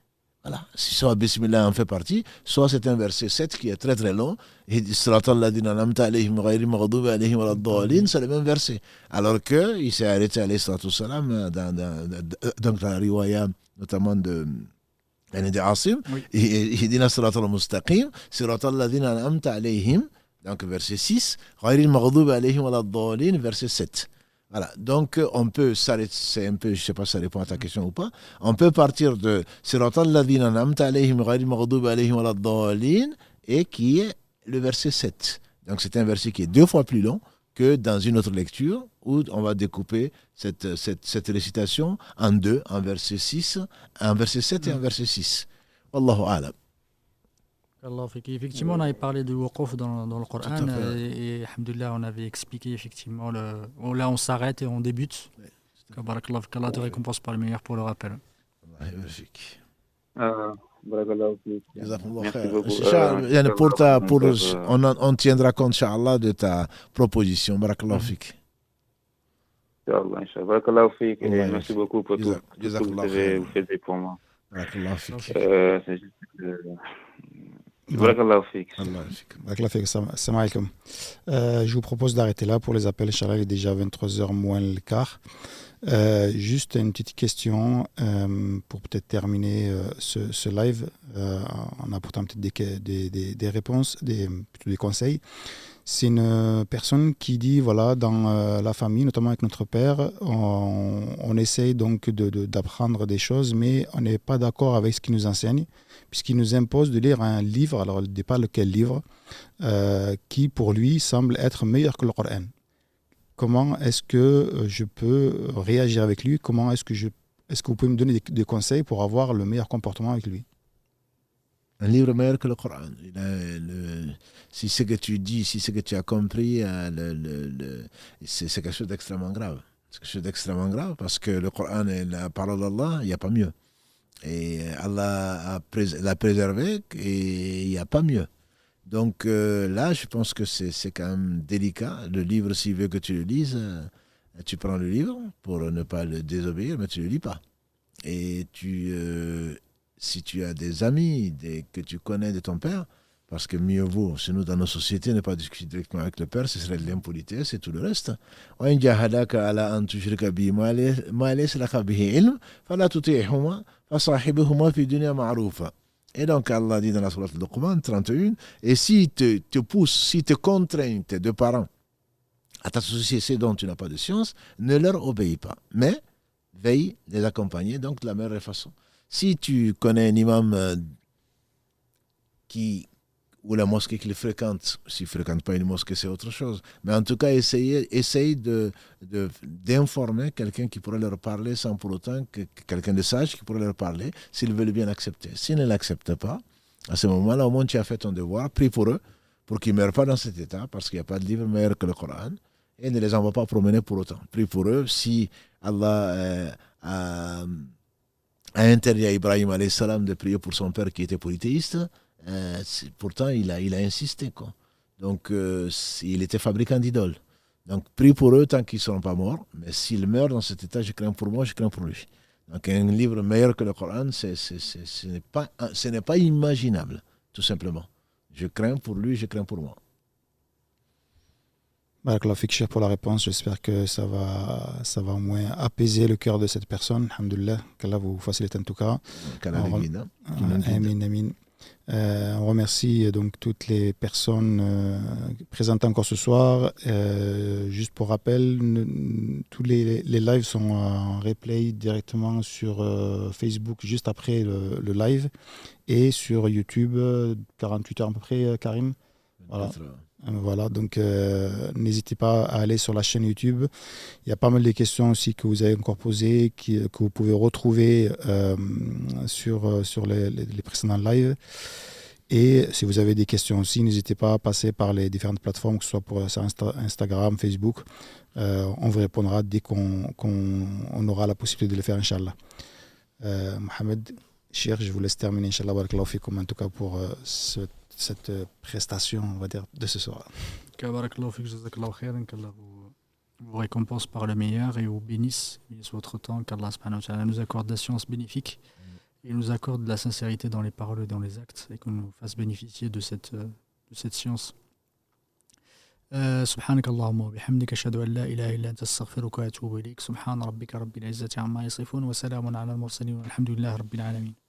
Voilà. Si soit Bismillah en fait partie, soit c'est un verset 7 qui est très très long, et Surat al-Ladina namta alayhim ghayri maghdubi alayhim waladdallin, c'est le même verset. Alors qu'il s'est arrêté alayhi salatu wassalam dans la riwaya notamment de Asim, il dit Surat al-Mustaqim, Surat al-Ladina namta alayhim, donc verset 6, ghayri maghdubi alayhim waladdallin, verset 7. Voilà, donc on peut s'arrêter, c'est un peu, je ne sais pas si ça répond à ta question ou pas, on peut partir de Siratal ladhina an'amta alayhim ghayri maghdubi alayhim waladdallin et qui est le verset 7. Donc c'est un verset qui est 2 fois plus long que dans une autre lecture où on va découper cette récitation en deux, un verset 6, un verset 7 et un verset 6. Wallahu a'lam. Effectivement, on avait parlé de Waqf dans le Coran et alhamdoulilah, on avait expliqué effectivement là on s'arrête et on débute. Qu'Allah te récompense par le meilleur pour le rappel. Magnifique. Merci beaucoup. On tiendra compte, Inch'Allah, de ta proposition. Barakallahu fik. Barakallahu fik. Merci beaucoup pour tout ce que vous faites pour moi. Barakallahu fik. C'est juste que... Barakallahu fik. Salam alaikum. Je vous propose d'arrêter là pour les appels. Inch'Allah, il est déjà 23h moins le quart. Juste une petite question pour peut-être terminer ce live en apportant peut-être des réponses, plutôt des conseils. C'est une personne qui dit, voilà, dans la famille, notamment avec notre père, on essaye donc d'apprendre des choses, mais on n'est pas d'accord avec ce qu'il nous enseigne, puisqu'il nous impose de lire un livre, alors il ne dit pas lequel livre, qui pour lui semble être meilleur que le Coran. Comment est-ce que je peux réagir avec lui? Est-ce que vous pouvez me donner des conseils pour avoir le meilleur comportement avec lui? Un livre meilleur que le Coran. Si ce que tu dis, si ce que tu as compris, c'est quelque chose d'extrêmement grave. C'est quelque chose d'extrêmement grave parce que le Coran est la parole d'Allah, il n'y a pas mieux. Et Allah l'a préservé et il n'y a pas mieux. Donc là, je pense que c'est quand même délicat. Le livre, s'il veut que tu le lises, tu prends le livre pour ne pas le désobéir, mais tu ne le lis pas. Et si tu as des amis que tu connais de ton père, parce que mieux vaut, chez nous dans nos sociétés, ne pas discuter directement avec le père, ce serait de l'impolitesse et tout le reste. وإن جاهداك على أن تشرك بي ما ليس لك به علم فلا تطيعهما فصاحبهما في الدنيا معروفا. Et donc Allah dit dans la sourate Luqman 31, et si te poussent, si te contraignent tes deux parents à t'associer ce dont tu n'as pas de science, ne leur obéis pas, mais veille les accompagner donc de la meilleure façon. Si tu connais un imam ou la mosquée qu'il fréquente, s'il ne fréquente pas une mosquée, c'est autre chose. Mais en tout cas, essaye d'informer quelqu'un qui pourrait leur parler sans pour autant que quelqu'un de sage qui pourrait leur parler, s'ils veulent bien l'accepter. S'ils ne l'acceptent pas, à ce moment-là, au moins tu as fait ton devoir, prie pour eux, pour qu'ils ne meurent pas dans cet état, parce qu'il n'y a pas de livre meilleur que le Coran, et ne les envoie pas promener pour autant. Prie pour eux. Si Allah a interdit à Ibrahim alayhi salam de prier pour son père qui était polythéiste, pourtant il a insisté, quoi. Donc il était fabricant d'idoles. Donc prie pour eux tant qu'ils ne seront pas morts, mais s'ils meurent dans cet état, je crains pour moi, je crains pour lui. Donc un livre meilleur que le Coran, ce n'est pas imaginable, tout simplement. Je crains pour lui, je crains pour moi. Barakallahu fik, Cheikh, pour la réponse. J'espère que ça va au moins apaiser le cœur de cette personne. Alhamdulillah, qu'Allah vous facilite en tout cas. Amin, amin. On remercie donc toutes les personnes présentes encore ce soir. Juste pour rappel, tous les lives sont en replay directement sur Facebook juste après le live et sur YouTube 48 heures à peu près, Karim. Voilà, donc n'hésitez pas à aller sur la chaîne YouTube. Il y a pas mal de questions aussi que vous avez encore posées, que vous pouvez retrouver sur les précédents lives. Et si vous avez des questions aussi, n'hésitez pas à passer par les différentes plateformes, que ce soit sur Instagram, Facebook. On vous répondra dès qu'on aura la possibilité de le faire, Inch'Allah. Mohamed, Cheikh, je vous laisse terminer, Inch'Allah, barakallahu fikum, en tout cas pour cette prestation, on va dire, de ce soir. Barakallahu fik, jazakallahu khairan, qu'Allah vous récompense par le meilleur et vous bénisse votre temps, qu'Allah subhanahu wa ta'ala nous accorde la science bénéfique et nous accorde de la sincérité dans les paroles et dans les actes et qu'on nous fasse bénéficier de cette science. سبحانك اللهم وبحمدك أشهد أن لا إله إلا أنت أستغفرك وأتوب إليك سبحان ربك رب العزة عما يصفون وسلام على المرسلين والحمد لله رب العالمين.